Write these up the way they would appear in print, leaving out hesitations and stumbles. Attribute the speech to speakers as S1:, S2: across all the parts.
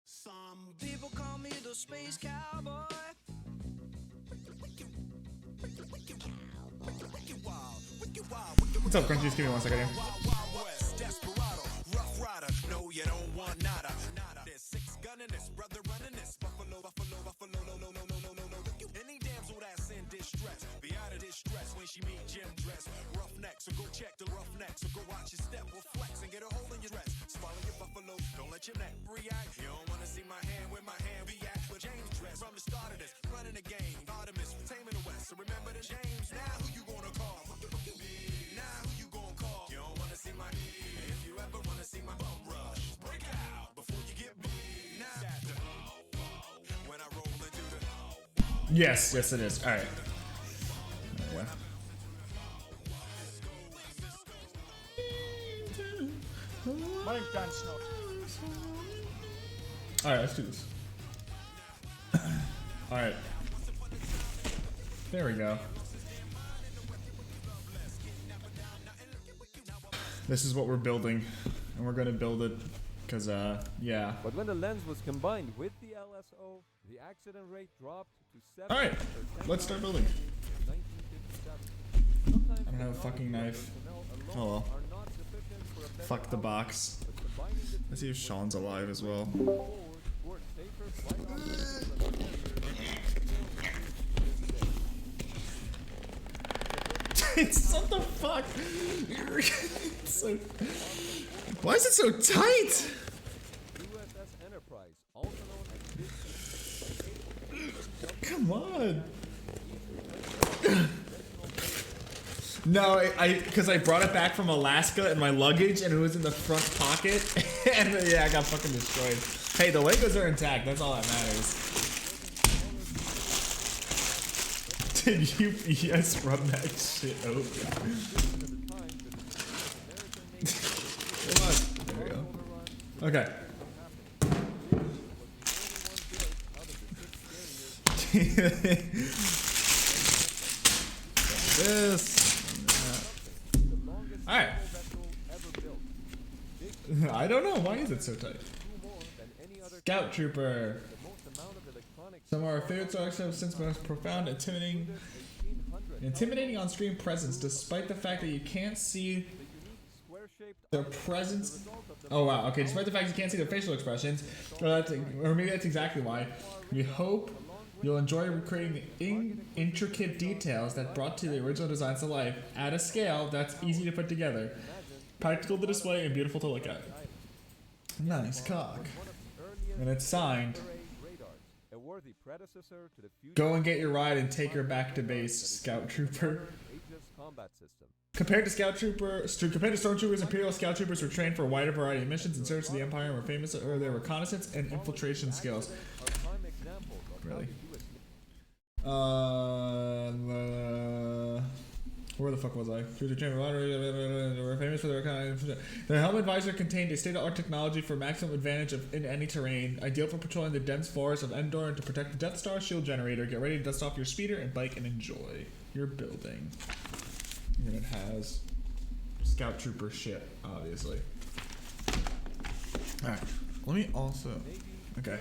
S1: Some people call me the space cowboy.
S2: What's up, Crunchy? Give me 1 second here.
S1: Rough rider, no, you don't want nada. There's 6 gunning this, brother running this. Buffalo, buffalo, buffalo, no, no, no, no, no, no, no. Any damsel that's in distress, be out of distress when she meet Jim dress. Roughneck, so go check the roughneck. So go watch your step or flex and get a hole in your dress. Swallow your buffalo, don't let your neck react. You don't wanna see my hand where my hand be at. But James dress from the start of this, running the game. Artemis, taming the West. So remember the James. Now who you gonna call? Now who you gonna call? You don't wanna see my knee. If you ever wanna see my bum rush, break out before you get beat. Now when I roll into the
S2: Yes, yes it is. Alright. Yeah. Alright, let's do this. Alright. There we go. This is what we're building. And we're gonna build it because, yeah.
S3: But when the lens was combined with the LSO, the accident rate dropped to 7.
S2: Alright, let's start building. I don't have a fucking knife. Oh well. Fuck the box. Let's see if Sean's alive as well. It's what the fuck? So, why is it so tight? Come on. No, because I brought it back from Alaska in my luggage and it was in the front pocket. And yeah, I got fucking destroyed. Hey, the Legos are intact. That's all that matters. Did UPS run that shit over? Come on. There we go. Okay. This. Alright. I don't know. Why is it so tight? Scout Trooper. Some of our favorite songs have since been profound, intimidating on-screen presence, despite the fact that you can't see their presence. Oh wow, okay, despite the fact you can't see their facial expressions, or maybe that's exactly why. We hope You'll enjoy recreating the intricate details that brought to the original designs to life at a scale that's easy to put together, practical to display, and beautiful to look at. Nice cock. And it's signed. Go and get your ride and take her back to base, Scout Trooper. Compared to Stormtroopers, Imperial Scout Troopers were trained for a wider variety of missions in service of the Empire and were famous for their reconnaissance and infiltration skills. Really? Where the fuck was I? We're famous for their reconnaissance. The helmet visor contained a state-of-the-art technology for maximum advantage in any terrain, ideal for patrolling the dense forest of Endor and to protect the Death Star shield generator. Get ready to dust off your speeder and bike and enjoy your building. And it has Scout Trooper shit, obviously. Alright, let me also... Okay.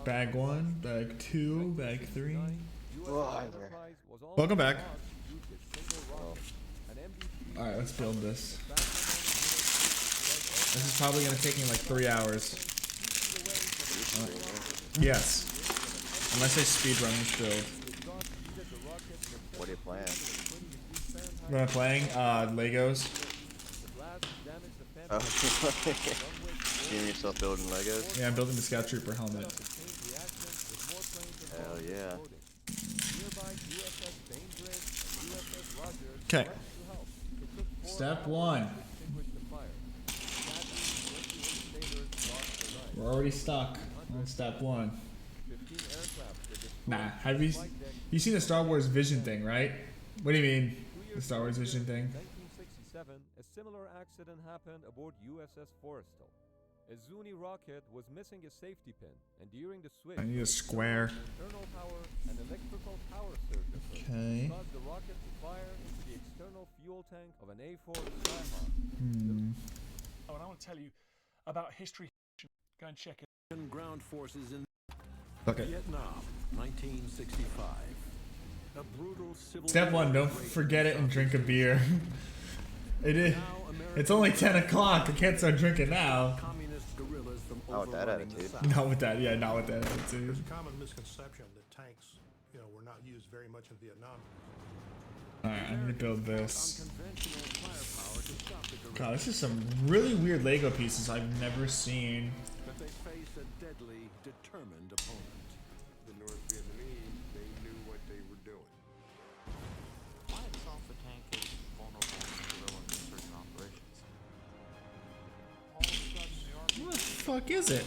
S2: Bag 1, bag 2, bag 3. Welcome back. Alright, let's build this. This is probably going to take me like 3 hours. Yes. Unless I speedrun this build.
S4: What are you playing?
S2: What am I playing? Legos.
S4: Oh. Seeing yourself building Legos?
S2: Yeah, I'm building the Scout Trooper helmet.
S4: Hell yeah.
S2: Okay. Step 1. We're already stuck on step 1. Nah, have you seen the Star Wars Vision thing, right? What do you mean, the Star Wars Vision thing?
S3: A similar accident happened aboard USS Forrestal. A Zuni rocket was missing a safety pin, and during the switch,
S2: I need a square.
S3: internal power and electrical power surge
S2: Okay.
S3: caused the rocket to fire into the external fuel tank of an A4 Skyhawk.
S5: Oh, and I want to tell you about history. Go and check it.
S6: Ground forces in
S2: Okay.
S6: Vietnam, 1965. A brutal civil
S2: Step 1, don't forget it and drink a beer. It's only 10 o'clock. I can't start drinking now.
S6: communist guerrillas from
S4: Not with that
S6: overrunning the
S4: attitude.
S6: South.
S2: Not with that, yeah, not with that attitude.
S7: There's a common misconception that tanks, were not used very much in Vietnam.
S2: Alright, I'm gonna build this.
S6: Unconventional firepower to stop the guerrillas,
S2: God, this is some really weird Lego pieces I've never seen.
S6: but they face a deadly, determined opponent.
S8: The North Vietnamese, they knew what they were doing.
S9: Why itself the tank is vulnerable to guerrilla insurgent operations? All of a sudden the army
S2: What the fuck is it?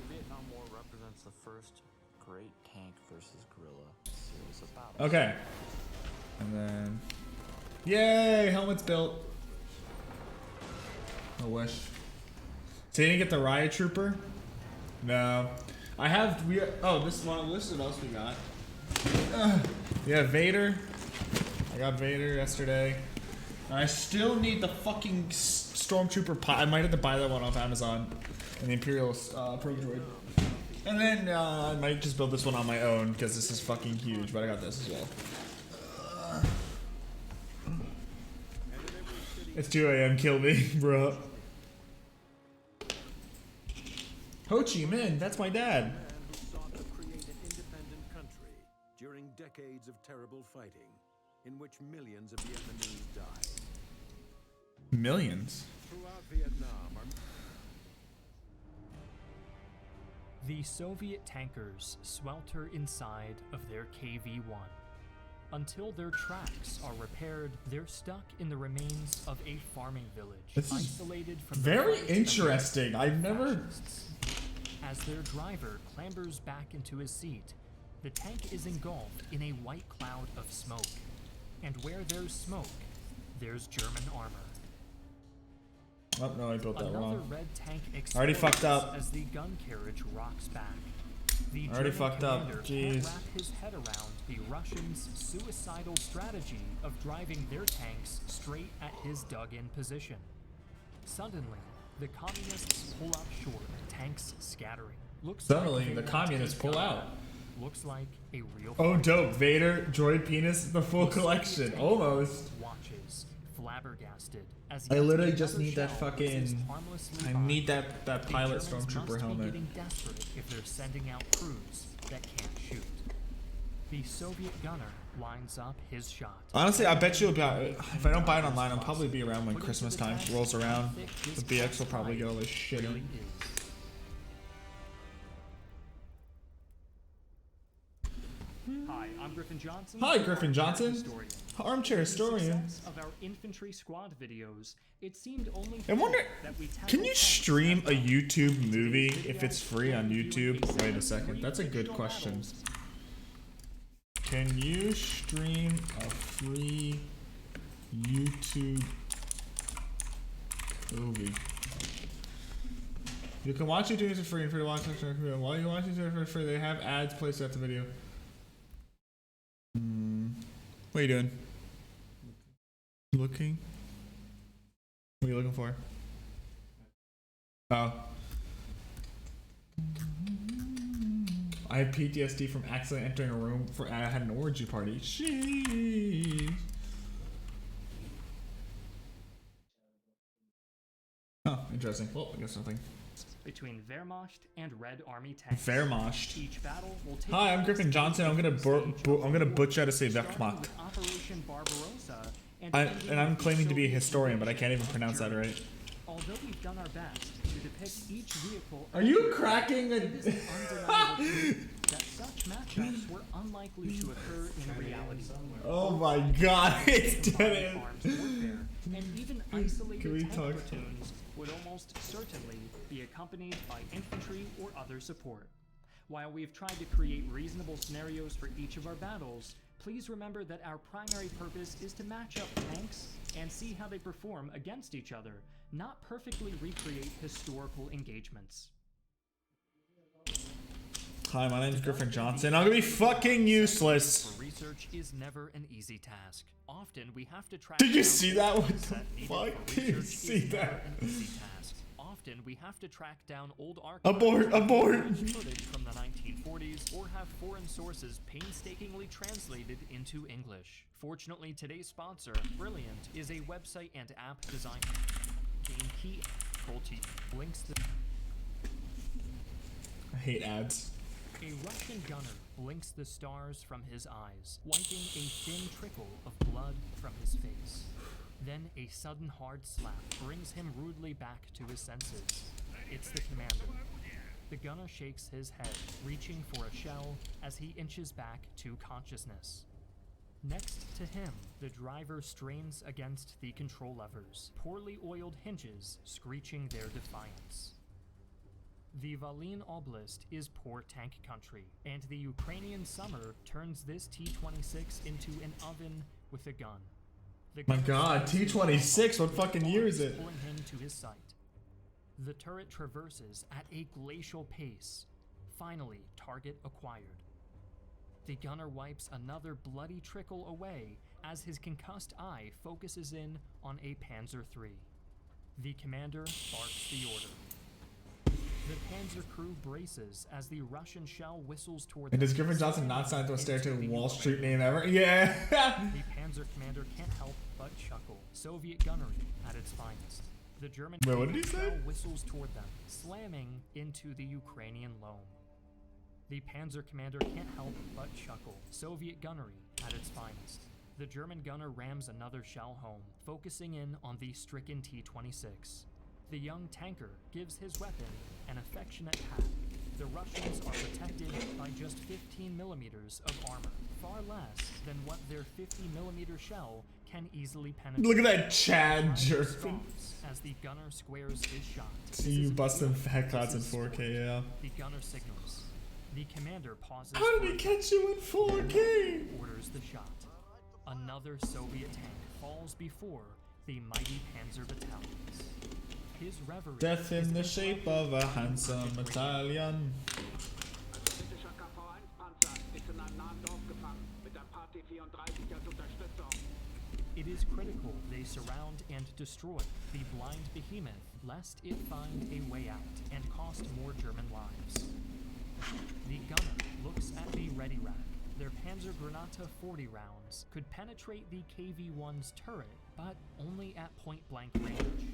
S9: The Vietnam War represents the first great tank versus guerrilla series of battles.
S2: Okay. And then... Yay! Helmet's built. I wish. So you didn't get the Riot Trooper? No. I have... Oh, this one. This is what else we got. Yeah, Vader. I got Vader yesterday. And I still need the fucking Stormtrooper I might have to buy that one off Amazon. And the Imperial Pro Droid. And then I might just build this one on my own because this is fucking huge. But I got this as well. It's 2 a.m. Kill me, bro. Ho Chi Minh, that's my dad.
S6: Man who sought to create an independent country during decades of terrible fighting, in which millions of Vietnamese died.
S2: Millions.
S6: Throughout Vietnam,
S10: The Soviet tankers swelter inside of their KV-1. Until their tracks are repaired, they're stuck in the remains of a farming village,
S2: This is
S10: isolated from
S2: very
S10: the fight
S2: interesting.
S10: against
S2: I've never...
S10: fascists. As their driver clambers back into his seat, the tank is engulfed in a white cloud of smoke. And where there's smoke, there's German armor.
S2: Oh, no, I built that
S10: Another
S2: wrong.
S10: red tank
S2: Already
S10: explodes
S2: fucked up.
S10: as the gun carriage rocks back. The
S2: Already
S10: German
S2: fucked up.
S10: commander
S2: Jeez.
S10: can't wrap his head around the Russians' suicidal strategy of driving their tanks straight at his dug-in position. Suddenly, the communists pull up short, tanks scattering. Looks
S2: Suddenly,
S10: like they
S2: the
S10: want
S2: communists
S10: to
S2: pull
S10: take
S2: out.
S10: cover. looks like a real.
S2: Oh, dope. Vader, droid penis, the full collection. Almost.
S10: Watches, flabbergasted. As
S2: I literally
S10: yet
S2: just
S10: another
S2: need that
S10: shell
S2: fucking.
S10: whizzes harmlessly
S2: I
S10: by.
S2: need that
S10: The
S2: pilot
S10: Germans
S2: stormtrooper
S10: must
S2: helmet.
S10: be getting desperate if they're sending out crews that can't shoot. The Soviet gunner lines up his shot.
S2: Honestly, I bet you about if I don't buy it online, I'll probably be around when Christmas time rolls around. The BX will probably get all this shit
S10: Really
S2: in.
S10: is. Hi, I'm Griffin Johnson.
S2: Hi, Griffin Johnson.
S10: Historian.
S2: Armchair historian.
S10: Success of our infantry squad videos, it seemed only
S2: I wonder,
S10: fair that we
S2: can you
S10: tackled
S2: stream a
S10: tanks.
S2: YouTube movie
S10: Today's
S2: if it's
S10: video,
S2: free on
S10: we're reviewing
S2: YouTube? Wait a
S10: set
S2: second,
S10: of
S2: that's a good
S10: fictional
S2: question.
S10: battles.
S2: Can you stream a free YouTube movie? You can watch YouTube for free and free to watch it for free. While you watch it for free, they have ads placed at the video. What are you doing? Looking? What are you looking for? Oh. I had PTSD from accidentally entering a room for I had an orgy party. Sheesh. Oh, interesting. Well, I guess nothing.
S10: Between Wehrmacht and Red Army tanks.
S2: Wehrmacht.
S10: Each battle will take
S2: Hi, I'm
S10: place
S2: Griffin Johnson. I'm gonna butcher how to say
S10: starting
S2: Wehrmacht.
S10: with Operation Barbarossa and
S2: And I'm claiming to be a historian, but I can't even pronounce that right.
S10: Although we've done our best to depict each vehicle,
S2: Are you cracking
S10: it is an undeniable truth that such matchups were unlikely to occur in reality.
S2: Oh my god, it's dead.
S10: Combined arms warfare and even isolated
S2: Can we
S10: tank
S2: talk?
S10: platoons would almost certainly be accompanied by infantry or other support. While we've tried to create reasonable scenarios for each of our battles, please remember that our primary purpose is to match up tanks and see how they perform against each other, not perfectly recreate historical engagements.
S2: Hi, my name's Griffin Johnson. I'm gonna be fucking useless.
S10: For research is never an easy task. Often we have to track.
S2: Did you
S10: down
S2: see that? What
S10: evidence
S2: the
S10: that needed
S2: fuck?
S10: for
S2: Did you
S10: research
S2: see
S10: is never
S2: that?
S10: an easy task. Often we have to track down old archives,
S2: Abort, abort.
S10: footage from the 1940s, or have foreign sources painstakingly translated into English. Fortunately, today's sponsor, Brilliant, is a website and app design. Gain key T links the.
S2: I hate ads.
S10: A Russian gunner blinks the stars from his eyes, wiping a thin trickle of blood from his face. Then a sudden hard slap brings him rudely back to his senses. It's the commander. The gunner shakes his head, reaching for a shell as he inches back to consciousness. Next to him, the driver strains against the control levers, poorly oiled hinges screeching their defiance. The Volyn Oblast is poor tank country, and the Ukrainian summer turns this T-26 into an oven with a gun. The
S2: My
S10: gunner
S2: god,
S10: slices
S2: T-26, what
S10: his
S2: fucking year is
S10: bullets,
S2: it?
S10: pulling him to his sight. The turret traverses at a glacial pace. Finally, target acquired. The gunner wipes another bloody trickle away as his concussed eye focuses in on a Panzer III. The commander barks the order. The Panzer crew braces as the Russian shell whistles toward
S2: And
S10: them.
S2: does Griffin Johnson not sign to a stare to a
S10: Into the
S2: Wall
S10: Ukraine.
S2: Street name ever? Yeah.
S10: The Panzer commander can't help but chuckle. Soviet gunnery at its finest. The German
S2: Wait, what did he say?
S10: shell whistles toward them, slamming into the Ukrainian loam. The Panzer commander can't help but chuckle. Soviet gunnery at its finest. The German gunner rams another shell home, focusing in on the stricken T-26. The young tanker gives his weapon an affectionate pat. The Russians are protected by just 15 millimeters of armor, far less than what their 50 millimeter shell can easily penetrate.
S2: Look at that Chad
S10: Time
S2: jerk.
S10: stops as the gunner squares his shot.
S2: See you busting fat clots in 4K, yeah.
S10: The gunner signals. The commander pauses.
S2: How did
S10: for
S2: he
S10: a
S2: catch you in 4K?
S10: orders the shot. Another Soviet tank falls before the mighty Panzer battalions. His reverie
S2: Death
S10: is
S2: in the shape of a handsome Italian.
S10: It is critical they surround and destroy the blind behemoth, lest it find a way out and cost more German lives. The gunner looks at the ready rack. Their Panzergranate 40 rounds could penetrate the KV-1's turret, but only at point-blank range.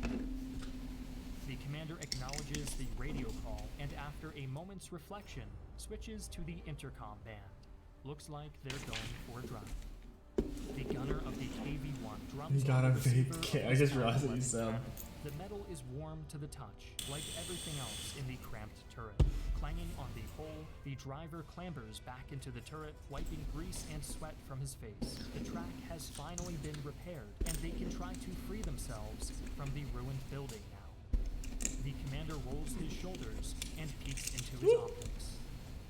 S10: The commander acknowledges the radio call, and after a moment's reflection, switches to the intercom band. Looks like they're going for a drive. The gunner of the KV-1 drums
S2: You got a
S10: on the
S2: vape
S10: receiver
S2: kit.
S10: of
S2: I
S10: his
S2: just realized that
S10: Alpha
S2: you said.
S10: 11. The metal is warm to the touch, like everything else in the cramped turret. Clanging on the hull, the driver clambers back into the turret, wiping grease and sweat from his face. The track has finally been repaired, and they can try to free themselves from the ruined building now. The commander rolls his shoulders and peeks into his optics.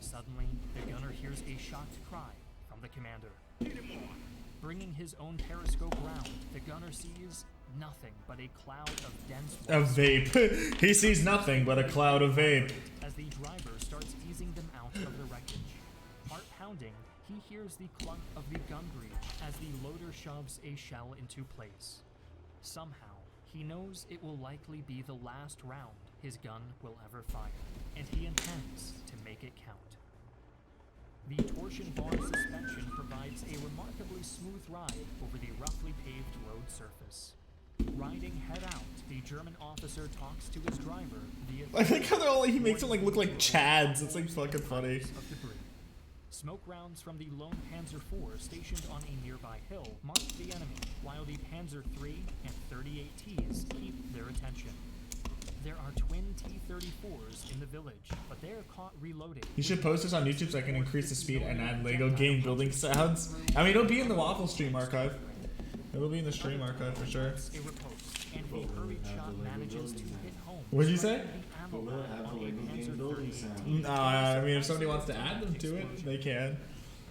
S10: Suddenly, the gunner hears a shocked cry from the commander. Bringing his own periscope round, the gunner sees nothing but a cloud of dense
S2: A
S10: white
S2: vape. He sees nothing but a cloud of vape.
S10: as the driver starts easing them out of the wreckage. Heart pounding, he hears the clunk of the gun breech as the loader shoves a shell into place. Somehow, he knows it will likely be the last round his gun will ever fire, and he intends to make it count. The torsion bar suspension provides a remarkably smooth ride over the roughly paved road surface. Riding head out, the German officer talks to his driver via...
S2: I like how they're all, he makes them like look like Chads. It's like fucking funny.
S10: of debris. Smoke rounds from the lone Panzer IV stationed on a nearby hill mark the enemy, while the Panzer III and 38Ts keep their attention. There are twin T-34s in the village, but they are caught reloading.
S2: You should post this on YouTube so I can increase the speed and add Lego game building sounds. I mean, it'll be in the Waffle Stream archive. It'll be in the stream archive for sure.
S10: A riposte, and the hurried shot manages to hit home.
S2: What'd you say?
S10: The ammo on a Panzer 38.
S2: I mean, if somebody wants to add them to it, they can.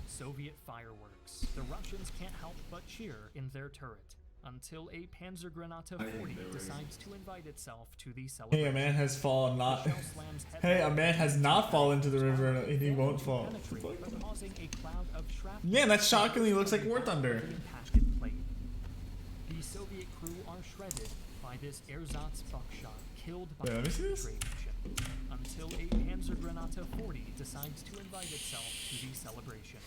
S10: Soviet fireworks. The Russians can't help but cheer in their turret until a Panzergranate 40 decides to invite itself to the celebration.
S2: Hey, a man has fallen not.
S10: The shell slams
S2: Hey, a
S10: headlong
S2: man has not fallen into the river and he won't fall.
S10: penetrate, but causing a cloud of shrapnel
S2: Man, that shockingly looks like War Thunder.
S10: the impacted plate. The Soviet crew are shredded by this ersatz buckshot, killed by
S2: Wait, let me see this.
S10: infiltration, until a Panzergranate 40 decides to invite itself to the celebration.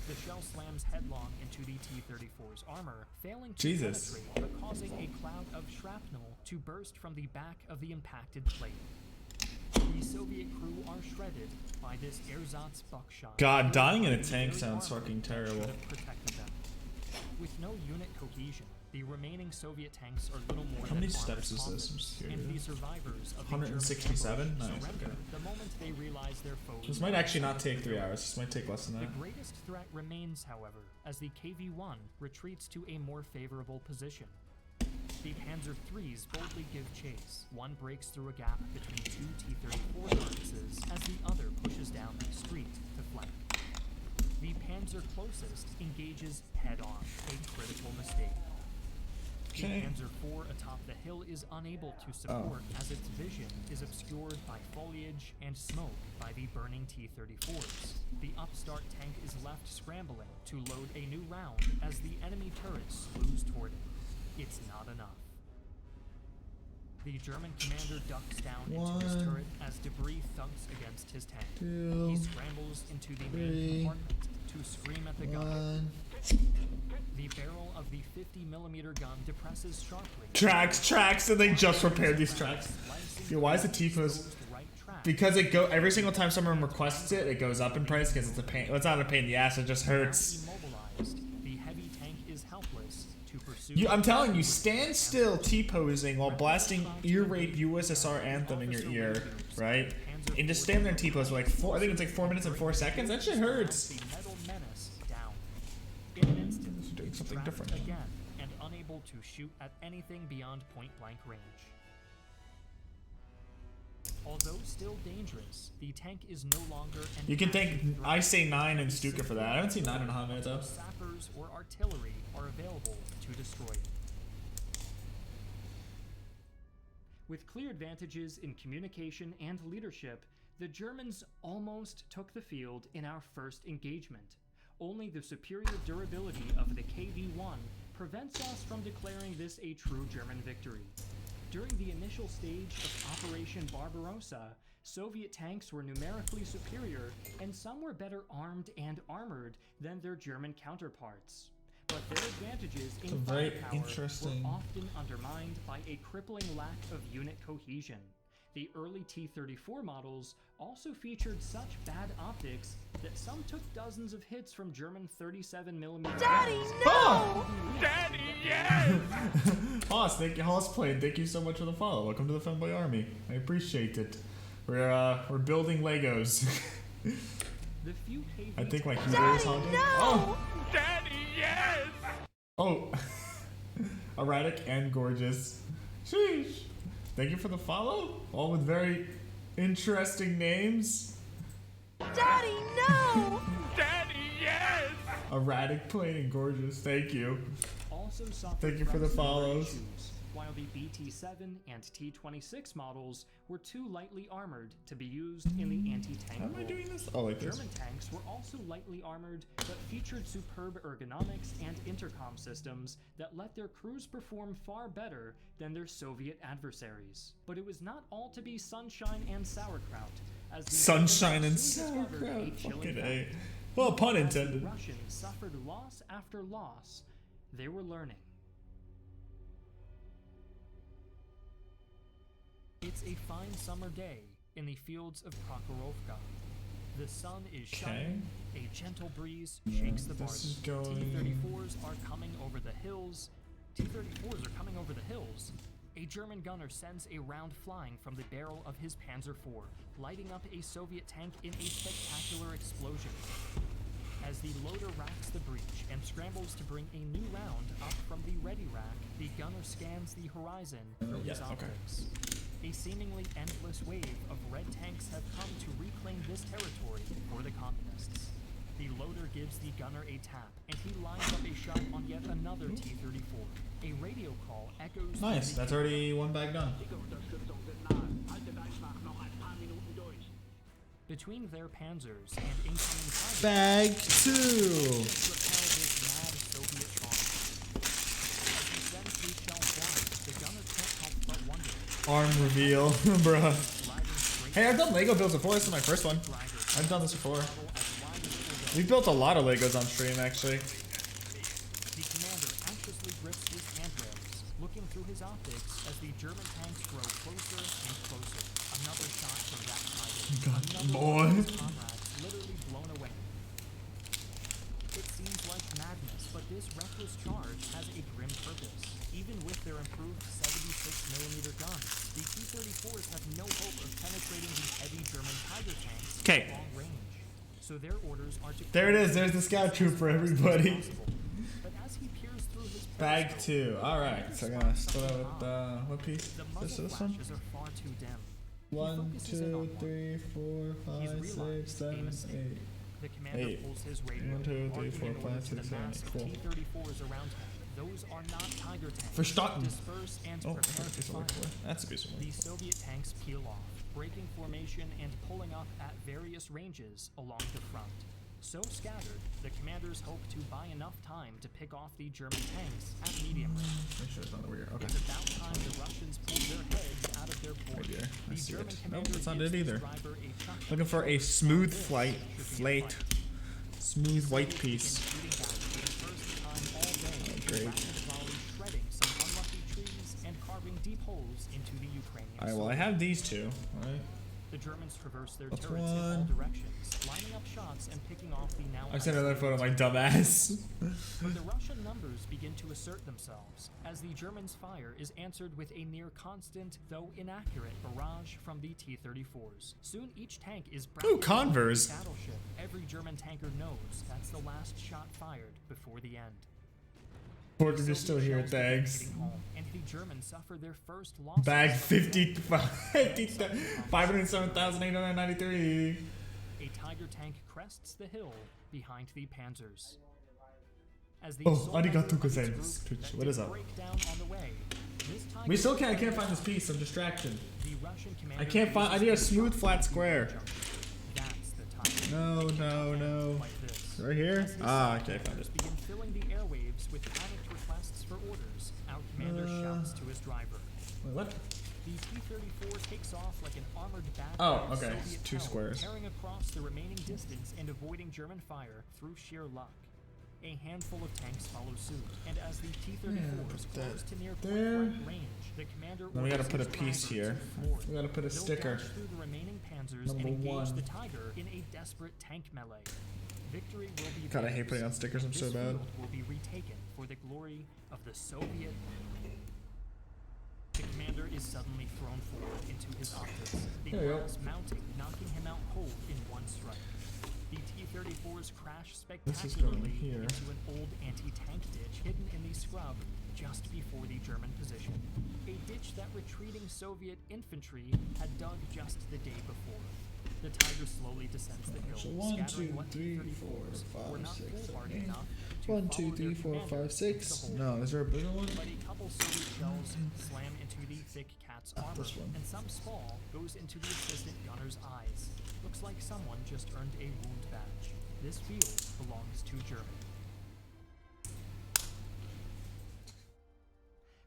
S10: The shell slams headlong into the T-34's armor, failing to
S2: Jesus.
S10: penetrate, but causing a cloud of shrapnel to burst from the back of the impacted plate. The Soviet crew are shredded by this ersatz buckshot.
S2: God, dying in a
S10: The
S2: tank
S10: very
S2: sounds
S10: armor
S2: fucking
S10: that
S2: terrible.
S10: should have protected them. With no unit cohesion, the remaining Soviet tanks are little more
S2: How
S10: than
S2: many
S10: armored
S2: steps is this? I'm
S10: coffins,
S2: just
S10: and
S2: curious.
S10: the survivors of the
S2: 167?
S10: German
S2: Nice,
S10: ambush surrender
S2: okay.
S10: the moment they realize their foes.
S2: This might actually not take 3 hours. This might take less than
S10: The
S2: that.
S10: greatest threat remains, however, as the KV-1 retreats to a more favorable position. The Panzer IIIs boldly give chase. One breaks through a gap between two T-34 carcasses as the other pushes down the street to flank. The Panzer closest engages head-on, a critical mistake. The
S2: Okay.
S10: Panzer IV atop the hill is unable to support as its vision is obscured by foliage and smoke by the burning T-34s. The upstart tank is left scrambling to load a new round as the enemy turret slews toward it. It's not enough. The German commander ducks down into his
S2: One,
S10: turret as debris thunks against his tank.
S2: Two,
S10: He scrambles into the main
S2: three,
S10: compartment to scream at the gunner.
S2: one.
S10: The barrel of the 50mm gun depresses sharply.
S2: Tracks, and they just repaired these tracks. Yo, why is the T-pose? Because it go every single time someone requests it, it goes up in price because it's a pain. Well, it's not a pain in the ass. It just hurts.
S10: Immobilized, the heavy tank is helpless to pursue.
S2: I'm telling you, stand still T-posing while blasting ear rape USSR anthem in your ear, right? And just stand there and T-pose for like I think it's like 4 minutes and 4 seconds. That shit hurts.
S10: The metal menace down. In an instant,
S2: Doing something
S10: trapped
S2: different.
S10: again and unable to shoot at anything beyond point-blank range. Although still dangerous, the tank is no longer an
S2: You can
S10: active
S2: thank
S10: threat.
S2: I say 9 and Stuka for that. I haven't seen 9 in a hot minute though.
S10: Sappers or artillery are available to destroy it. With clear advantages in communication and leadership, the Germans almost took the field in our first engagement. Only the superior durability of the KV-1 prevents us from declaring this a true German victory. During the initial stage of Operation Barbarossa, Soviet tanks were numerically superior, and some were better armed and armored than their German counterparts. But their advantages in
S2: very
S10: firepower
S2: interesting.
S10: were often undermined by a crippling lack of unit cohesion. The early T-34 models also featured such bad optics that some took dozens of hits from German 37mm.
S1: Daddy,
S2: no!
S1: Daddy, yes!
S2: Hoss Plane, thank you so much for the follow. Welcome to the Femboy Army. I appreciate it. We're building Legos.
S10: The few KV
S2: I think my computer is hogging.
S1: No!
S2: Oh!
S1: Daddy, yes!
S2: Oh! Erratic and gorgeous. Sheesh! Thank you for the follow. All with very interesting names.
S1: Daddy, no! Daddy, yes!
S2: Erratic, plain, and gorgeous. Thank you.
S10: Also suffered
S2: Thank you for
S10: from
S2: the
S10: similar
S2: follows.
S10: issues, while the BT-7 and T-26 models were too lightly armored to be used in the anti-tank
S2: How am I
S10: role.
S2: doing this? Oh, like this.
S10: German tanks were also lightly armored, but featured superb ergonomics and intercom systems that let their crews perform far better than their Soviet adversaries. But it was not all to be sunshine and sauerkraut, as the
S2: Sunshine and
S10: Germans soon discovered a
S2: sauerkraut.
S10: chilling
S2: Fucking A.
S10: fact.
S2: Well, pun
S10: As the
S2: intended.
S10: Russians suffered loss after loss, they were learning. It's a fine summer day in the fields of Prokhorovka. The sun is shining, a gentle breeze shakes the
S2: this is
S10: barley.
S2: going-
S10: T-34s are coming over the hills. T-34s are coming over the hills. A German gunner sends a round flying from the barrel of his Panzer IV, lighting up a Soviet tank in a spectacular explosion. As the loader racks the breech and scrambles to bring a new round up from the ready rack, the gunner scans the horizon through his
S2: Yeah, okay.
S10: optics. A seemingly endless wave of red tanks have come to reclaim this territory for the communists. The loader gives the gunner a tap, and he lines up a shot on yet another T-34. A radio call echoes.
S2: Nice. That's already one bag done.
S10: Between their panzers and incoming targets,
S2: Bag 2.
S10: repel this mad Soviet charge. As he sends these shells flying, the gunner can't help but wonder.
S2: Arm reveal, bruh.
S10: Gliding straight
S2: Hey, I've done Lego builds before. This is my first one. I've done this before. We've built a lot of Legos on stream, actually.
S10: The commander anxiously grips his handrails, looking through his optics as the German tanks grow closer and closer. Another shot from that target.
S2: boy.
S10: Another one of his comrades literally blown away. It seems like madness, but this reckless charge has a grim purpose. Even with their improved 76mm guns, the T-34s have no hope of penetrating the heavy German Tiger tanks
S2: Okay.
S10: at long range. So their orders are to
S2: There it is. There's the scout trooper, everybody.
S10: But as he peers through his
S2: Bag
S10: periscope,
S2: 2. Alright, so I'm gonna start out with, what piece?
S10: the
S2: This
S10: muzzle
S2: is this one?
S10: flashes are far too dim.
S2: 1, 2, 3, 4, 5, 6, 7, 8.
S10: The commander
S2: 8.
S10: pulls his radio,
S2: 1, 2, 3,
S10: barking
S2: 4,
S10: in
S2: 5,
S10: order to
S2: 6,
S10: the
S2: 7,
S10: mass
S2: 8.
S10: of
S2: Cool.
S10: T-34s around him. Those are not Tiger tanks.
S2: Verstanden.
S10: Disperse and
S2: Oh,
S10: prepare
S2: that's a
S10: to
S2: piece of
S10: fire.
S2: work for it. That's a piece of work.
S10: The Soviet tanks peel off, breaking formation and pulling up at various ranges along the front. So scattered, the commanders hope to buy enough time to pick off the German tanks at medium range.
S2: Make sure it's not over here. Okay.
S10: It's about time the Russians pulled their heads out of their port.
S2: Right here. I
S10: The
S2: see
S10: German
S2: it.
S10: commander
S2: Nope, that's not
S10: gives
S2: it
S10: his
S2: either.
S10: driver a chuckle.
S2: Looking for a smooth flight, flate, smooth white piece.
S10: Shooting back for the first time all day,
S2: Oh, great.
S10: rapid volley shredding some unlucky trees and carving deep holes into the Ukrainian
S2: Alright, well, I
S10: soil.
S2: have these two. Alright.
S10: The Germans traverse their
S2: That's
S10: turrets in all
S2: one.
S10: directions, lining up shots and picking off the now
S2: I sent another
S10: isolated
S2: photo of my dumbass.
S10: But the Russian numbers begin to assert themselves, as the Germans' fire is answered with a near constant, though inaccurate, barrage from the T-34s. Soon each tank is bracketed
S2: Converse.
S10: like a battleship. Every German tanker knows that's the last shot fired before the end.
S2: Pork is
S10: Soviet
S2: still here,
S10: shells begin
S2: thanks.
S10: hitting home, and the Germans suffer their first losses.
S2: Bag 507,893.
S10: A Tiger tank crests the hill behind the Panzers. As the
S2: Oh,
S10: sole
S2: arigato
S10: member of its
S2: gozaimasu.
S10: group
S2: Twitch,
S10: that
S2: what
S10: did
S2: is up?
S10: break down on the way, this Tiger
S2: We still can't. I can't find this piece. Some distraction.
S10: The Russian commander
S2: I can't find. I need a
S10: uses
S2: smooth,
S10: the
S2: flat
S10: shot
S2: square.
S10: jump. That's the Tiger.
S2: No, no, no.
S10: Like this.
S2: Right here?
S10: As his
S2: Ah,
S10: side
S2: okay, I found
S10: commanders
S2: it.
S10: begin filling the airwaves with panicked requests for orders. Our commander shouts to his driver.
S2: Wait, what?
S10: The T-34 takes off like an armored battle
S2: Oh,
S10: of
S2: okay.
S10: Soviet
S2: Two
S10: hell,
S2: squares.
S10: tearing across the remaining distance and avoiding German fire through sheer luck. A handful of tanks follow suit, and as the T-34s close to near point-blank range, the commander
S2: Then we gotta
S10: orders
S2: put a
S10: his
S2: piece
S10: drivers
S2: here.
S10: to floor.
S2: We gotta put a
S10: They'll
S2: sticker.
S10: dash through the remaining panzers
S2: Number
S10: and engage
S2: 1.
S10: the Tiger in a desperate tank melee. Victory will be
S2: God, I hate
S10: theirs.
S2: putting on stickers. I'm so
S10: This
S2: bad.
S10: field will be retaken for the glory of the Soviet. The commander is suddenly thrown forward into his optics, the
S2: There you go.
S10: glass mounting, knocking him out cold in one strike. The T-34s crash
S2: This is going
S10: spectacularly
S2: here.
S10: into an old anti-tank ditch hidden in the scrub just before the German position. A ditch that retreating Soviet infantry had dug just the day before. The Tiger slowly descends the hill,
S2: So 1, 2,
S10: scattering what
S2: 3, 4,
S10: T-34s were
S2: 5,
S10: not
S2: 6,
S10: foolhardy
S2: 7, 8.
S10: enough to
S2: 1, 2,
S10: follow
S2: 3,
S10: their
S2: 4,
S10: commander
S2: 5,
S10: into
S2: 6.
S10: the hole.
S2: No, is there a bigger one?
S10: But a couple Soviet shells slam into the thick cat's armor,
S2: This one.
S10: and some small goes into the assistant gunner's eyes. Looks like someone just earned a wound badge. This field belongs to Germany.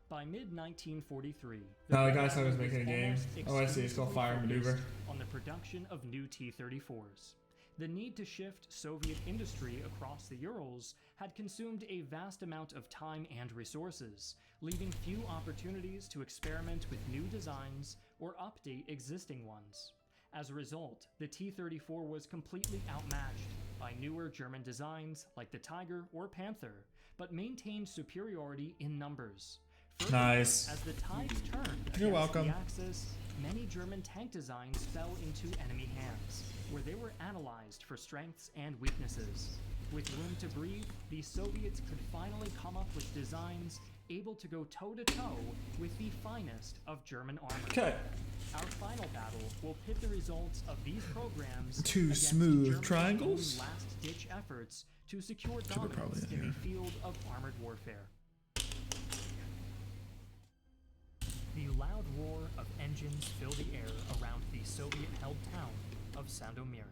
S10: By mid-1943,
S2: No, the guy said he was making a game.
S10: almost
S2: Oh, I see. It's called Fire
S10: exclusively
S2: Maneuver.
S10: focused on the production of new T-34s. The need to shift Soviet industry across the Urals had consumed a vast amount of time and resources, leaving few opportunities to experiment with new designs or update existing ones. As a result, the T-34 was completely outmatched by newer German designs like the Tiger or Panther, but maintained superiority in numbers. Further,
S2: Nice.
S10: as the tides turned
S2: You're
S10: against
S2: welcome.
S10: the Axis, many German tank designs fell into enemy hands, where they were analyzed for strengths and weaknesses. With room to breathe, the Soviets could finally come up with designs able to go toe-to-toe with the finest of German armor.
S2: Okay.
S10: Our final battle will pit the results of these programs
S2: Two
S10: against
S2: smooth
S10: Germany's
S2: triangles.
S10: own last-ditch efforts to secure
S2: Should be probably
S10: dominance
S2: in
S10: in the
S2: here.
S10: field of armored warfare. The loud roar of engines fill the air around the Soviet-held town of Sandomierz.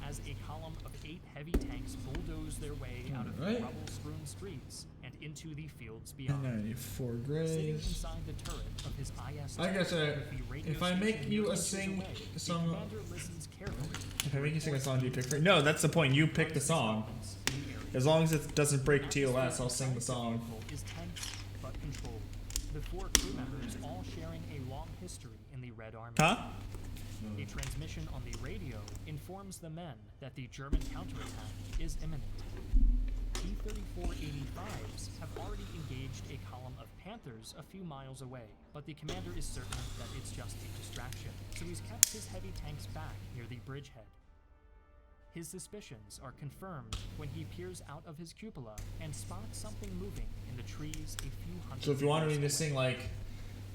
S10: As a column of 8 heavy tanks bulldoze their way out of the
S2: Alright.
S10: rubble-strewn streets and into the fields beyond.
S2: 94
S10: Sitting
S2: grays.
S10: inside the turret of his IS-10
S2: I guess,
S10: with the radio
S2: if I make
S10: station
S2: you a
S10: inches
S2: sing
S10: away, the
S2: song,
S10: commander listens carefully.
S2: if I make you sing a song, do you pick? No, that's the point. You pick the song. As long as it doesn't break TOS, I'll sing the song.
S10: Is tense but controlled. The 4 crew members all sharing a long history in the Red Army.
S2: Huh?
S10: A transmission on the radio informs the men that the German counterattack is imminent. T-34-85s have already engaged a column of Panthers a few miles away, but the commander is certain that it's just a distraction, so he's kept his heavy tanks back near the bridgehead. His suspicions are confirmed when he peers out of his cupola and spots something moving in the trees a few hundred
S2: So if you wanted me to
S10: meters away.
S2: sing like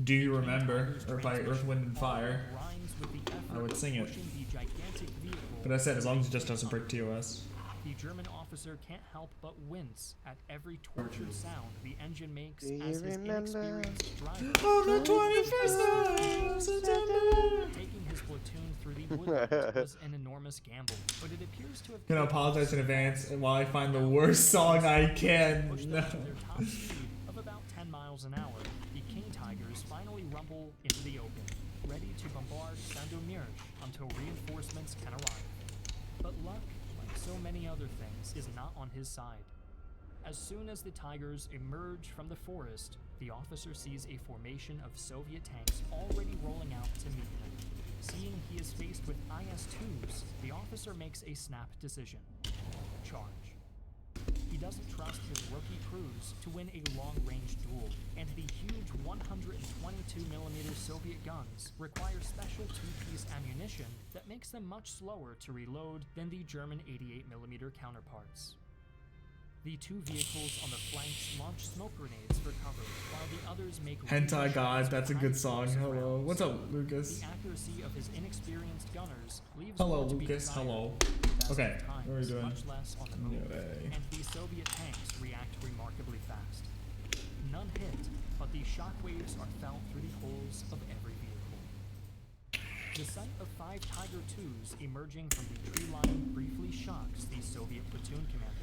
S2: "Do You Remember" or by Earth, Wind and Fire,
S10: Rhymes with the effort
S2: I would sing
S10: of
S2: it.
S10: pushing the gigantic vehicle.
S2: But I said as long as it just doesn't break TOS.
S10: The German officer can't help but wince at every tortured sound the engine makes
S4: Do you
S10: as his
S4: remember?
S10: inexperienced driver
S2: On the 21st night of September.
S10: taking his platoon through the woodlands was an enormous gamble, but it appears to have
S2: Gonna apologize in advance while I find the worst song I can.
S10: pushed
S2: No.
S10: them to their top speed of about 10 miles an hour. The King Tigers finally rumble into the open, ready to bombard Sandomierz until reinforcements can arrive. But luck, like so many other things, is not on his side. As soon as the Tigers emerge from the forest, the officer sees a formation of Soviet tanks already rolling out to meet him. Seeing he is faced with IS-2s, the officer makes a snap decision. Charge. He doesn't trust his rookie crews to win a long-range duel, and the huge 122mm Soviet guns require special 2-piece ammunition that makes them much slower to reload than the German 88mm counterparts. The 2 vehicles on the flanks launch smoke grenades for cover, while the others make
S2: Hentai
S10: radio
S2: God,
S10: shots
S2: that's a
S10: with
S2: good
S10: high
S2: song.
S10: explosive
S2: Hello.
S10: rounds.
S2: What's up, Lucas?
S10: The accuracy of his inexperienced gunners leaves
S2: Hello,
S10: more to be
S2: Lucas.
S10: desired.
S2: Hello.
S10: Best
S2: Okay,
S10: of times,
S2: what are we doing?
S10: Much less on the move,
S2: Yay.
S10: and the Soviet tanks react remarkably fast. None hit, but the shockwaves are felt through the holes of every vehicle. The sight of 5 Tiger IIs emerging from the tree line briefly shocks the Soviet platoon commander.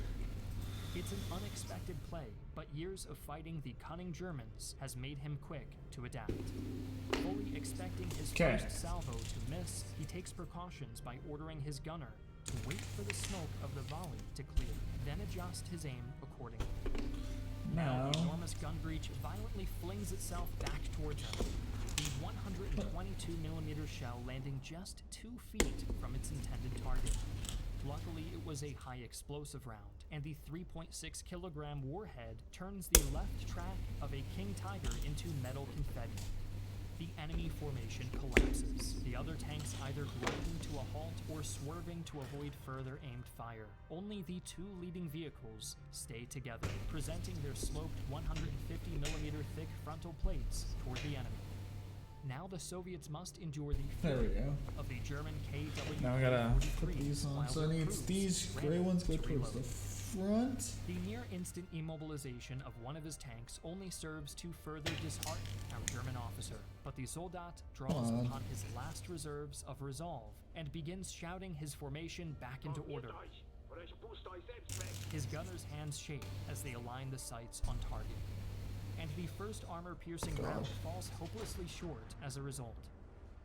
S10: It's an unexpected play, but years of fighting the cunning Germans has made him quick to adapt. Fully expecting his first salvo to miss, he takes precautions by ordering his gunner to wait for the smoke of the volley to clear, then adjust his aim accordingly. Now the enormous gun breech violently flings itself back towards him, the 122mm shell landing just 2 feet from its intended target. Luckily, it was a high explosive round, and the 3.6-kilogram warhead turns the left track of a King Tiger into metal confetti. The enemy formation collapses, the other tanks either grinding to a halt or swerving to avoid further aimed fire. Only the 2 leading vehicles stay together, presenting their sloped 150mm thick frontal plates toward the enemy. Now the Soviets must endure the fury of the German KW.
S2: Now I gotta put these on. So I need these gray ones go towards the front.
S10: The near instant immobilization of one of his tanks only serves to further dishearten our German officer. But the Soldat draws upon his last reserves of resolve and begins shouting his formation back into order. His gunner's hands shake as they align the sights on target. And the first armor-piercing round falls hopelessly short as a result.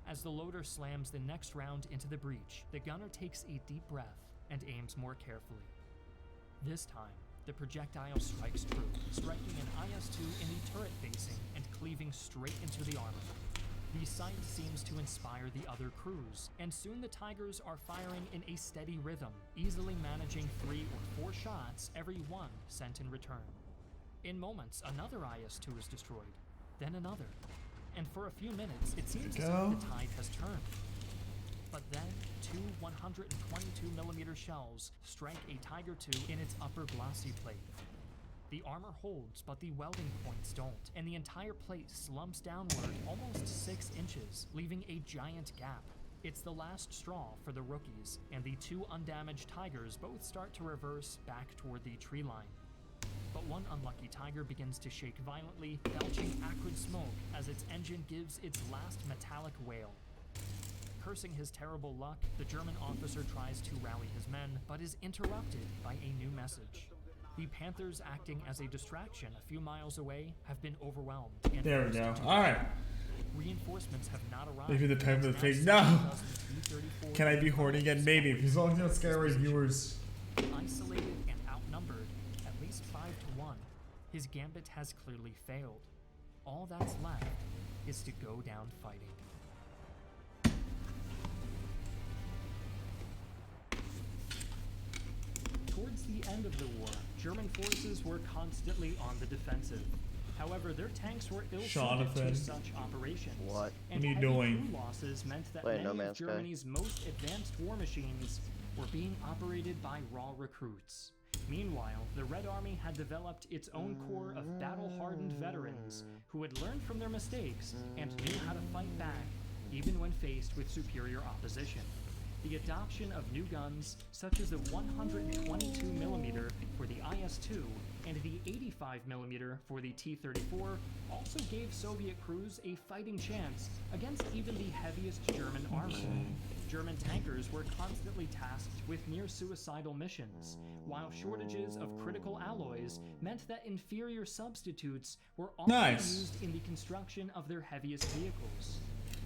S10: As the loader slams the next round into the breach, the gunner takes a deep breath and aims more carefully. This time, the projectile strikes true, striking an IS-2 in the turret facing and cleaving straight into the armor. The sight seems to inspire the other crews, and soon the Tigers are firing in a steady rhythm, easily managing 3 or 4 shots every one sent in return. In moments, another IS-2 is destroyed, then another, and for a few minutes, it seems as if the tide has turned. But then, 2 122mm shells strike a Tiger II in its upper glacis plate. The armor holds, but the welding points don't, and the entire plate slumps downward almost 6 inches, leaving a giant gap. It's the last straw for the rookies, and the 2 undamaged Tigers both start to reverse back toward the tree line. But one unlucky Tiger begins to shake violently, belching acrid smoke as its engine gives its last metallic wail. Cursing his terrible luck, the German officer tries to rally his men, but is interrupted by a new message. The Panthers, acting as a distraction a few miles away, have been overwhelmed. And
S2: there we go. Alright.
S10: Reinforcements have not arrived.
S2: Maybe the time of the thing. No! Can I be horny again? Maybe. As long as you don't scare away viewers.
S10: Isolated and outnumbered, at least 5 to 1, his gambit has clearly failed. All that's left is to go down fighting. Towards the end of the war, German forces were constantly on the defensive. However, their tanks were ill-suited to such operations.
S4: What?
S10: And
S2: are you
S10: heavy
S2: doing?
S10: crew losses meant that
S4: Playing
S10: many
S4: No
S10: of
S4: Man's Sky.
S10: Germany's most advanced war machines were being operated by raw recruits. Meanwhile, the Red Army had developed its own corps of battle-hardened veterans who had learned from their mistakes and knew how to fight back, even when faced with superior opposition. The adoption of new guns, such as the 122mm for the IS-2 and the 85mm for the T-34, also gave Soviet crews a fighting chance against even the heaviest German armor. German tankers were constantly tasked with near-suicidal missions, while shortages of critical alloys meant that inferior substitutes were often used in the construction of their heaviest vehicles.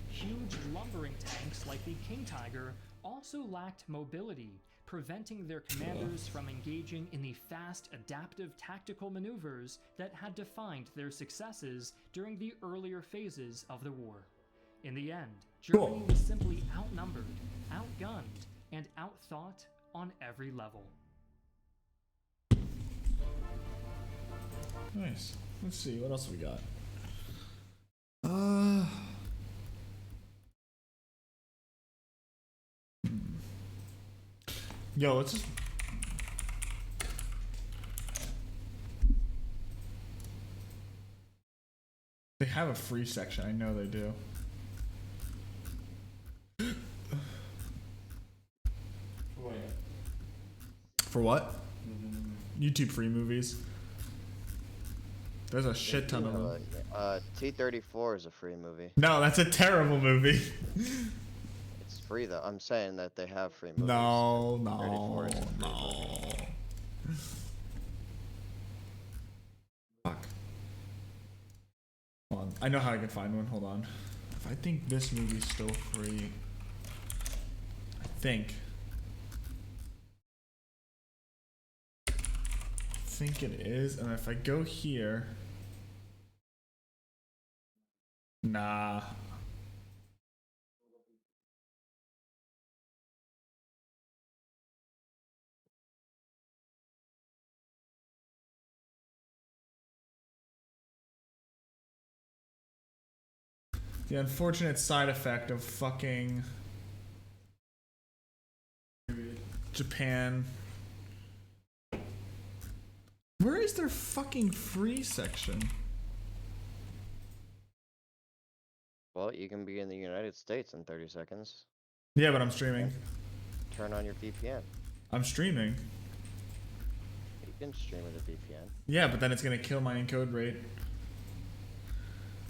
S10: Huge lumbering tanks like the King Tiger also lacked mobility, preventing their commanders from engaging in the fast, adaptive tactical maneuvers that had defined their successes during the earlier phases of the war. In the end, Germany was simply outnumbered, outgunned, and outthought on every level.
S2: Nice. Let's see, what else we got? Yo, let's just... They have a free section, I know they do. For what? YouTube free movies. There's a shit ton of them.
S4: T-34 is a free movie.
S2: No, that's a terrible movie.
S4: It's free though. I'm saying that they have free movies.
S2: No. I know how I can find one. Hold on. If I think this movie's still free, I think it is. And if I go here, nah. The unfortunate side effect of fucking Japan. Where is their fucking free section?
S4: Well, you can be in the United States in 30 seconds.
S2: Yeah, but I'm streaming.
S4: Turn on your VPN.
S2: I'm streaming.
S4: You can stream with a VPN.
S2: Yeah, but then it's gonna kill my encode rate.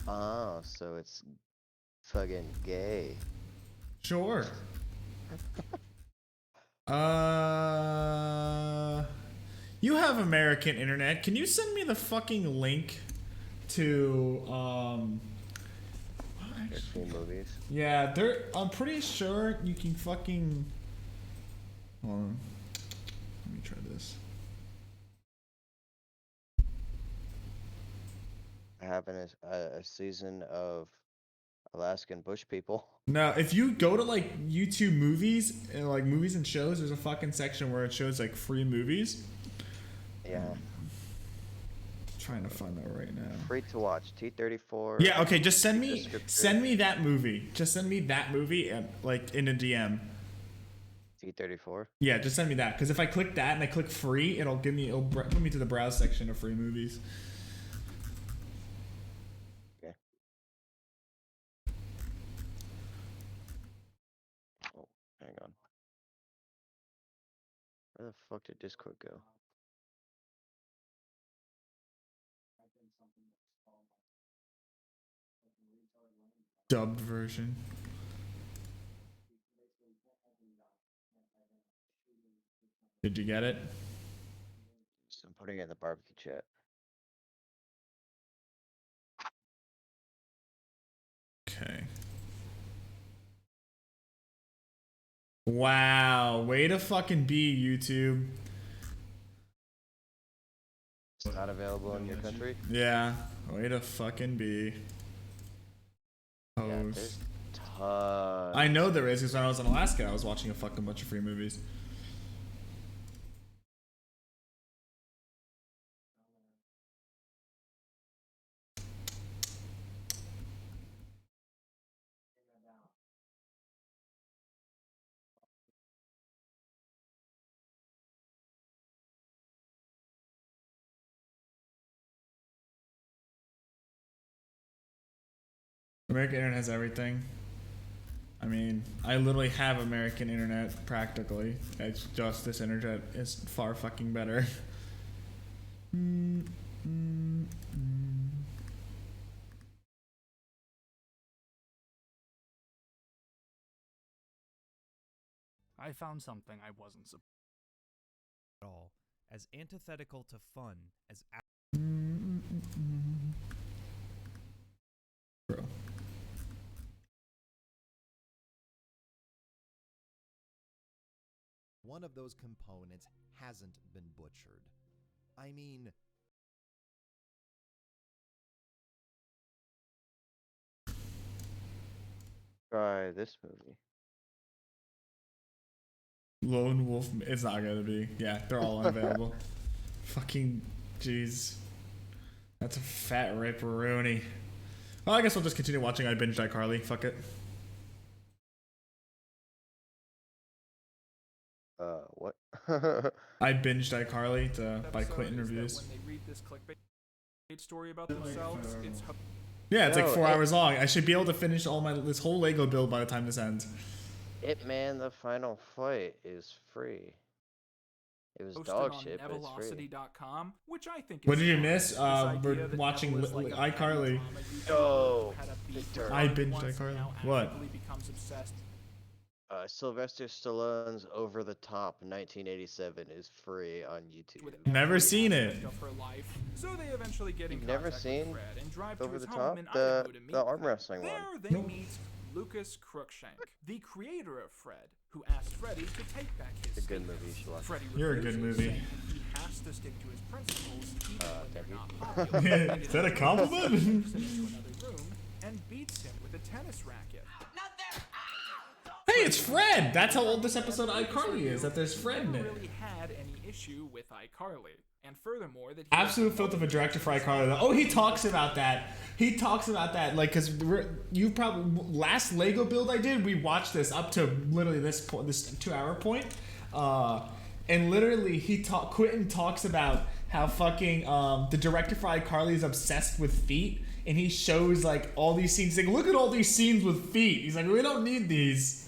S4: Oh, so it's fucking gay.
S2: Sure. You have American internet. Can you send me the fucking link to
S4: Free movies.
S2: Yeah, I'm pretty sure you can fucking. Hold on. Let me try this.
S4: Having a season of Alaskan bush people.
S2: No, if you go to like YouTube movies and like movies and shows, there's a fucking section where it shows like free movies.
S4: Yeah.
S2: Trying to find that right now.
S4: Free to watch. T34.
S2: Yeah, okay, just send me that movie. Just send me that movie and like in a DM.
S4: T34.
S2: Yeah, just send me that because if I click that and I click free, it'll put me to the browse section of free movies.
S4: Okay. Oh, hang on. Where the fuck did Discord go?
S2: Dubbed version. Did you get it?
S4: So I'm putting it in the barbecue chat.
S2: Okay. Wow, way to fucking be, YouTube.
S4: It's not available in your country?
S2: Yeah, way to fucking be.
S4: Yeah, there's tons.
S2: I know there is because when I was in Alaska, I was watching a fucking bunch of free movies. American internet has everything. I mean, I literally have American internet practically. It's just this internet is far fucking better.
S11: I found something I wasn't surprised
S12: at all, as antithetical to fun as
S2: Bro.
S13: One of those components hasn't been butchered. I mean,
S4: Try this movie.
S2: Lone Wolf, it's not gonna be. Yeah, they're all unavailable. Fucking jeez. That's a fat ripperoni. Well, I guess we'll just continue watching I Binged iCarly. Fuck it.
S4: What?
S2: I Binged iCarly by Quentin Reviews.
S5: When they read this clickbait story about themselves, it's
S2: Yeah, it's like 4 hours long. I should be able to finish this whole Lego build by the time this ends.
S4: Hitman: The Final Fight is free. It was dog shit, but it's free.
S5: Velocity.com, which I think is
S2: What did you miss? We're watching iCarly.
S4: Oh,
S2: I Binged iCarly. What?
S4: Sylvester Stallone's Over the Top 1987 is free on YouTube.
S2: Never seen it.
S14: Of her life, so they eventually get in
S4: You've never
S14: contact
S4: seen
S14: with Fred and drive
S4: Over
S14: to his
S4: the
S14: home
S4: Top?
S14: in Idaho to meet
S4: The arm
S14: with him.
S4: wrestling
S14: There
S4: one.
S14: they meet Lucas Crookshank, the creator of Fred, who asked Freddy to take back his
S4: It's a good
S14: statement.
S4: movie, you should watch it.
S14: Freddy
S2: You're a good
S14: refuses,
S2: movie.
S14: saying he has to stick to his principles even when they're
S4: thank you.
S14: not popular.
S2: Is that a compliment?
S14: Takes him into another room and beats him with a tennis racket.
S2: Hey, it's Fred! That's how old this episode of iCarly is, that there's Fred in
S14: Never
S2: it.
S14: really had any issue with iCarly, and furthermore, that he
S2: Absolute filth of a director for iCarly, though. Oh, he talks about that. He talks about that, like, because you probably, last Lego build I did, we watched this up to literally this point, this 2-hour point. And literally, Quentin talks about how fucking, the director for iCarly is obsessed with feet. And he shows, like, all these scenes. He's like, look at all these scenes with feet. He's like, we don't need these.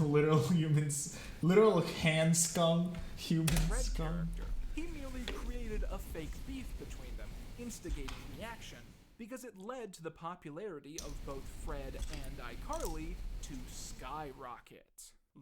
S2: Literal humans. Literal hand scum. Human scum.
S14: Character. He merely created a fake beef between them, instigating reaction, because it led to the popularity of both Fred and iCarly to skyrocket.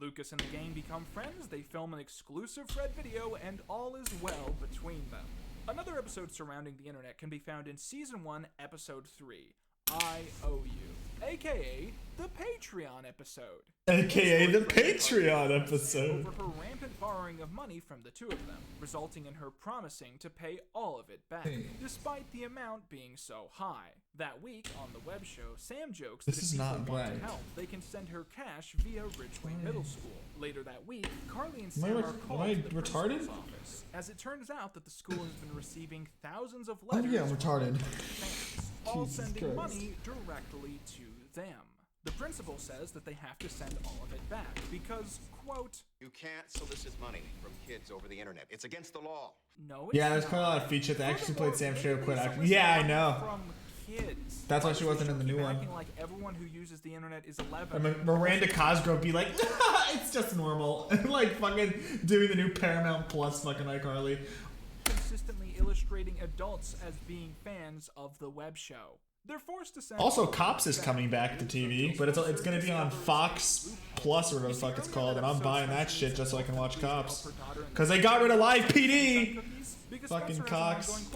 S14: Lucas and the gang become friends, they film an exclusive Fred video, and all is well between them. Another episode surrounding the internet can be found in Season 1, Episode 3, I Owe You, aka the Patreon episode.
S2: AKA the Patreon episode.
S14: Over her rampant borrowing of money from the two of them, resulting in her promising to pay all of it back, despite the amount being so high. That week, on the web show, Sam jokes that if people want to help, they can send her cash via Ridgeway Middle School. Later that week, Carly and Sam are called to the principal's office, as it turns out that the school has been receiving thousands of letters
S2: I'm retarded.
S14: from fans, all
S2: Jesus
S14: sending
S2: Christ.
S14: money directly to them. The principal says that they have to send all of it back because, quote,
S15: "You can't solicit money from kids over the internet. It's against the law."
S14: No,
S2: Yeah, there's quite a lot of features. The actress who played Sam straight up quit acting. Yeah, I know.
S14: From kids.
S2: That's why she wasn't in the new one.
S14: Acting like everyone who uses the internet is 11.
S2: And Miranda Cosgrove be like, it's just normal. Like fucking doing the new Paramount Plus fucking iCarly.
S14: Consistently illustrating adults as being fans of the web show. They're forced to send
S2: Also, Cops is coming back to TV, but it's gonna be on Fox Plus or whatever the fuck it's called, and I'm buying that shit just so I can watch Cops. Cause they got rid of Live PD. Fucking Cox.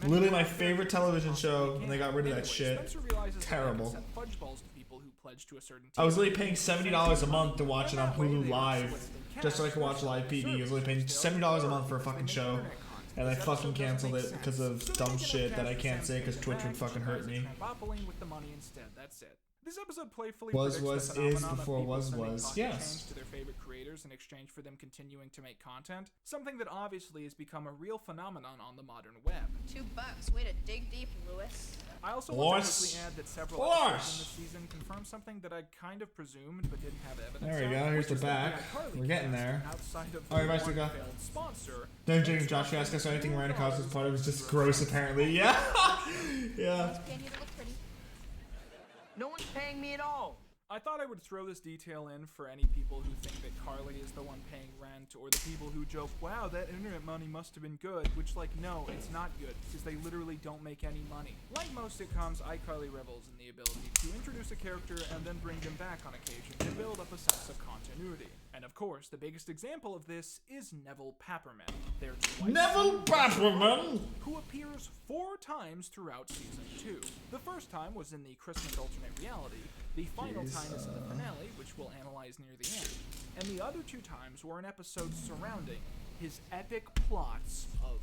S2: Literally my favorite television show, and they got rid of that shit. Terrible. I was literally paying $70 a month to watch it on Hulu Live, just so I could watch Live PD. I was literally paying $70 a month for a fucking show. And I fucking canceled it because of dumb shit that I can't say because Twitch would fucking hurt me.
S14: With the money instead. That's it. This episode playfully
S2: Was,
S14: predicts the
S2: is,
S14: phenomenon of
S2: before
S14: people
S2: was,
S14: sending pocket
S2: yes.
S14: change to their favorite creators in exchange for them continuing to make content. Something that obviously has become a real phenomenon on the modern web.
S16: $2. Way to dig deep, Lewis.
S14: I also want to quickly add that several episodes in this season confirm something that I kind of presumed but didn't have evidence
S2: There we
S14: of,
S2: go, here's
S14: which
S2: the
S14: is that
S2: back.
S14: iCarly
S2: We're getting
S14: cast,
S2: there.
S14: outside of
S2: Alright,
S14: the
S2: Vice, we
S14: one
S2: go.
S14: failed sponsor,
S2: Then James Josh asked us anything Miranda Cosgrove was part of was just gross apparently. Yeah. Yeah.
S17: No one's paying me at all.
S14: I thought I would throw this detail in for any people who think that Carly is the one paying rent, or the people who joke, wow, that internet money must have been good, which, like, no, it's not good, because they literally don't make any money. Like most sitcoms, iCarly revels in the ability to introduce a character and then bring them back on occasion to build up a sense of continuity. And of course, the biggest example of this is Neville Papperman, their
S2: Neville Papperman!
S14: who appears 4 times throughout Season 2. The first time was in the Christmas alternate reality, the final time is in the finale, which we'll analyze near the end, and the other 2 times were in episodes surrounding his epic plots of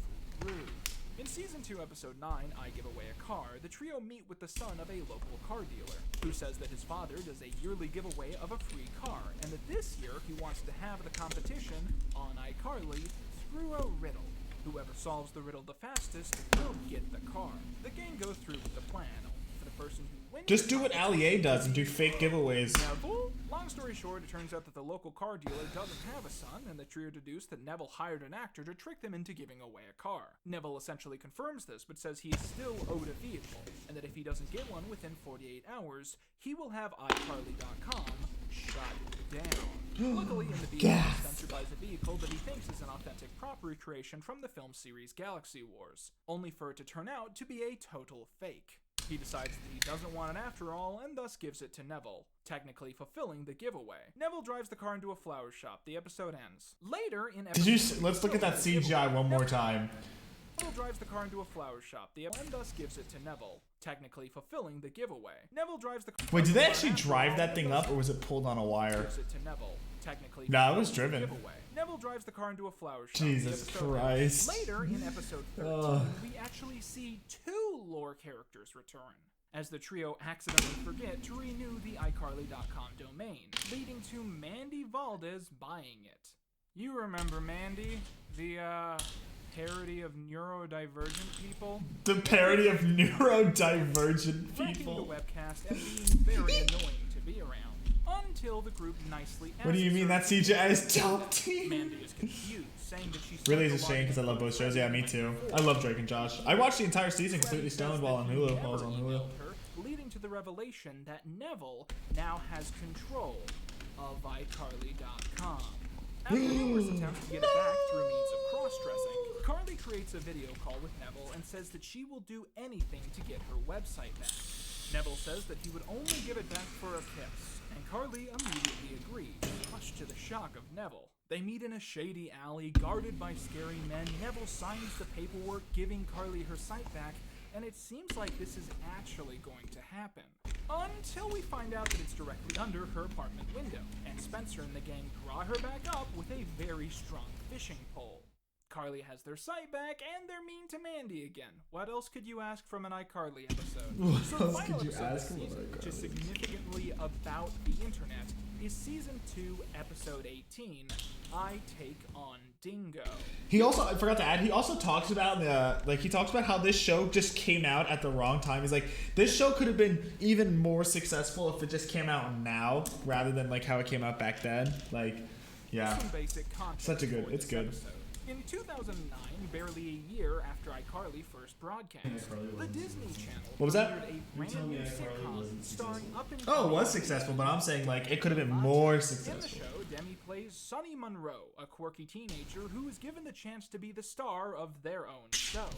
S14: Rude. In Season 2, Episode 9, I Give Away a Car, the trio meet with the son of a local car dealer, who says that his father does a yearly giveaway of a free car, and that this year he wants to have the competition on iCarly through a riddle. Whoever solves the riddle the fastest will get the car. The gang goes through with the plan, only for the person who wins.
S2: Just do what Allie does and do fake giveaways.
S14: Neville? Long story short, it turns out that the local car dealer doesn't have a son, and the trio deduce that Neville hired an actor to trick them into giving away a car. Neville essentially confirms this, but says he is still owed a vehicle, and that if he doesn't get one within 48 hours, he will have iCarly.com shut down. Luckily, in the video, Spencer buys a vehicle that he thinks is an authentic prop recreation from the film series Galaxy Wars, only for it to turn out to be a total fake. He decides that he doesn't want it after all, and thus gives it to Neville, technically fulfilling the giveaway. Neville drives the car into a flower shop. The episode ends. Later in episode...
S2: Let's look at that CGI one more time.
S14: Neville drives the car into a flower shop, and thus gives it to Neville, technically fulfilling the giveaway. Neville drives the car...
S2: Wait, did they actually drive that thing up, or was it pulled on a wire?
S14: Gives it to Neville, technically
S2: No, it was driven.
S14: Neville drives the car into a flower shop.
S2: Jesus Christ.
S14: Later in episode 13, we actually see 2 lore characters return, as the trio accidentally forget to renew the iCarly.com domain, leading to Mandy Valdez buying it. You remember Mandy, the parody of neurodivergent people?
S2: The parody of neurodivergent
S14: Wrecking
S2: people.
S14: the webcast and being very annoying to be around. Until the group nicely
S2: What do you mean that CGI is top tier?
S14: Mandy is confused, saying that she's
S2: Really is a shame because I love both shows. Yeah, me too. I love Drake and Josh. I watched the entire season completely stoned while on Hulu. While I was on Hulu.
S14: Leading to the revelation that Neville now has control of iCarly.com. After numerous attempts to get it back through means of cross-dressing, Carly creates a video call with Neville and says that she will do anything to get her website back. Neville says that he would only give it back for a kiss, and Carly immediately agrees, much to the shock of Neville. They meet in a shady alley, guarded by scary men. Neville signs the paperwork, giving Carly her site back, and it seems like this is actually going to happen. Until we find out that it's directly under her apartment window, and Spencer and the gang draw her back up with a very strong fishing pole. Carly has their site back, and they're mean to Mandy again. What else could you ask from an iCarly episode?
S2: What else could you ask from an
S14: season, which is
S2: iCarly?
S14: significantly about the internet, is season 2, episode 18, I Take on Dingo.
S2: He also, I forgot to add, he also talks about he talks about how this show just came out at the wrong time. He's like, this show could have been even more successful if it just came out now rather than like how it came out back then. Like, yeah,
S14: Some basic context
S2: such a good,
S14: for
S2: it's
S14: this
S2: good.
S14: episode. In 2009, barely a year after iCarly first broadcast, the Disney Channel
S2: What was that?
S14: premiered a brand new sitcom starring up-and-coming...
S2: Oh, it was successful, but I'm saying like it could have been more
S14: In the
S2: successful.
S14: show, Demi plays Sunny Monroe, a quirky teenager who is given the chance to be the star of their own show,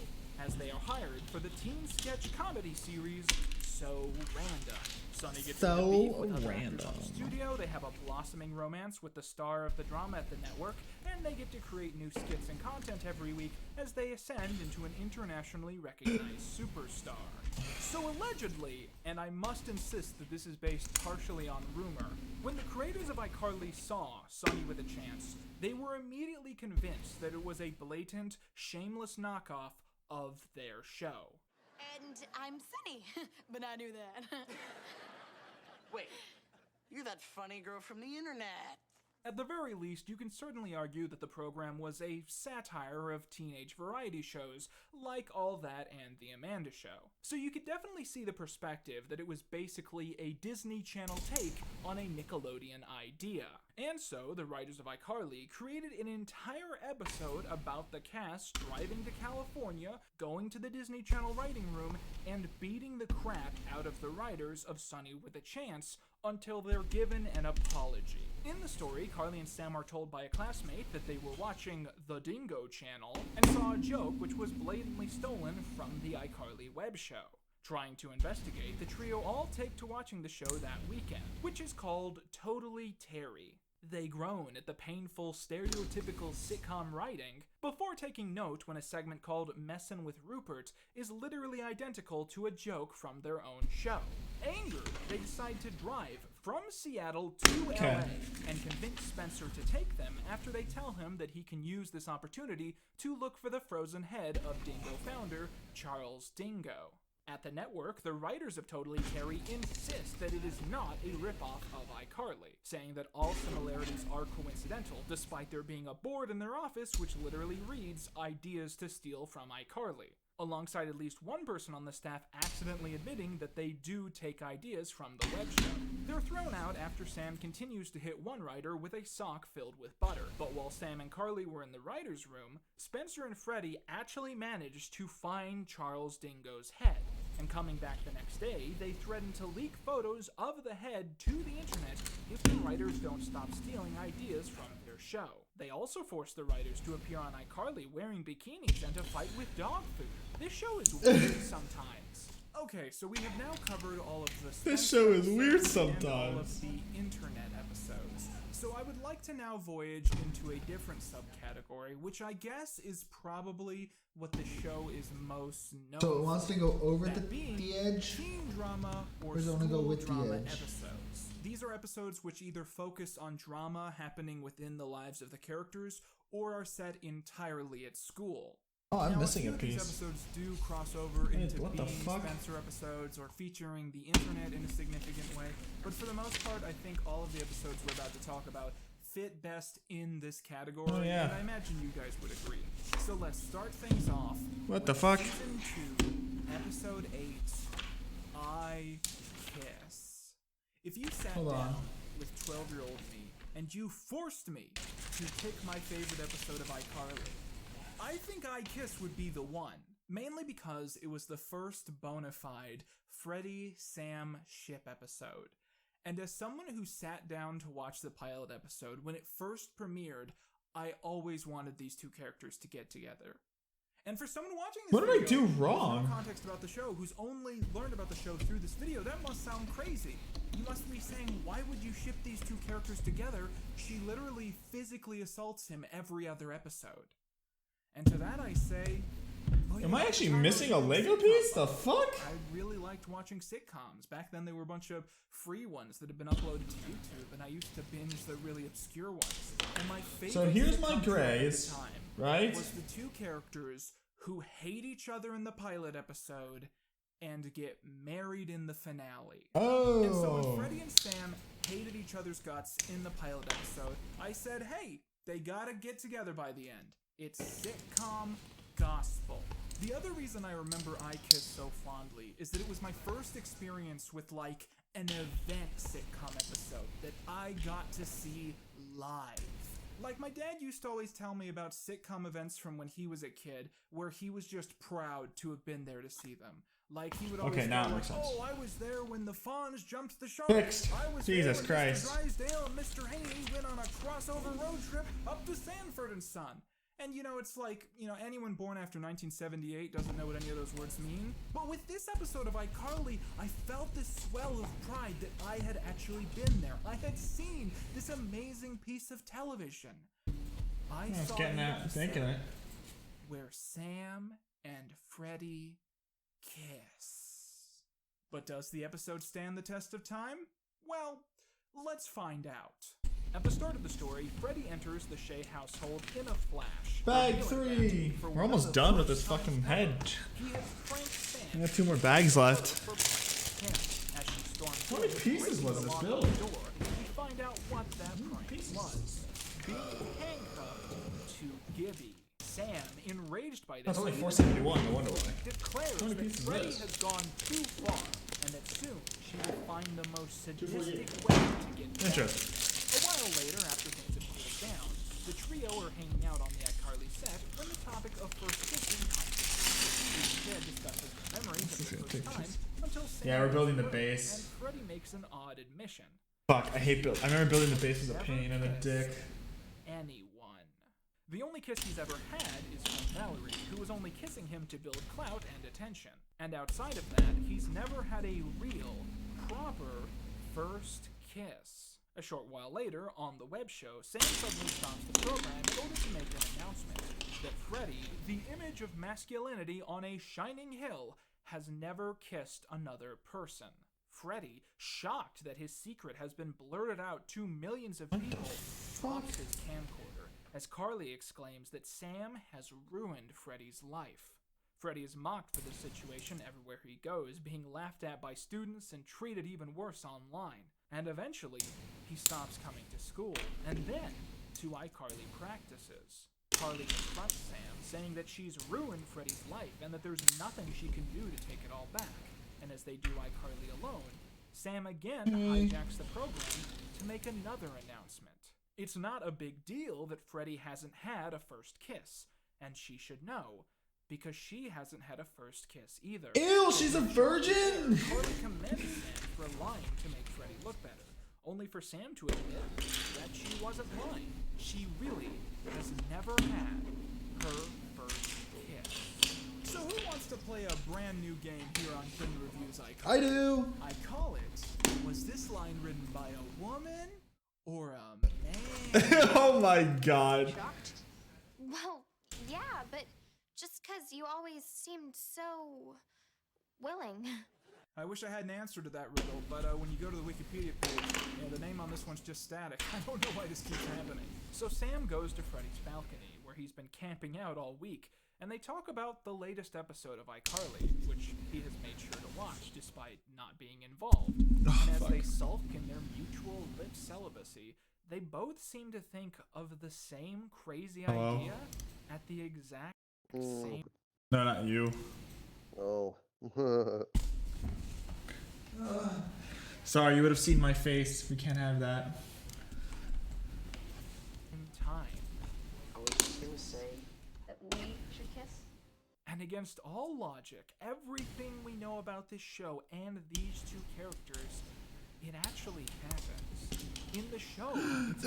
S14: as they are hired for the teen sketch comedy series So Random. Sunny gets into beef with other actors on the studio. They have a blossoming romance with the star of the drama at the network, and they get to create new skits and content every week as they ascend into an internationally recognized superstar. So allegedly, and I must insist that this is based partially on rumor, when the creators of iCarly saw Sunny with a Chance, they were immediately convinced that it was a blatant, shameless knockoff of their show.
S16: And I'm Sunny, but I knew that.
S17: Wait, you're that funny girl from the internet.
S14: At the very least, you can certainly argue that the program was a satire of teenage variety shows, like All That and The Amanda Show. So you could definitely see the perspective that it was basically a Disney Channel take on a Nickelodeon idea. And so, the writers of iCarly created an entire episode about the cast driving to California, going to the Disney Channel writing room, and beating the crap out of the writers of Sunny with a Chance until they're given an apology. In the story, Carly and Sam are told by a classmate that they were watching the Dingo Channel and saw a joke which was blatantly stolen from the iCarly web show. Trying to investigate, the trio all take to watching the show that weekend, which is called Totally Terry. They groan at the painful, stereotypical sitcom writing, before taking note when a segment called Messin' with Rupert is literally identical to a joke from their own show. Angered, they decide to drive from Seattle to LA and convince Spencer to take them after they tell him that he can use this opportunity to look for the frozen head of Dingo founder Charles Dingo. At the network, the writers of Totally Terry insist that it is not a ripoff of iCarly, saying that all similarities are coincidental, despite there being a board in their office which literally reads "Ideas to Steal from iCarly," alongside at least one person on the staff accidentally admitting that they do take ideas from the web show. They're thrown out after Sam continues to hit one writer with a sock filled with butter, but while Sam and Carly were in the writer's room, Spencer and Freddie actually managed to find Charles Dingo's head. And coming back the next day, they threaten to leak photos of the head to the internet if the writers don't stop stealing ideas from their show. They also force the writers to appear on iCarly wearing bikinis and to fight with dog food. This show is weird sometimes. Okay, so we have now covered all of the
S2: This show is weird
S14: and all of
S2: sometimes.
S14: the internet episodes. So I would like to now voyage into a different subcategory, which I guess is probably what the show is most known
S2: So it wants to go over
S14: that
S2: the edge?
S14: teen drama or
S2: does it wanna
S14: school
S2: go with the
S14: drama
S2: edge?
S14: episodes. These are episodes which either focus on drama happening within the lives of the characters or are set entirely at school.
S2: Oh, I'm
S14: Now,
S2: missing
S14: a
S2: a
S14: few of these
S2: piece.
S14: episodes do cross over
S2: Wait,
S14: into
S2: what the
S14: being
S2: fuck?
S14: Spencer episodes or featuring the internet in a significant way, but for the most part, I think all of the episodes we're about to talk about fit best in this category,
S2: Oh, yeah.
S14: and I imagine you guys would agree. So let's start things off.
S2: What the
S14: with
S2: fuck?
S14: Season 2, Episode 8, I Kiss. If you sat
S2: Hold on.
S14: down with 12-year-old me and you forced me to pick my favorite episode of iCarly, I think I Kiss would be the one, mainly because it was the first bona fide Freddy-Sam ship episode. And as someone who sat down to watch the pilot episode when it first premiered, I always wanted these two characters to get together. And for someone watching this
S2: What did I
S14: video
S2: do
S14: who has
S2: wrong?
S14: no context about the show, who's only learned about the show through this video, that must sound crazy. You must be saying, why would you ship these two characters together? She literally physically assaults him every other episode. And to that I say, well,
S2: Am
S14: you
S2: I
S14: know,
S2: actually
S14: I'm
S2: missing a
S14: watching
S2: Lego
S14: sitcoms.
S2: piece? The fuck?
S14: I really liked watching sitcoms. Back then, they were a bunch of free ones that had been uploaded to YouTube, and I used to binge the really obscure ones. And my favorite
S2: So here's my
S14: sitcom trope at the
S2: grades,
S14: time
S2: right?
S14: was the two characters who hate each other in the pilot episode and get married in the finale. And so when
S2: Oh.
S14: Freddy and Sam hated each other's guts in the pilot episode, I said, hey, they gotta get together by the end. It's sitcom gospel. The other reason I remember I Kiss so fondly is that it was my first experience with like an event sitcom episode that I got to see live. Like my dad used to always tell me about sitcom events from when he was a kid where he was just proud to have been there to see them. Like he would always
S2: Okay, now
S14: go
S2: it
S14: like,
S2: makes sense.
S14: oh, I was there when the Fonz jumped the shark.
S2: Fixed.
S14: I was
S2: Jesus
S14: there when
S2: Christ.
S14: Mr. Drysdale and Mr. Haney went on a crossover road trip up to Sanford and Son. And you know, it's like, you know, anyone born after 1978 doesn't know what any of those words mean. But with this episode of iCarly, I felt this swell of pride that I had actually been there. I had seen this amazing piece of television. I
S2: was
S14: saw
S2: getting
S14: an
S2: that, thinking
S14: episode
S2: it.
S14: where Sam and Freddy kiss. But does the episode stand the test of time? Well, let's find out. At the start of the story, Freddy enters the Shea household in a flash.
S2: Bag
S14: revealing
S2: 3.
S14: that for
S2: We're
S14: one
S2: almost
S14: of the
S2: done with
S14: first
S2: this fucking
S14: times ever,
S2: head.
S14: He has pranked Sam.
S2: We have 2 more bags left.
S14: For pranking him. As she storms
S2: How many
S14: in,
S2: pieces
S14: breaking
S2: was
S14: the
S2: this
S14: lock on
S2: build?
S14: the door, we find out what that prank was. Being handcuffed to Gibby. Sam, enraged by this,
S2: That's only
S14: even
S2: 471, no wonder why.
S14: declares
S2: How many
S14: that
S2: pieces is
S14: Freddy
S2: this?
S14: has gone too far, and that soon she will find the most sadistic way to get back.
S2: Interesting.
S14: A while later, after things have cooled down, the trio are hanging out on the iCarly set when the topic of first kissing comes up. Each kid discusses their memories of the first time until Sam
S2: Yeah, we're building the
S14: is through,
S2: base.
S14: and Freddy makes an odd admission.
S2: Fuck, I hate build. I remember building the base as a pain and a dick.
S14: Anyone. The only kiss he's ever had is from Valerie, who was only kissing him to build clout and attention. And outside of that, he's never had a real, proper first kiss. A short while later, on the web show, Sam suddenly stops the program in order to make an announcement that Freddy, the image of masculinity on a shining hill, has never kissed another person. Freddy, shocked that his secret has been blurted out to millions of people, drops his camcorder as Carly exclaims that Sam has ruined Freddy's life. Freddy is mocked for this situation everywhere he goes, being laughed at by students and treated even worse online. And eventually, he stops coming to school, and then to iCarly practices. Carly confronts Sam, saying that she's ruined Freddy's life and that there's nothing she can do to take it all back. And as they do iCarly alone, Sam again hijacks the program to make another announcement. It's not a big deal that Freddy hasn't had a first kiss, and she should know, because she hasn't had a first kiss either.
S2: Ew, she's a virgin!
S14: Carly commends Sam for lying to make Freddy look better, only for Sam to admit that she wasn't lying. She really has never had her first kiss. So who wants to play play a brand new game here on Film Reviews iCarly.
S2: I do.
S14: I call it, was this line written by a woman or a man?
S2: Oh my god.
S18: Shocked? Well, yeah, but just because you always seemed so willing.
S14: I wish I had an answer to that riddle, but when you go to the Wikipedia page, the name on this one's just static. I don't know why this keeps happening. So Sam goes to Freddy's balcony, where he's been camping out all week, and they talk about the latest episode of iCarly, which he has made sure to watch despite not being involved. And as they sulk in their mutual lit celibacy, they both seem to think of the same crazy idea at the exact same...
S2: No, not you.
S4: Oh.
S2: Sorry, you would have seen my face. We can't have that.
S14: In time.
S17: I was just gonna say that we should kiss.
S14: And against all logic, everything we know about this show and these two characters, it actually happens. In the show, was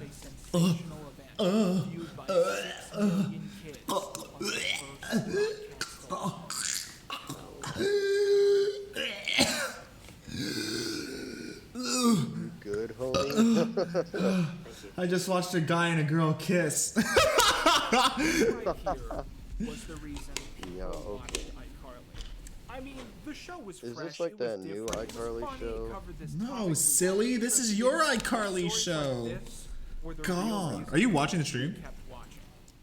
S14: a sensational event viewed by 6 million kids on the first broadcast.
S4: Good, homie.
S2: I just watched a guy and a girl kiss.
S14: Right here was the reason people watched iCarly. I mean, the show was fresh.
S4: Is this like that new iCarly show?
S2: No, silly. This is your iCarly show. God. Are you watching the stream?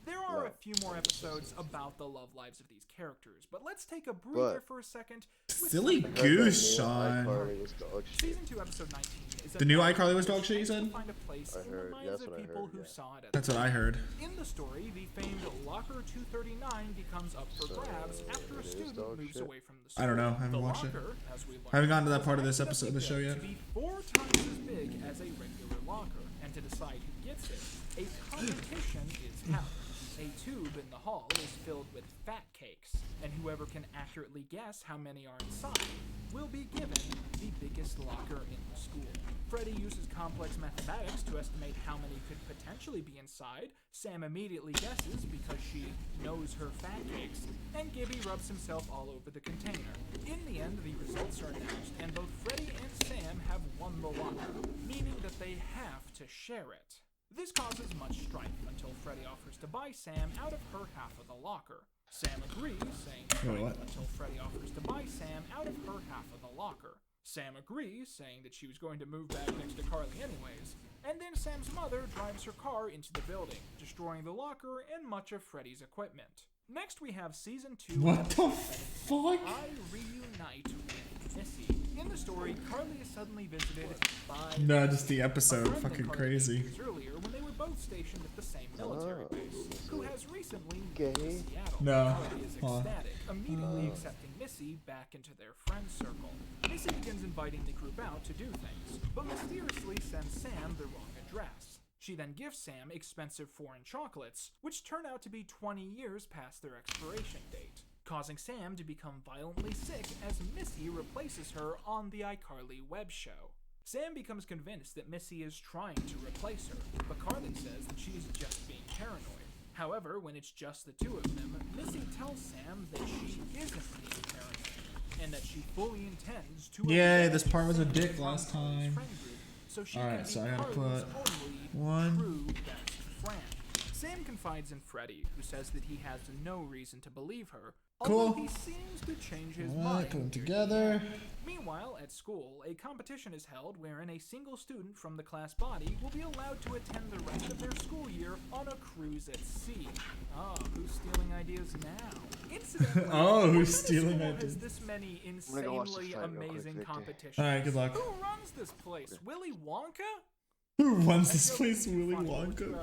S14: There are a few more episodes about the love lives of these characters, but let's take a breather for a second.
S2: Silly goose, Sean.
S14: Season 2, episode 19 is
S2: The new iCarly was dog shit, you said?
S14: find a place in the minds of people who saw it.
S2: That's what I heard.
S14: In the story, the famed Locker 239 becomes up for grabs after a student moves away from the school.
S2: I don't know. I haven't watched it. I havenven't gotten to that part of this episode of the show yet.
S14: To be 4 times as big as a regular locker, and to decide who gets it, a competition is held. A tube in the hall is filled with fat cakes, and whoever can accurately guess how many are inside will be given the biggest locker in the school. Freddy uses complex mathematics to estimate how many could potentially be inside. Sam immediately guesses because she knows her fat cakes, and Gibby rubs himself all over the container. In the end, the results are announced, and both Freddy and Sam have won the locker, meaning that they have to share it. This causes much strife until Freddy offers to buy Sam out of her half of the locker. Sam agrees, saying until Freddy offers to buy Sam out of her half of the locker. Sam agrees, saying that she was going to move back next to Carly anyways, and then Sam's mother drives her car into the building, destroying the locker and much of Freddy's equipment. Next we have Season 2,
S2: What the fuck?
S14: I Reunite with Missy. In the story, Carly is suddenly visited by...
S2: No, just the episode. Fucking crazy.
S14: ...earlier when they were both stationed at the same military base, who has recently moved to Seattle.
S2: No.
S14: Carly is ecstatic, immediately accepting Missy back into their friend circle. Missy begins inviting the group out to do things, but mysteriously sends Sam the wrong address. She then gives Sam expensive foreign chocolates, which turn out to be 20 years past their expiration date, causing Sam to become violently sick as Missy replaces her on the iCarly web show. Sam becomes convinced that Missy is trying to replace her, but Carly says that she's just being paranoid. However, when it's just the two of them, Missy tells Sam that she isn't being paranoid, and that she fully intends to...
S2: Yay, this part was a dick last time.
S14: So
S2: Alright, so I gotta put one.
S14: Best friend. Sam confides in Freddy, who says that he has no reason to believe her, although he seems to change his mind.
S2: Put them together.
S14: Meanwhile, at school, a competition is held wherein a single student from the class body will be allowed to attend the rest of their school year on a cruise at sea. Oh, who's stealing ideas now? Incidentally,
S2: who's stealing ideas?
S14: Has this many insanely amazing competitions?
S2: Alright, good luck.
S14: Who runs this place? Willy Wonka?
S2: Who runs this place? Willy Wonka?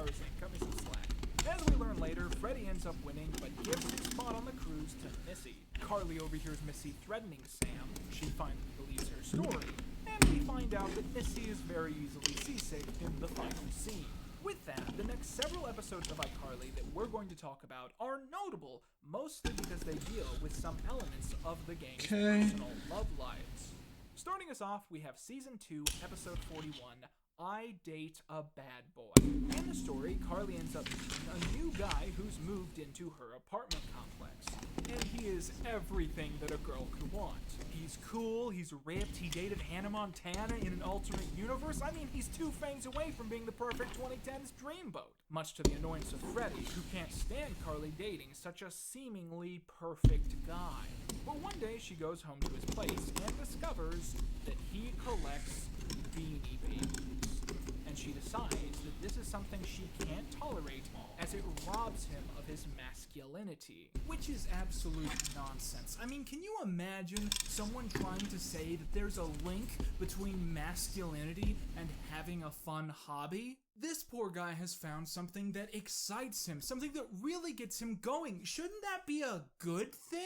S14: As we learn later, Freddy ends up winning, but gives his spot on the cruise to Missy. Carly overhears Missy threatening Sam. She finally believes her story, and we find out that Missy is very easily seasick in the final scene. With that, the next several episodes of iCarly that we're going to talk about are notable, mostly because they deal with some elements of the game's personal love lives. Starting us off, we have Season 2, Episode 41, I Date a Bad Boy. In the story, Carly ends up meeting a new guy who's moved into her apartment complex. And he is everything that a girl could want. He's cool, he's ripped, he dated Hannah Montana in an alternate universe. I mean, he's 2 fangs away from being the perfect 2010s dreamboat. Much to the annoyance of Freddie, who can't stand Carly dating such a seemingly perfect guy. But one day she goes home to his place and discovers that he collects Beanie Babies. And she decides that this is something she can't tolerate as it robs him of his masculinity. Which is absolute nonsense. I mean, can you imagine someone trying to say that there's a link between masculinity and having a fun hobby? This poor guy has found something that excites him, something that really gets him going. Shouldn't that be a good thing?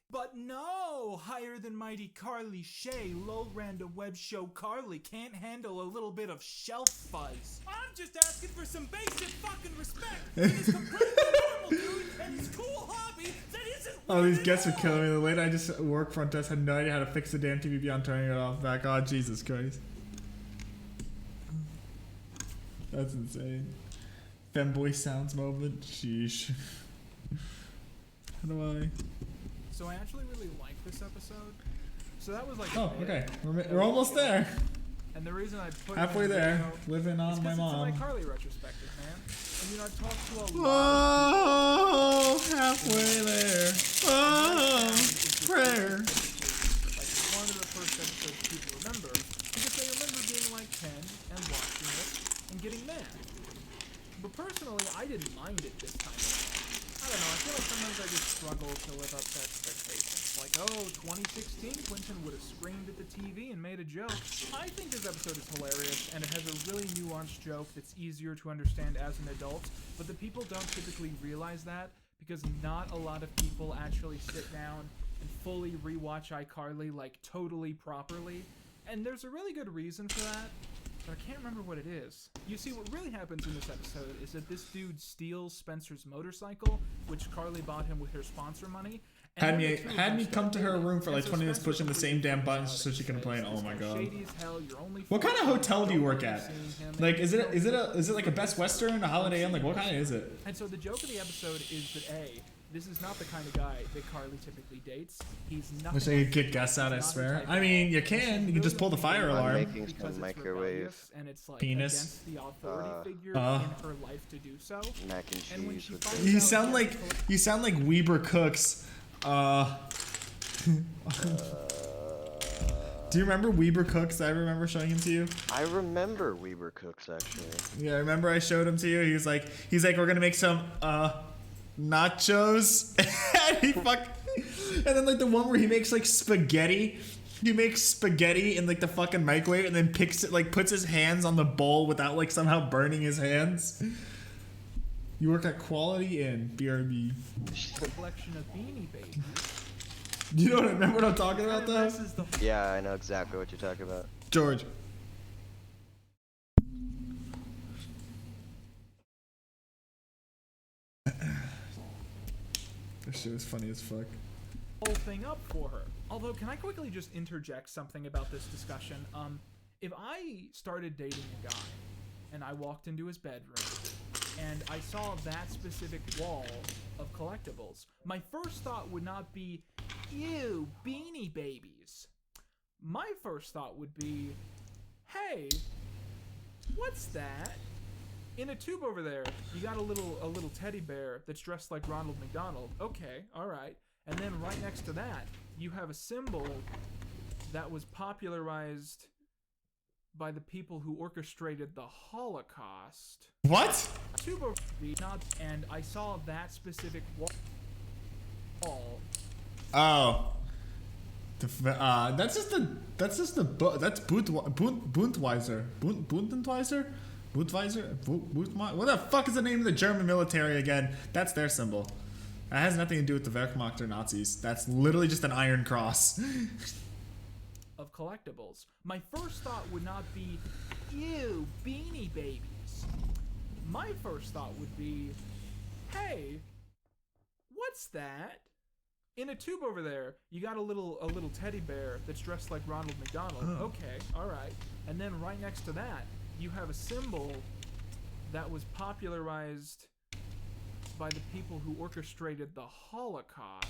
S14: But no! Higher than mighty Carly Shay, low random web show Carly can't handle a little bit of shelf fuzz. I'm just asking for some basic fucking respect for this completely normal dude and his cool hobby that isn't.
S2: Oh, these guests are killing me. The late I just work front desk had no idea how to fix the damn TV beyond turning it off back. Oh, Jesus Christ. That's insane. Femboy sounds moment. Sheesh. How do I?
S14: So I actually really like this episode. So that was like.
S2: Oh, okay. We're almost there.
S14: And the reason I put
S2: halfway there, living on my mom.
S14: It's my Carly retrospective, man. And you know, I've talked to a lot.
S2: Oh, halfway there. Oh, prayer.
S14: Like one of the first episodes people remember because they remember being like 10 and watching it and getting mad. But personally, I didn't mind it this time. I don't know, I feel like sometimes I just struggle to live up to expectations. Like, oh, 2016, Quentin would have screamed at the TV and made a joke. I think this episode is hilarious, and it has a really nuanced joke that's easier to understand as an adult, but the people don't typically realize that, because not a lot of people actually sit down and fully rewatch iCarly, like, totally properly. And there's a really good reason for that, but I can't remember what it is. You see, what really happens in this episode is that this dude steals Spencer's motorcycle, which Carly bought him with her sponsor money.
S2: Had me come to her room for like 20 minutes pushing the same damn buttons so she can complain. Oh my god. What kind of hotel do you work at? Like, is it like a Best Western, a Holiday Inn? Like, what kind is it?
S14: And so the joke of the episode is that A, this is not the kind of guy that Carly typically dates. He's nothing.
S2: Wish I could get guests out, I swear. I mean, you can. You can just pull the fire alarm.
S4: Making some microwave
S14: and it's like
S2: penis.
S14: Against the authority figure in her life to do so.
S4: Mac and cheese.
S14: And when she
S2: You sound like Weber Cooks. Do you remember Weber Cooks? I remember showing him to you.
S4: I remember Weber Cooks actually.
S2: Yeah, I remember I showed him to you. He's like, we're gonna make some nachos. And then like the one where he makes like spaghetti. He makes spaghetti in like the fucking microwave and then picks it, like puts his hands on the bowl without like somehow burning his hands. You work at Quality Inn, BRB.
S14: Collection of Beanie Babies.
S2: You don't remember what I'm talking about though?
S4: Yeah, I know exactly what you're talking about.
S2: George. This shit was funny as fuck.
S14: Whole thing up for her. Although, can I quickly just interject something about this discussion? If I started dating a guy and I walked into his bedroom and I saw that specific wall of collectibles, my first thought would not be, ew, Beanie Babies. My first thought would be, hey, what's that? In a tube over there, you got a little teddy bear that's dressed like Ronald McDonald. Okay, alright. And then right next to that, you have a symbol that was popularized by the people who orchestrated the Holocaust.
S2: What?
S14: And I saw that specific wall.
S2: Oh. That's Buntweiser. Buntweiser? What the fuck is the name of the German military again? That's their symbol. That has nothing to do with the Wehrmacht or Nazis. That's literally just an iron cross.
S14: Of collectibles. My first thought would not be, ew, Beanie Babies. My first thought would be, hey, what's that? In a tube over there, you got a little teddy bear that's dressed like Ronald McDonald.
S2: Oh.
S14: Okay, alright. And then right next to that, you have a symbol that was popularized by the people who orchestrated the Holocaust.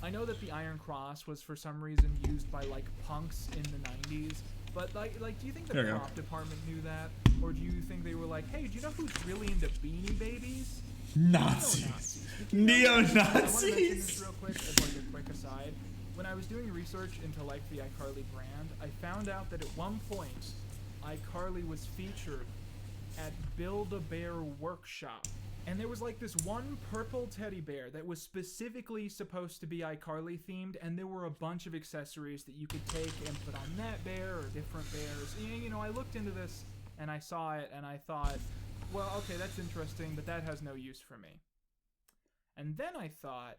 S14: I know that the Iron Cross was for some reason used by like punks in the 90s, but like do you think the prop department knew that? Or do you think they were like, hey, do you know who's really into Beanie Babies?
S2: Nazis.
S14: I want to mention
S2: Neo-Nazis.
S14: this real quick as like a quick aside. When I was doing research into like the iCarly brand, I found out that at one point, iCarly was featured at Build-A-Bear Workshop. And there was like this one purple teddy bear that was specifically supposed to be iCarly themed, and there were a bunch of accessories that you could take and put on that bear or different bears. You know, I looked into this and I saw it and I thought, well, okay, that's interesting, but that has no use for me. And then I thought,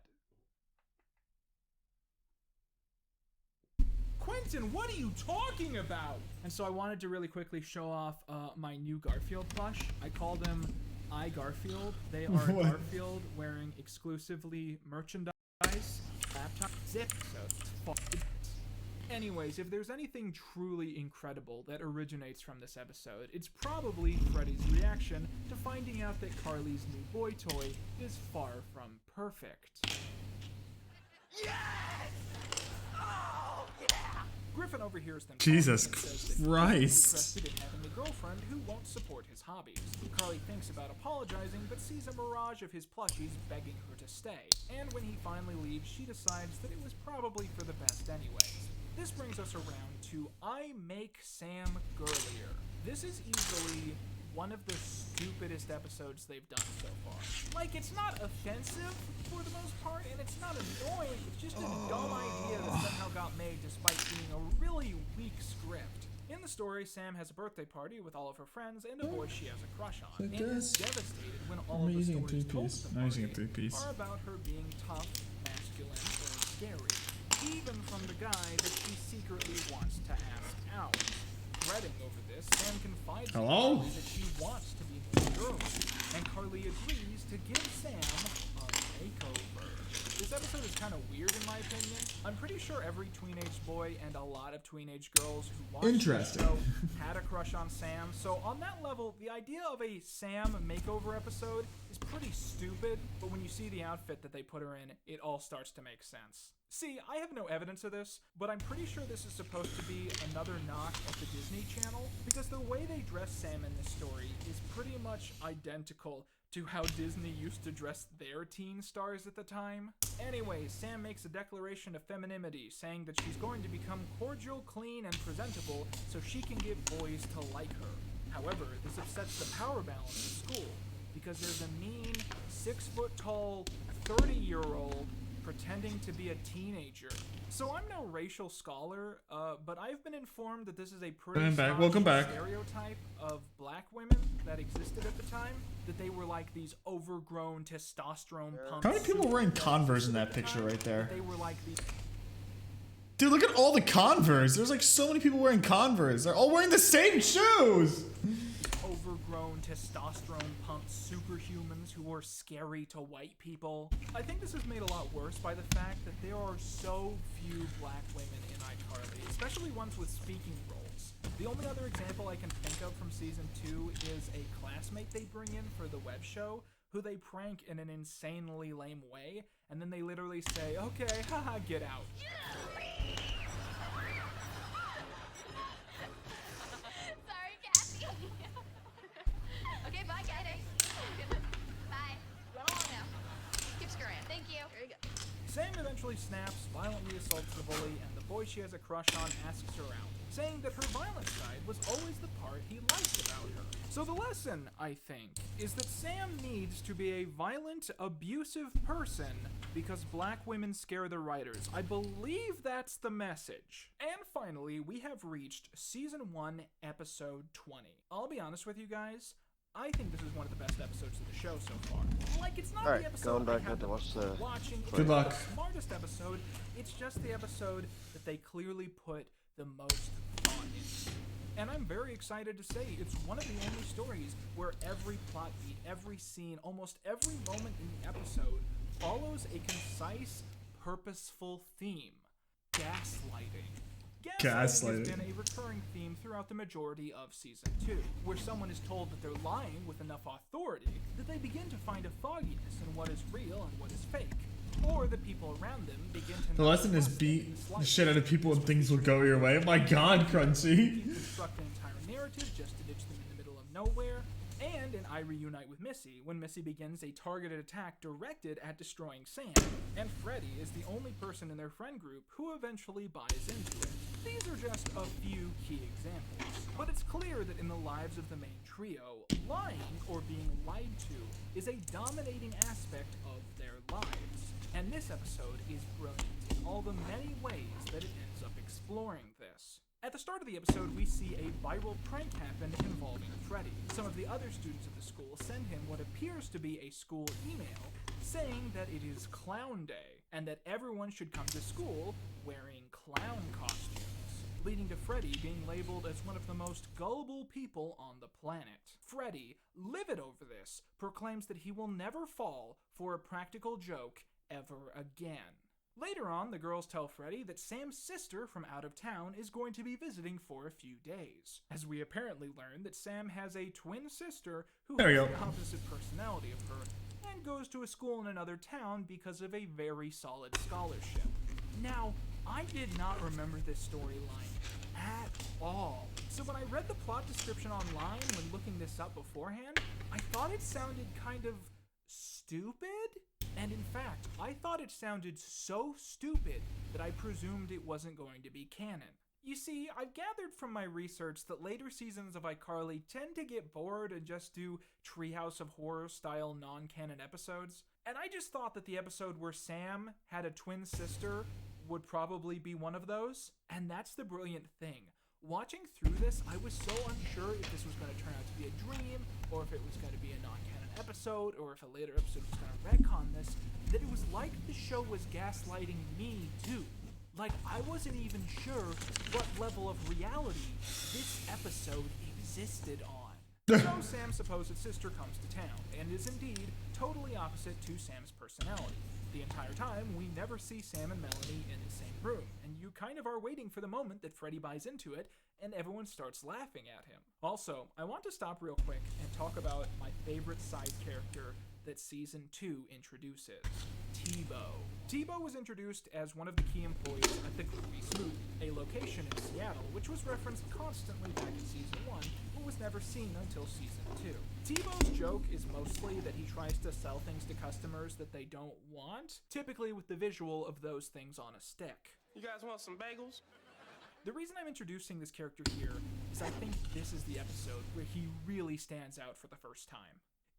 S14: Quentin, what are you talking about? And so I wanted to really quickly show off my new Garfield plush. I call them iGarfield. They are Garfield wearing exclusively merchandise, laptop, zip. Anyways, if there's anything truly incredible that originates from this episode, it's probably Freddy's reaction to finding out that Carly's new boy toy is far from perfect.
S17: Yes! Oh, yeah!
S14: Griffin overhears them.
S2: Jesus Christ.
S14: Interested in having a girlfriend who won't support his hobbies. Carly thinks about apologizing, but sees a mirage of his plushies begging her to stay. And when he finally leaves, she decides that it was probably for the best anyways. This brings us around to I Make Sam Girlier. This is easily one of the stupidest episodes they've done so far. Like, it's not offensive for the most part, and it's not annoying, it's just a dumb idea that somehow got made despite being a really weak script. In the story, Sam has a birthday party with all of her friends and a boy she has a crush on, and is devastated when all of the stories told at the party are about her being tough, masculine, or scary, even from the guy that she secretly wants to ask out. Fretting over this, Sam confides in Carly that she wants to be more girly, and Carly agrees to give Sam a makeover. This episode is kind of weird in my opinion. I'm pretty sure every teenage boy and a lot of teenage girls who watched the show had a crush on Sam, so on that level, the idea of a Sam makeover episode is pretty stupid, but when you see the outfit that they put her in, it all starts to make sense. See, I have no evidence of this, but I'm pretty sure this is supposed to be another knock at the Disney Channel, because the way they dress Sam in this story is pretty much identical to how Disney used to dress their teen stars at the time. Anyway, Sam makes a declaration of femininity, saying that she's going to become cordial, clean, and presentable so she can get boys to like her. However, this upsets the power balance in school, because there's a mean, 6-foot-tall, 30-year-old pretending to be a teenager. So I'm no racial scholar, but I've been informed that this is a pretty stereotype of black women that existed at the time, that they were like these overgrown testosterone pumps.
S2: How many people were wearing Converse in that picture right there?
S14: They were like these.
S2: Dude, look at all the Converse. There's like so many people wearing Converse. They're all wearing the same shoes.
S14: Overgrown testosterone pumped superhumans who are scary to white people. I think this is made a lot worse by the fact that there are so few black women in iCarly, especially ones with speaking roles. The only other example I can think of from season 2 is a classmate they bring in for the web show, who they prank in an insanely lame way, and then they literally say, okay, haha, get out.
S18: Sorry, Kathy. Okay, bye, Kathy. Bye. Run along now. Keep scurrying. Thank you. Here you go.
S14: Sam eventually snaps, violently assaults the bully, and the boy she has a crush on asks her out, saying that her violent side was always the part he liked about her. So the lesson, I think, is that Sam needs to be a violent, abusive person because black women scare the writers. I believe that's the message. And finally, we have reached Season 1, Episode 20. I'll be honest with you guys, I think this is one of the best episodes of the show so far. Like, it's not the episode I have watching.
S2: Good luck.
S14: The smartest episode. It's just the episode that they clearly put the most thought into. And I'm very excited to say it's one of the only stories where every plot beat, every scene, almost every moment in the episode follows a concise, purposeful theme. Gaslighting. Gaslighting has been a recurring theme throughout the majority of Season 2, where someone is told that they're lying with enough authority that they begin to find a fogginess in what is real and what is fake, or the people around them begin to...
S2: The lesson is beat the shit out of people and things will go your way. Oh my god, Crunchy.
S14: Construct an entire narrative just to ditch them in the middle of nowhere, and I reunite with Missy when Missy begins a targeted attack directed at destroying Sam, and Freddy is the only person in their friend group who eventually buys into it. These are just a few key examples, but it's clear that in the lives of the main trio, lying or being lied to is a dominating aspect of their lives, and this episode is brilliant in all the many ways that it ends up exploring this. At the start of the episode, we see a viral prank happen involving Freddy. Some of the other students of the school send him what appears to be a school email saying that it is Clown Day and that everyone should come to school wearing clown costumes, leading to Freddy being labeled as one of the most gullible people on the planet. Freddy, livid over this, proclaims that he will never fall for a practical joke ever again. Later on, the girls tell Freddy that Sam's sister from out of town is going to be visiting for a few days, as we apparently learn that Sam has a twin sister who has the opposite personality of her, and goes to a school in another town because of a very solid scholarship. Now, I did not remember this storyline at all, so when I read the plot description online when looking this up beforehand, I thought it sounded kind of stupid? And in fact, I thought it sounded so stupid that I presumed it wasn't going to be canon. You see, I've gathered from my research that later seasons of iCarly tend to get bored and just do Treehouse of Horror style non-canon episodes, and I just thought that the episode where Sam had a twin sister would probably be one of those, and that's the brilliant thing. Watching through this, I was so unsure if this was going to turn out to be a dream, or if it was going to be a non-canon episode, or if a later episode was going to retcon this, that it was like the show was gaslighting me too. Like, I wasn't even sure what level of reality this episode existed on. So Sam's supposed sister comes to town, and is indeed totally opposite to Sam's personality. The entire time, we never see Sam and Melanie in the same room, and you kind of are waiting for the moment that Freddy buys into it, and everyone starts laughing at him. Also, I want to stop real quick and talk about my favorite side character that Season 2 introduces, T-Bow. T-Bow was introduced as one of the key employees at the Groovy Smoothie, a location in Seattle which was referenced constantly back in Season 1, but was never seen until Season 2. T-Bow's joke is mostly that he tries to sell things to customers that they don't want, typically with the visual of those things on a stick.
S19: You guys want some bagels?
S14: The reason I'm introducing this character here is I think this is the episode where he really stands out for the first time.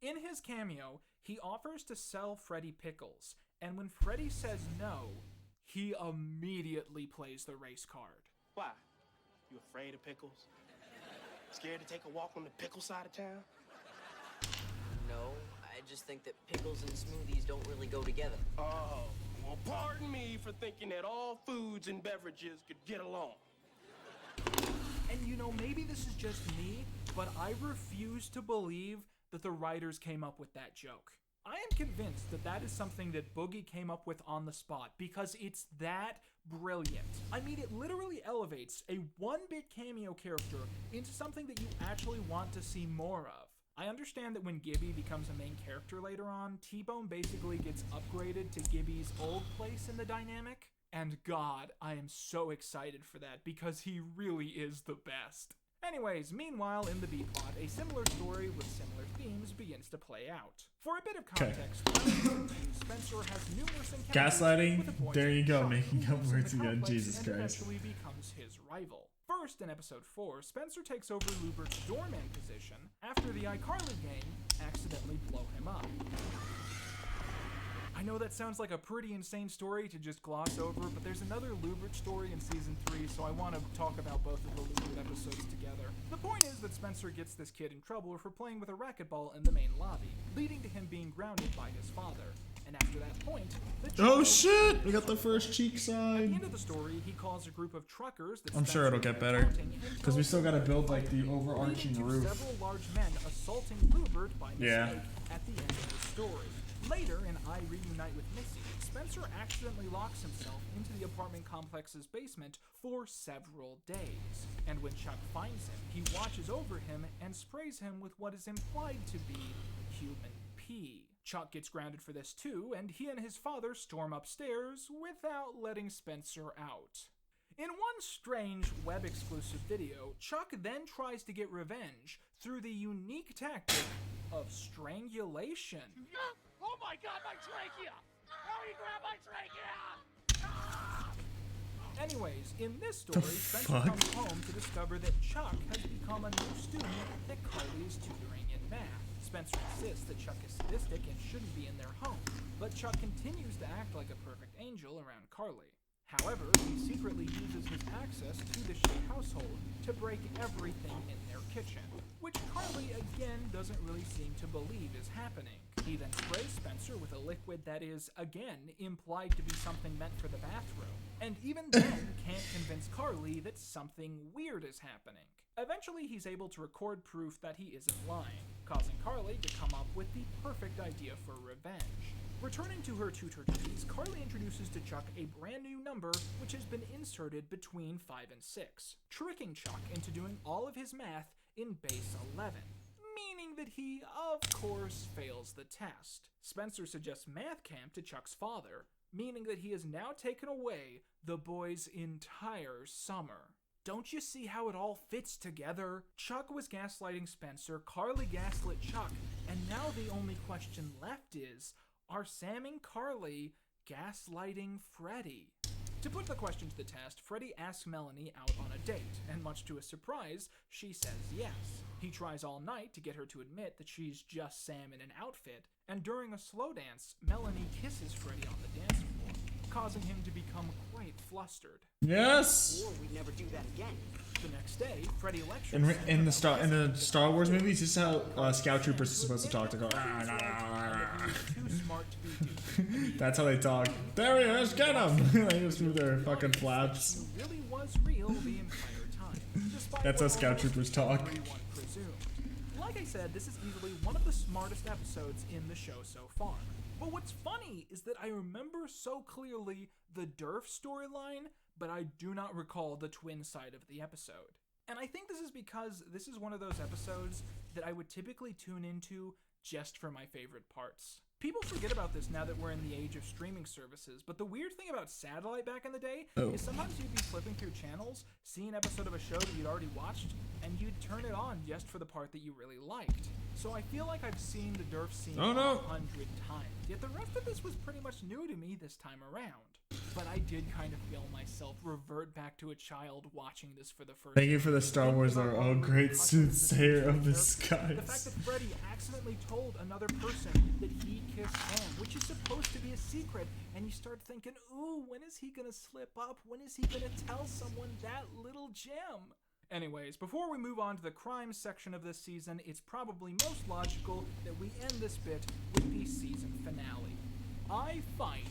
S14: In his cameo, he offers to sell Freddy pickles, and when Freddy says no, he immediately plays the race card.
S19: Why? You afraid of pickles? Scared to take a walk on the pickle side of town?
S20: No, I just think that pickles and smoothies don't really go together.
S19: Oh, well, pardon me for thinking that all foods and beverages could get along.
S14: And you know, maybe this is just me, but I refuse to believe that the writers came up with that joke. I am convinced that that is something that Boogie came up with on the spot because it's that brilliant. I mean, it literally elevates a one-bit cameo character into something that you actually want to see more of. I understand that when Gibby becomes a main character later on, T-Bone basically gets upgraded to Gibby's old place in the dynamic, and God, I am so excited for that because he really is the best. Anyways, meanwhile, in the B-plot, a similar story with similar themes begins to play out. For a bit of context, Spencer has numerous encounters
S2: Gaslighting?
S14: with a boy
S2: There you go,
S14: Sean,
S2: making
S14: who
S2: up
S14: lives in
S2: words
S14: the
S2: again.
S14: complex
S2: Jesus
S14: and
S2: Christ.
S14: eventually becomes his rival. First, in episode 4, Spencer takes over Lubert's doorman position after the iCarly gang accidentally blow him up. I know that sounds like a pretty insane story to just gloss over, but there's another Lubert story in Season 3, so I want to talk about both of the Lubert episodes together. The point is that Spencer gets this kid in trouble for playing with a racquetball in the main lobby, leading to him being grounded by his father. And after that point,
S2: oh shit! We got the first cheek
S14: At the
S2: side.
S14: end of the story, he calls a group of truckers that
S2: I'm sure it'll get better because we still gotta build like the overarching roof.
S14: several large men assaulting Lubert by mistake
S2: Yeah.
S14: at the end of the story. Later, in I Reunite with Missy, Spencer accidentally locks himself into the apartment complex's basement for several days. And when Chuck finds him, he watches over him and sprays him with what is implied to be human pee. Chuck gets grounded for this too, and he and his father storm upstairs without letting Spencer out. In one strange web-exclusive video, Chuck then tries to get revenge through the unique tactic of strangulation.
S19: Oh my god, my trachea! How you grab my trachea?
S14: Anyways, in this story, Spencer comes home to discover that Chuck has become a new student that Carly is tutoring in math. Spencer insists that Chuck is sadistic and shouldn't be in their home, but Chuck continues to act like a perfect angel around Carly. However, he secretly uses his access to the Shea household to break everything in their kitchen, which Carly again doesn't really seem to believe is happening. He then sprays Spencer with a liquid that is, again, implied to be something meant for the bathroom, and even then can't convince Carly that something weird is happening. Eventually, he's able to record proof that he isn't lying, causing Carly to come up with the perfect idea for revenge. Returning to her tutor duties, Carly introduces to Chuck a brand new number which has been inserted between 5 and 6, tricking Chuck into doing all of his math in base 11, meaning that he, of course, fails the test. Spencer suggests math camp to Chuck's father, meaning that he has now taken away the boy's entire summer. Don't you see how it all fits together? Chuck was gaslighting Spencer, Carly gaslit Chuck, and now the only question left is, are Sam and Carly gaslighting Freddy? To put the question to the test, Freddy asks Melanie out on a date, and much to his surprise, she says yes. He tries all night to get her to admit that she's just Sam in an outfit, and during a slow dance, Melanie kisses Freddy on the dance floor, causing him to become quite flustered.
S2: Yes!
S17: Or we'd never do that again.
S14: The next day, Freddy lectures
S2: In the Star Wars movies, this is how Scout Troopers are supposed to talk to go. That's how they talk. There he is, get him! They just move their fucking flaps.
S14: Really was real the entire time.
S2: That's how Scout Troopers talk.
S14: Like I said, this is easily one of the smartest episodes in the show so far. But what's funny is that I remember so clearly the Durf storyline, but I do not recall the twin side of the episode. And I think this is because this is one of those episodes that I would typically tune into just for my favorite parts. People forget about this now that we're in the age of streaming services, but the weird thing about satellite back in the day is sometimes you'd be flipping through channels, see an episode of a show that you'd already watched, and you'd turn it on just for the part that you really liked. So I feel like I've seen the Durf scene 100 times, yet the rest of this was pretty much new to me this time around. But I did kind of feel myself revert back to a child watching this for the first time.
S2: Thank you for the Star Wars lore. Oh, great soothsayer of the skies.
S14: The fact that Freddy accidentally told another person that he kissed Sam, which is supposed to be a secret, and you start thinking, ooh, when is he gonna slip up? When is he gonna tell someone that little gem? Anyways, before we move on to the crime section of this season, it's probably most logical that we end this bit with the season finale. I fight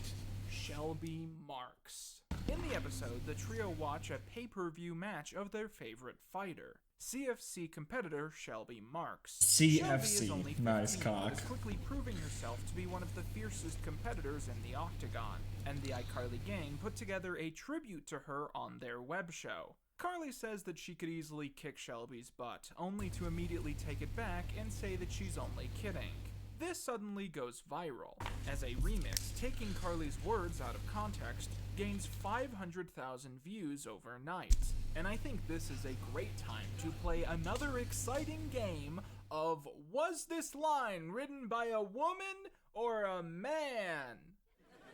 S14: Shelby Marks. In the episode, the trio watch a pay-per-view match of their favorite fighter, CFC competitor Shelby Marks.
S2: CFC, nice cock.
S14: Is quickly proving herself to be one of the fiercest competitors in the Octagon, and the iCarly gang put together a tribute to her on their web show. Carly says that she could easily kick Shelby's butt, only to immediately take it back and say that she's only kidding. This suddenly goes viral, as a remix, taking Carly's words out of context, gains 500,000 views overnight. And I think this is a great time to play another exciting game of was this line written by a woman or a man?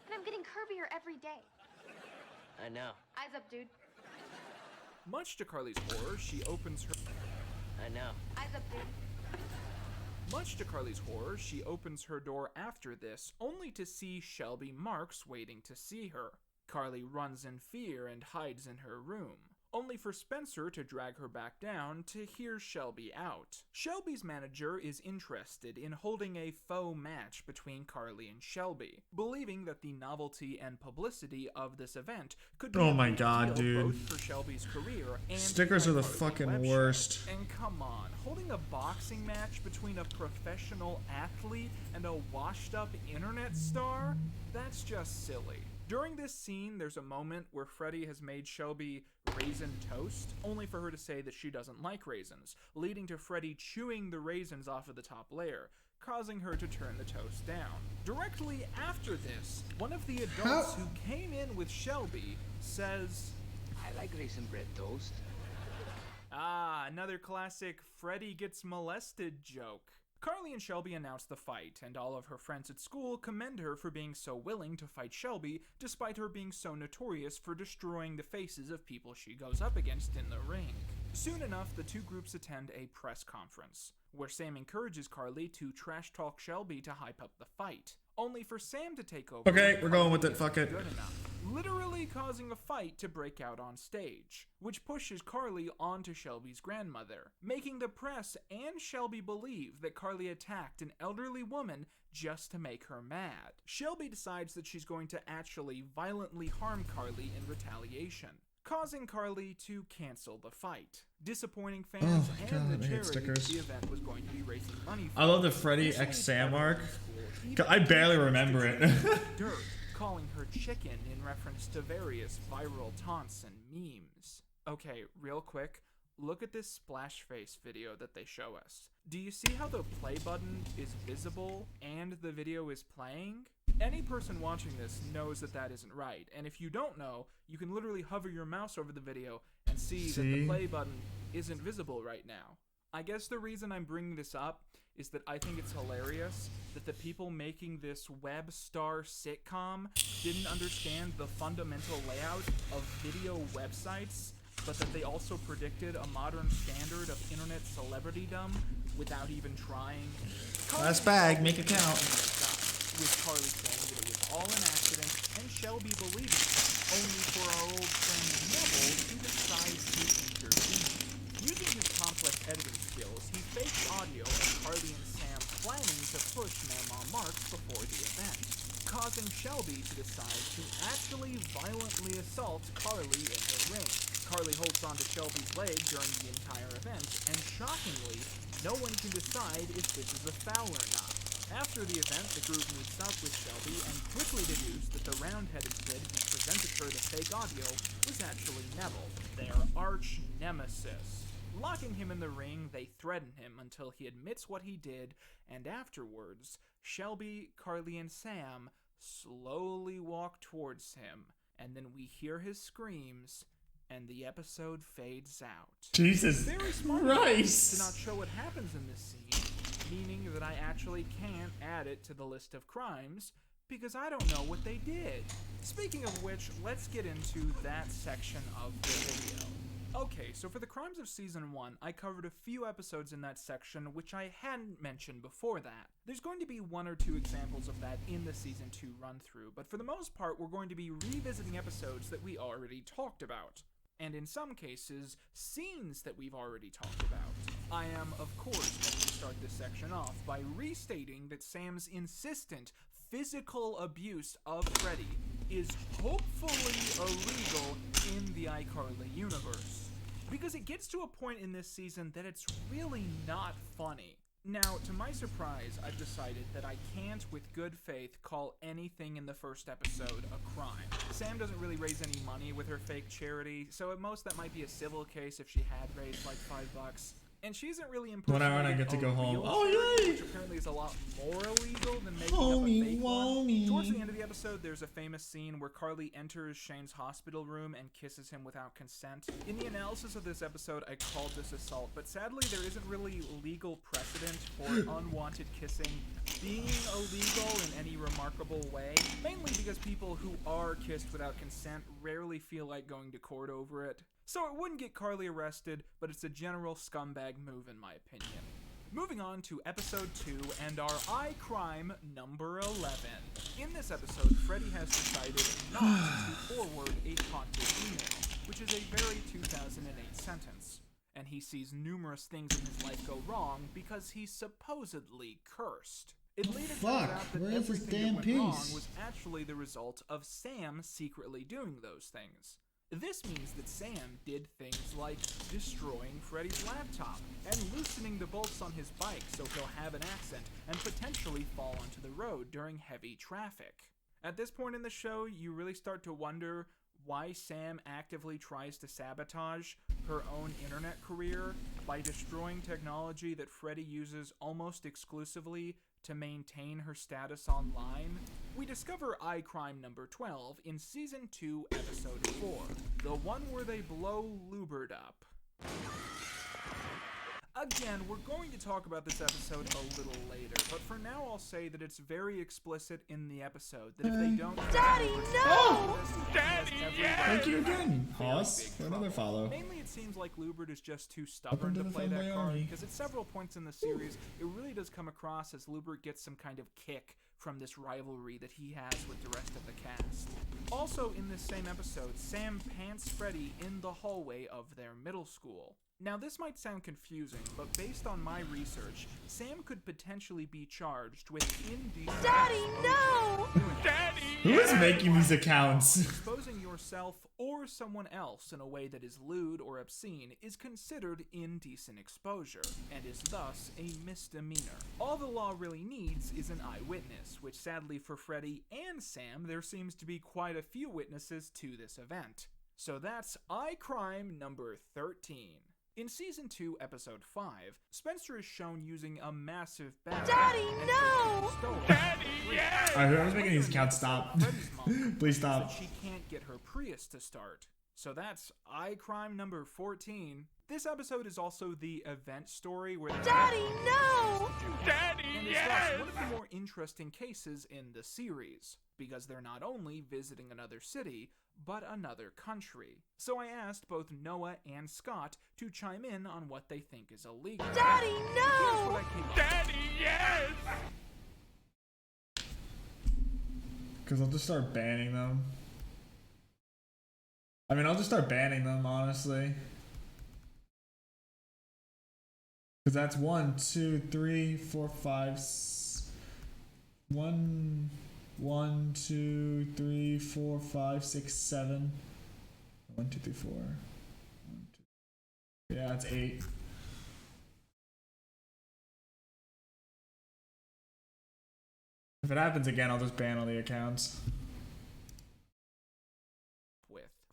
S18: And I'm getting curvier every day.
S20: I know.
S18: Eyes up, dude.
S14: Much to Carly's horror, she opens her...
S20: I know.
S18: Eyes up, dude.
S14: Much to Carly's horror, she opens her door after this, only to see Shelby Marks waiting to see her. Carly runs in fear and hides in her room. only for Spencer to drag her back down to hear Shelby out. Shelby's manager is interested in holding a faux match between Carly and Shelby, believing that the novelty and publicity of this event could be
S2: Oh
S14: a
S2: my
S14: big
S2: God,
S14: deal
S2: dude.
S14: both for Shelby's career and
S2: Stickers are the
S14: iCarly
S2: fucking
S14: web show.
S2: worst.
S14: And come on, holding a boxing match between a professional athlete and a washed-up internet star? That's just silly. During this scene, there's a moment where Freddie has made Shelby raisin toast, only for her to say that she doesn't like raisins, leading to Freddie chewing the raisins off of the top layer, causing her to turn the toast down. Directly after this, one of the adults who came in with Shelby says,
S21: I like raisin bread toast.
S14: Ah, another classic Freddie gets molested joke. Carly and Shelby announce the fight, and all of her friends at school commend her for being so willing to fight Shelby, despite her being so notorious for destroying the faces of people she goes up against in the ring. Soon enough, the two groups attend a press conference, where Sam encourages Carly to trash talk Shelby to hype up the fight, only for Sam to take over.
S2: Okay, we're going with it, fuck it.
S14: Good enough, literally causing a fight to break out on stage, which pushes Carly onto Shelby's grandmother, making the press and Shelby believe that Carly attacked an elderly woman just to make her mad. Shelby decides that she's going to actually violently harm Carly in retaliation, causing Carly to cancel the fight, disappointing fans and the charity the event was going to be raising money for.
S2: I love the Freddie X Sam arc. I barely remember it.
S14: Dirt, calling her chicken in reference to various viral taunts and memes. Okay, real quick, look at this splash face video that they show us. Do you see how the play button is visible and the video is playing? Any person watching this knows that that isn't right, and if you don't know, you can literally hover your mouse over the video and see that the play button isn't visible right now. I guess the reason I'm bringing this up is that I think it's hilarious that the people making this web star sitcom didn't understand the fundamental layout of video websites, but that they also predicted a modern standard of internet celebritydom without even trying.
S2: Last bag, make it count.
S14: With Carly saying that it was all an accident and Shelby believing it, only for our old friend Neville to decide to intervene. Using his complex editing skills, he faked audio of Carly and Sam planning to push Mama Marks before the event, causing Shelby to decide to actually violently assault Carly in the ring. Carly holds onto Shelby's leg during the entire event, and shockingly, no one can decide if this is a foul or not. After the event, the group meets up with Shelby and quickly deduced that the round-headed kid who presented her the fake audio was actually Neville, their arch nemesis. Locking him in the ring, they threaten him until he admits what he did, and afterwards, Shelby, Carly, and Sam slowly walk towards him, and then we hear his screams, and the episode fades out.
S2: Jesus
S14: Very smart
S2: Christ!
S14: to not show what happens in this scene, meaning that I actually can't add it to the list of crimes because I don't know what they did. Speaking of which, let's get into that section of the video. Okay, so for the crimes of Season 1, I covered a few episodes in that section which I hadn't mentioned before that. There's going to be one or two examples of that in the Season 2 run-through, but for the most part, we're going to be revisiting episodes that we already talked about. And in some cases, scenes that we've already talked about. I am, of course, going to start this section off by restating that Sam's insistent physical abuse of Freddie is hopefully illegal in the iCarly universe. Because it gets to a point in this season that it's really not funny. Now, to my surprise, I've decided that I can't, with good faith, call anything in the first episode a crime. Sam doesn't really raise any money with her fake charity, so at most that might be a civil case if she had raised like $5. And she isn't really impersonating
S2: When I get to go home.
S14: Oh, yay! Which apparently is a lot more illegal than making up a fake one. Towards the end of the episode, there's a famous scene where Carly enters Shane's hospital room and kisses him without consent. In the analysis of this episode, I called this assault, but sadly there isn't really legal precedent for unwanted kissing being illegal in any remarkable way, mainly because people who are kissed without consent rarely feel like going to court over it. So it wouldn't get Carly arrested, but it's a general scumbag move in my opinion. Moving on to episode 2 and our I-Crime number 11. In this episode, Freddie has decided not to forward a haunted email, which is a very 2008 sentence. And he sees numerous things in his life go wrong because he's supposedly cursed. It later turns out that everything that went wrong was actually the result of Sam secretly doing those things. This means that Sam did things like destroying Freddy's laptop and loosening the bolts on his bike so he'll have an accident and potentially fall onto the road during heavy traffic. At this point in the show, you really start to wonder why Sam actively tries to sabotage her own internet career by destroying technology that Freddy uses almost exclusively to maintain her status online. We discover iCrime number 12 in Season 2, Episode 4, the one where they blow Lubert up. Again, we're going to talk about this episode a little later, but for now I'll say that it's very explicit in the episode that if they don't...
S2: Daddy,
S14: no!
S2: Daddy, yes! Thank you again, Hoss, for another follow.
S14: Mainly it seems like Lubert is just too stubborn to play that card, because at several points in the series, it really does come across as Lubert gets some kind of kick from this rivalry that he has with the rest of the cast. Also, in this same episode, Sam pants Freddy in the hallway of their middle school. Now, this might sound confusing, but based on my research, Sam could potentially be charged with indecent...
S2: Daddy, no! Daddy! Who is making these accounts?
S14: Exposing yourself or someone else in a way that is lewd or obscene is considered indecent exposure, and is thus a misdemeanor. All the law really needs is an eyewitness, which sadly for Freddy and Sam, there seems to be quite a few witnesses to this event. So that's iCrime number 13. In Season 2, Episode 5, Spencer is shown using a massive bat.
S2: Daddy, no!
S14: Daddy, yes!
S2: Alright, whoever's making these accounts, stop. Please stop.
S14: She can't get her Prius to start. So that's iCrime number 14. This episode is also the event story where
S2: Daddy, no!
S14: Daddy, and is thus one of the more interesting cases in the series, because they're not only visiting another city, but another country. So I asked both Noah and Scott to chime in on what they think is illegal.
S2: Daddy, no!
S14: Daddy, yes!
S2: Because I'll just start banning them. I mean, I'll just start banning them, honestly. Because that's 1, 2, 3, 4, 5, 1, 2, 3, 4, 5, 6, 7. 1, 2, 3, 4. 1, 2. Yeah, that's 8. If it happens again, I'll just ban all the accounts.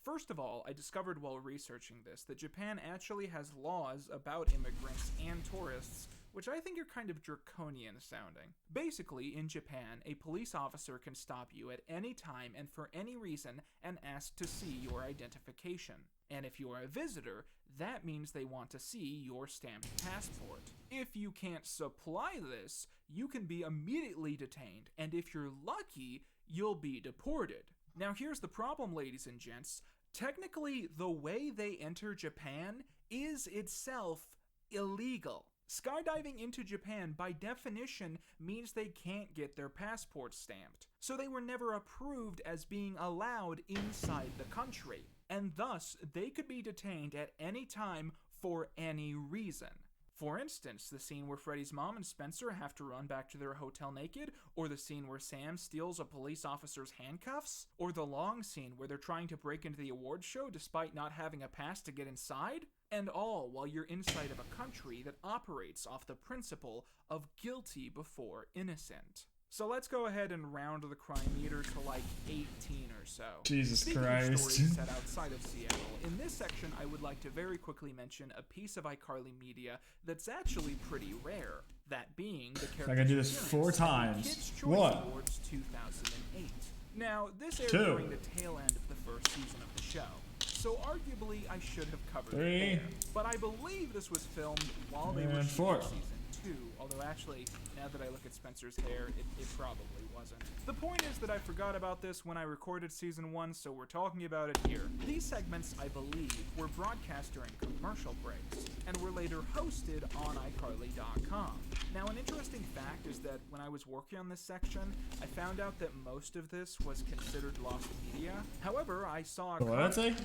S14: First of all, I discovered while researching this that Japan actually has laws about immigrants and tourists, which I think are kind of draconian sounding. Basically, in Japan, a police officer can stop you at any time and for any reason and ask to see your identification. And if you are a visitor, that means they want to see your stamped passport. If you can't supply this, you can be immediately detained, and if you're lucky, you'll be deported. Now here's the problem, ladies and gents. Technically, the way they enter Japan is itself illegal. Skydiving into Japan, by definition, means they can't get their passports stamped. So they were never approved as being allowed inside the country. And thus, they could be detained at any time for any reason. For instance, the scene where Freddy's mom and Spencer have to run back to their hotel naked, or the scene where Sam steals a police officer's handcuffs, or the long scene where they're trying to break into the awards show despite not having a pass to get inside, and all while you're inside of a country that operates off the principle of guilty before innocent. So let's go ahead and round the crime meter to like 18 or so.
S2: Jesus
S14: Speaking
S2: Christ.
S14: of stories set outside of Seattle, in this section I would like to very quickly mention a piece of iCarly media that's actually pretty rare. That being the character.
S2: I gotta do this 4 times.
S14: Kids' Choice
S2: What?
S14: Awards 2008. Now, this aired
S2: 2.
S14: during the tail end of the first season of the show, so arguably I should have covered
S2: 3.
S14: it there. But I believe this was filmed while they were
S2: And
S14: shooting
S2: 4.
S14: season 2, although actually, now that I look at Spencer's hair, it probably wasn't. The point is that I forgot about this when I recorded season 1, so we're talking about it here. These segments, I believe, were broadcast during commercial breaks, and were later hosted on iCarly.com. Now, an interesting fact is that when I was working on this section, I found out that most of this was considered lost media. However, I saw a
S2: What did I say?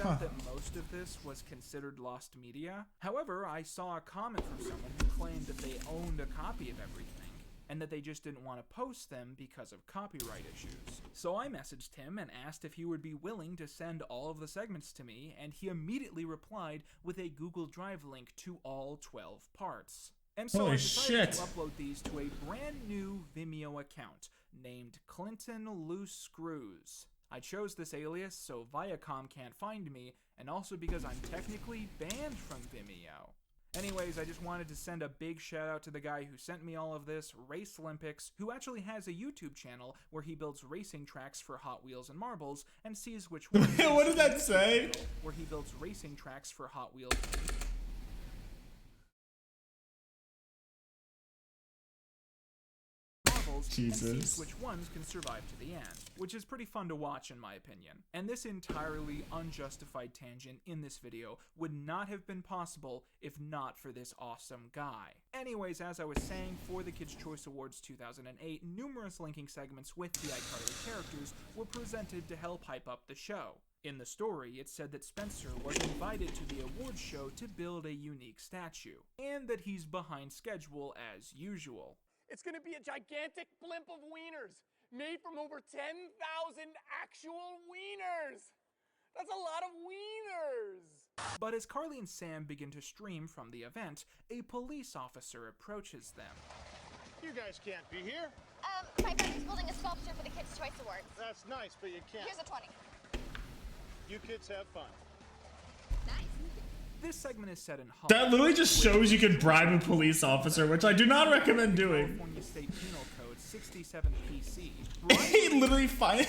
S14: out that most of this was considered lost media. However, I saw a comment from someone who claimed that they owned a copy of everything, and that they just didn't want to post them because of copyright issues. So I messaged him and asked if he would be willing to send all of the segments to me, and he immediately replied with a Google Drive link to all 12 parts. And so I decided to upload these to a brand new Vimeo account named Clinton Loose Screws. I chose this alias so Viacom can't find me, and also because I'm technically banned from Vimeo. Anyways, I just wanted to send a big shout out to the guy who sent me all of this, Race Olympics, who actually has a YouTube channel where he builds racing tracks for Hot Wheels and marbles and sees which one.
S2: What did that say?
S14: Where he builds racing tracks for Hot Wheels. Jesus. And sees which ones can survive to the end, which is pretty fun to watch in my opinion. And this entirely unjustified tangent in this video would not have been possible if not for this awesome guy. Anyways, as I was saying, for the Kids' Choice Awards 2008, numerous linking segments with the iCarly characters were presented to help hype up the show. In the story, it said that Spencer was invited to the awards show to build a unique statue, and that he's behind schedule as usual.
S3: It's gonna be a gigantic blimp of wieners, made from over 10,000 actual wieners! That's a lot of wieners!
S14: But as Carly and Sam begin to stream from the event, a police officer approaches them.
S22: You guys can't be here.
S18: My friend is building a sculpture for the Kids' Choice Awards.
S22: That's nice, but you can't.
S18: Here's a 20.
S22: You kids have fun.
S18: Nice.
S14: This segment is set in Hollywood.
S2: That literally just shows you can bribe a police officer, which I do not recommend doing.
S14: California State Penal Code 67 PC.
S2: He literally found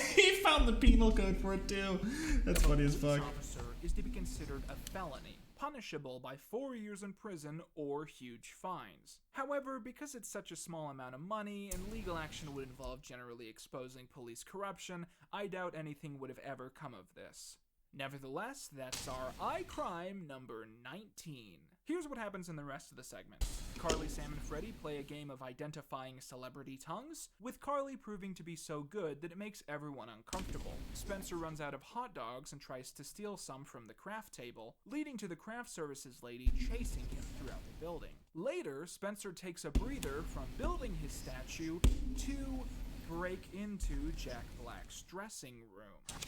S2: the penal code for it too. That's funny as fuck.
S14: Officer is to be considered a felony, punishable by 4 years in prison or huge fines. However, because it's such a small amount of money and legal action would involve generally exposing police corruption, I doubt anything would have ever come of this. Nevertheless, that's our iCrime number 19. Here's what happens in the rest of the segment. Carly, Sam, and Freddy play a game of identifying celebrity tongues, with Carly proving to be so good that it makes everyone uncomfortable. Spencer runs out of hot dogs and tries to steal some from the craft table, leading to the craft services lady chasing him throughout the building. Later, Spencer takes a breather from building his statue to break into Jack Black's dressing room.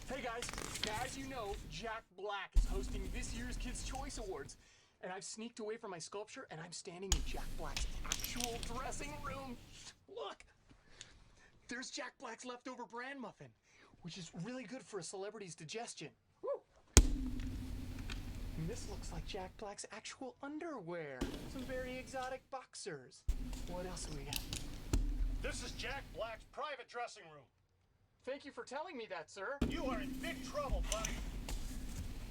S3: Hey guys, now as you know, Jack Black is hosting this year's Kids' Choice Awards. And I've sneaked away from my sculpture and I'm standing in Jack Black's actual dressing room. Look! There's Jack Black's leftover bran muffin, which is really good for a celebrity's digestion. Woo! And this looks like Jack Black's actual underwear. Some very exotic boxers. What else do we got?
S22: This is Jack Black's private dressing room.
S3: Thank you for telling me that, sir.
S22: You are in big trouble, buddy.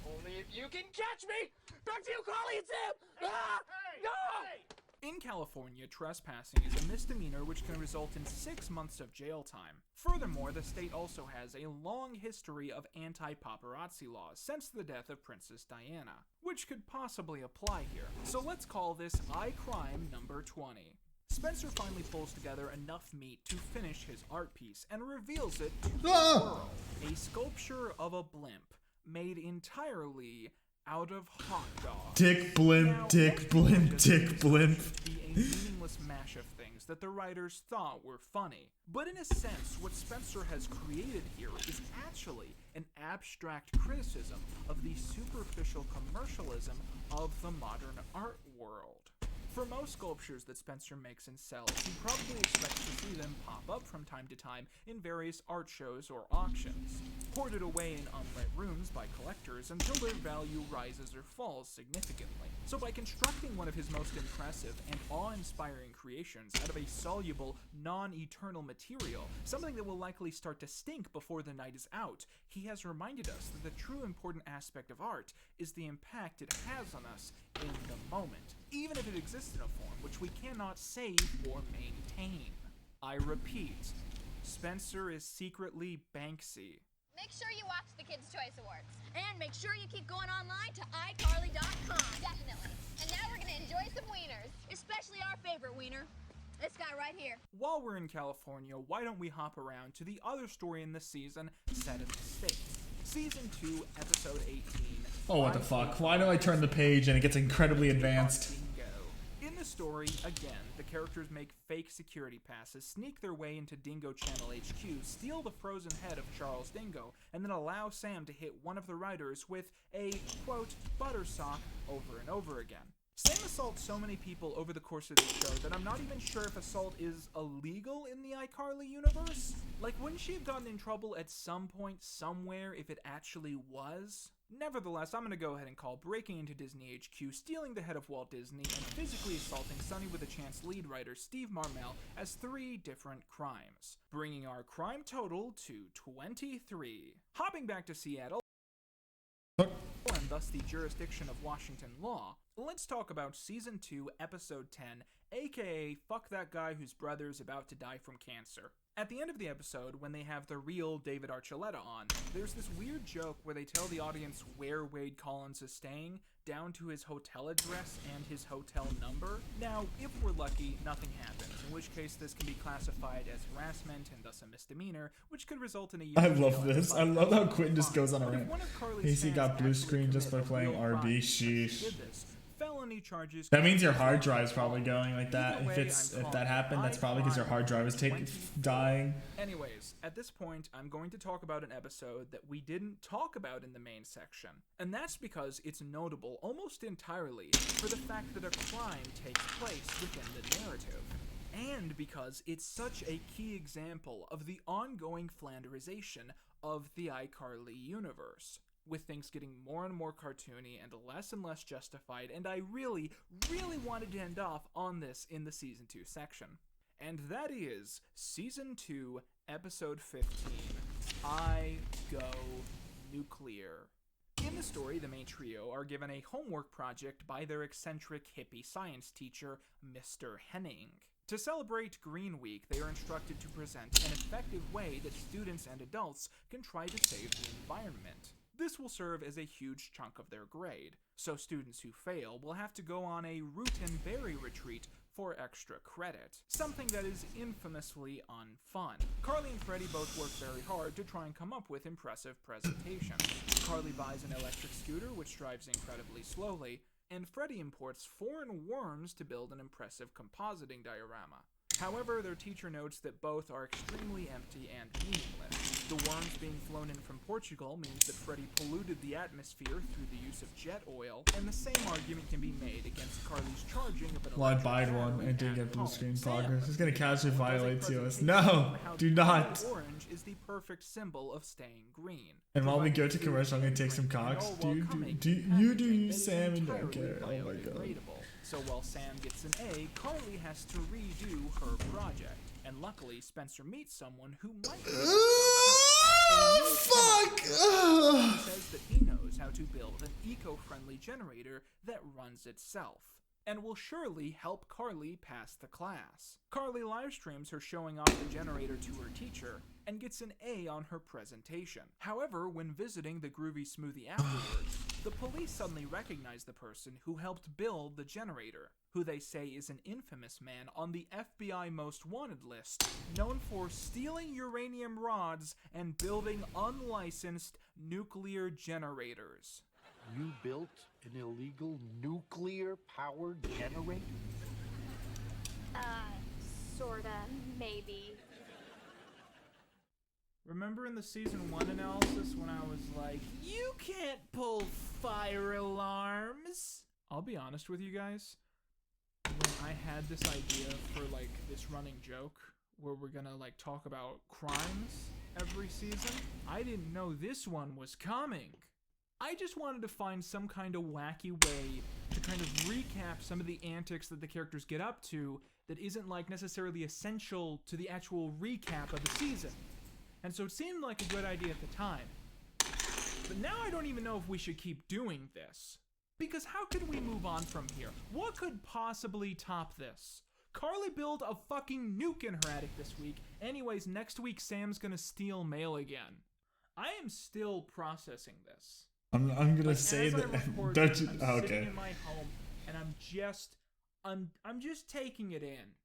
S3: Only if you can catch me! Back to you, Carly and Sam! Ah! No!
S14: In California, trespassing is a misdemeanor which can result in 6 months of jail time. Furthermore, the state also has a long history of anti-paparazzi laws since the death of Princess Diana, which could possibly apply here. So let's call this iCrime number 20. Spencer finally pulls together enough meat to finish his art piece and reveals it to the world. A sculpture of a blimp made entirely out of hot dogs.
S2: Dick blimp, dick blimp, dick blimp.
S14: Be a meaningless mash of things that the writers thought were funny. But in a sense, what Spencer has created here is actually an abstract criticism of the superficial commercialism of the modern art world. For most sculptures that Spencer makes and sells, you probably expect to see them pop up from time to time in various art shows or auctions, hoarded away in unlit rooms by collectors until their value rises or falls significantly. So by constructing one of his most impressive and awe-inspiring creations out of a soluble, non-eternal material, something that will likely start to stink before the night is out, he has reminded us that the true important aspect of art is the impact it has on us in the moment, even if it exists in a form which we cannot save or maintain. I repeat, Spencer is secretly Banksy.
S18: Make sure you watch the Kids' Choice Awards. And make sure you keep going online to iCarly.com. Definitely. And now we're gonna enjoy some wieners. Especially our favorite wiener. This guy right here.
S14: While we're in California, why don't we hop around to the other story in the season set in the States? Season 2, Episode 18.
S2: Oh, what the fuck? Why do I turn the page and it gets incredibly advanced?
S14: In the story, again, the characters make fake security passes, sneak their way into Dingo Channel HQ, steal the frozen head of Charles Dingo, and then allow Sam to hit one of the riders with a, quote, butter sock over and over again. Sam assaults so many people over the course of the show that I'm not even sure if assault is illegal in the iCarly universe. Like, wouldn't she have gotten in trouble at some point somewhere if it actually was? Nevertheless, I'm gonna go ahead and call breaking into Disney HQ, stealing the head of Walt Disney, and physically assaulting Sonny with a Chance lead writer Steve Marmel as 3 different crimes, bringing our crime total to 23. Hopping back to Seattle, and thus the jurisdiction of Washington law, let's talk about Season 2, Episode 10, aka Fuck That Guy Whose Brother's About to Die from Cancer. At the end of the episode, when they have the real David Archuleta on, there's this weird joke where they tell the audience where Wade Collins is staying, down to his hotel address and his hotel number. Now, if we're lucky, nothing happens, in which case this can be classified as harassment and thus a misdemeanor, which could result in a year
S2: I love this. I love how Quentin just goes on a rant. Casey got blue screen just by playing RB. Sheesh.
S14: Felony charges.
S2: That means your hard drive's probably going like that. If that happened, that's probably because your hard drive is dying.
S14: Anyways, at this point, I'm going to talk about an episode that we didn't talk about in the main section. And that's because it's notable almost entirely for the fact that a crime takes place within the narrative. And because it's such a key example of the ongoing Flanderization of the iCarly universe, with things getting more and more cartoony and less justified, and I really, really wanted to end off on this in the Season 2 section. And that is Season 2, Episode 15, I Go Nuclear. In the story, the main trio are given a homework project by their eccentric hippie science teacher, Mr. Henning. To celebrate Green Week, they are instructed to present an effective way that students and adults can try to save the environment. This will serve as a huge chunk of their grade, so students who fail will have to go on a root and berry retreat for extra credit, something that is infamously unfun. Carly and Freddie both work very hard to try and come up with impressive presentations. Carly buys an electric scooter which drives incredibly slowly, and Freddie imports foreign worms to build an impressive compositing diorama. However, their teacher notes that both are extremely empty and meaningless. The worms being flown in from Portugal means that Freddie polluted the atmosphere through the use of jet oil, and the same argument can be made against Carly's charging of an
S2: Well, I buyed one and didn't get blue screen progress. It's gonna casually violate TOS. No! Do not!
S14: Orange is the perfect symbol of staying green.
S2: And while we go to commercial, I'm gonna take some cocks. You, Sam, and don't care. Oh my god.
S14: So while Sam gets an A, Carly has to redo her project. And luckily, Spencer meets someone who might be
S2: fuck!
S14: He says that he knows how to build an eco-friendly generator that runs itself, and will surely help Carly pass the class. Carly live streams her showing off the generator to her teacher, and gets an A on her presentation. However, when visiting the Groovy Smoothie afterwards, the police suddenly recognize the person who helped build the generator, who they say is an infamous man on the FBI Most Wanted list, known for stealing uranium rods and building unlicensed nuclear generators.
S21: You built an illegal nuclear-powered generator?
S16: Sorta, maybe.
S14: Remember in the Season 1 analysis when I was like, you can't pull fire alarms? I'll be honest with you guys. When I had this idea for, like, this running joke where we're gonna, like, talk about crimes every season, I didn't know this one was coming. I just wanted to find some kind of wacky way to kind of recap some of the antics that the characters get up to that isn't, like, necessarily essential to the actual recap of the season. And so it seemed like a good idea at the time. But now I don't even know if we should keep doing this. Because how could we move on from here? What could possibly top this? Carly built a fucking nuke in her attic this week. Anyways, next week Sam's gonna steal mail again. I am still processing this.
S2: I'm gonna say that. Don't you?
S14: I'm
S2: okay.
S14: sitting in my home and I'm just taking it in.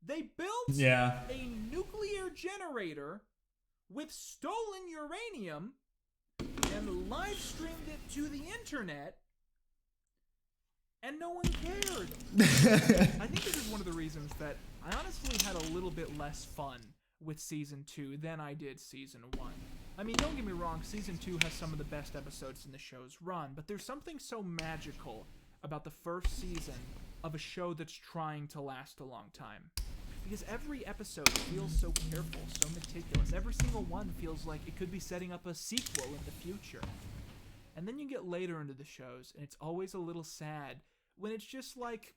S14: They built a nuclear generator with stolen uranium and live streamed it to the internet, and no one cared. I think this is one of the reasons that I honestly had a little bit less fun with Season 2 than I did Season 1. I mean, don't get me wrong, Season 2 has some of the best episodes in the show's run, but there's something so magical about the first season of a show that's trying to last a long time. Because every episode feels so careful, so meticulous. Every single one feels like it could be setting up a sequel in the future. And then you get later into the shows, and it's always a little sad when it's just like,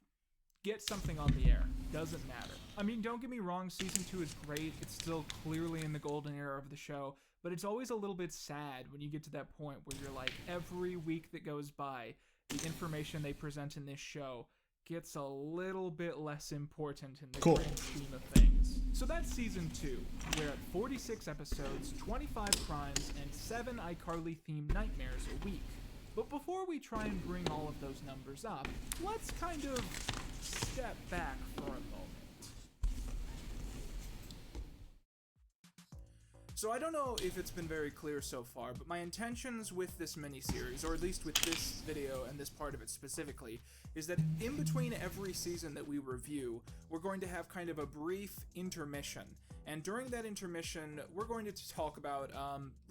S14: get something on the air. Doesn't matter. I mean, don't get me wrong, Season 2 is great. It's still clearly in the golden era of the show, but it's always a little bit sad when you get to that point where you're like, every week that goes by, the information they present in this show gets a little bit less important in the grand scheme of things. So that's Season 2. We're at 46 episodes, 25 crimes, and 7 iCarly-themed nightmares a week. But before we try and bring all of those numbers up, let's kind of step back for a moment. So I don't know if it's been very clear so far, but my intentions with this miniseries, or at least with this video and this part of it specifically, is that in between every season that we review, we're going to have kind of a brief intermission. And during that intermission, we're going to talk about,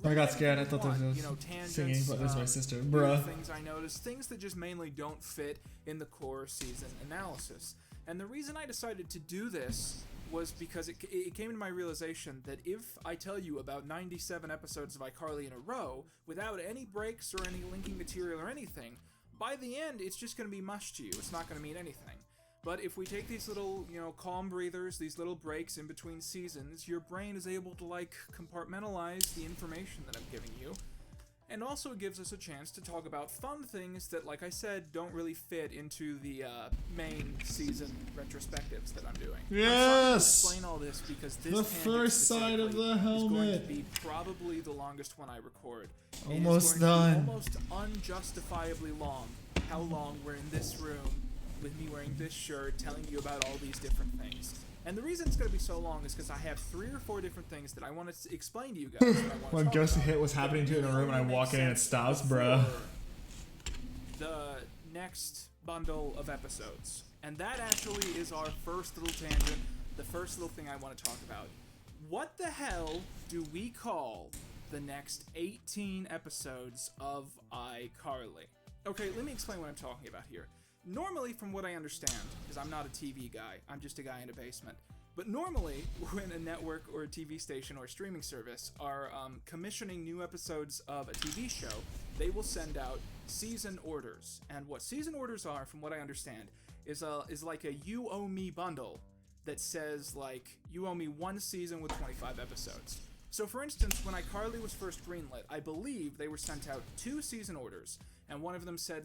S2: I got scared. I thought this was
S14: tangents,
S2: singing, but this is my sister. Bruh.
S14: Things I noticed, things that just mainly don't fit in the core season analysis. And the reason I decided to do this was because it came to my realization that if I tell you about 97 episodes of iCarly in a row, without any breaks or any linking material or anything, by the end, it's just going to be mush to you. It's not going to mean anything. But if we take these little, calm breathers, these little breaks in between seasons, your brain is able to, compartmentalize the information that I'm giving you. And also it gives us a chance to talk about fun things that, like I said, don't really fit into the main season retrospectives that I'm doing.
S2: Yes!
S14: I'm trying to explain all this because this
S2: the first side of the helmet
S14: is going to be probably the longest one I record.
S2: Almost
S14: it is going
S2: done.
S14: to be almost unjustifiably long. How long we're in this room with me wearing this shirt, telling you about all these different things. And the reason it's going to be so long is because I have 3 or 4 different things that I want to explain to you guys.
S2: When Ghost hit was happening to in a room and I walk in and it stops, bruh.
S14: The next bundle of episodes. And that actually is our first little tangent, the first little thing I want to talk about. What the hell do we call the next 18 episodes of iCarly? Okay, let me explain what I'm talking about here. Normally, from what I understand, because I'm not a TV guy, I'm just a guy in a basement, but normally, when a network or a TV station or a streaming service are commissioning new episodes of a TV show, they will send out season orders. And what season orders are, from what I understand, is like a you owe me bundle that says, you owe me 1 season with 25 episodes. So for instance, when iCarly was first greenlit, I believe they were sent out 2 season orders, and one of them said,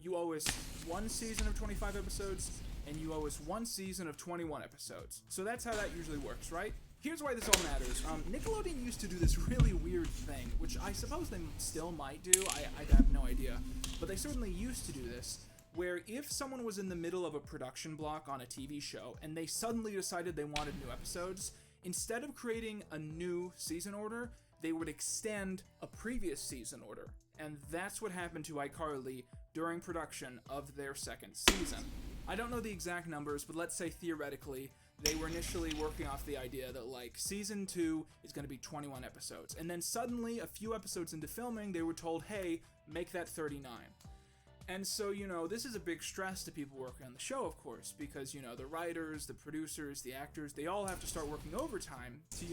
S14: you owe us 1 season of 25 episodes, and you owe us 1 season of 21 episodes. So that's how that usually works, right? Here's why this all matters. Nickelodeon used to do this really weird thing, which I suppose they still might do, I have no idea. But they certainly used to do this, where if someone was in the middle of a production block on a TV show, and they suddenly decided they wanted new episodes, instead of creating a new season order, they would extend a previous season order. And that's what happened to iCarly during production of their 2nd season. I don't know the exact numbers, but let's say theoretically, they were initially working off the idea that season 2 is going to be 21 episodes. And then suddenly, a few episodes into filming, they were told, hey, make that 39. And so, this is a big stress to people working on the show, of course, because, the writers, the producers, the actors, they all have to start working overtime to,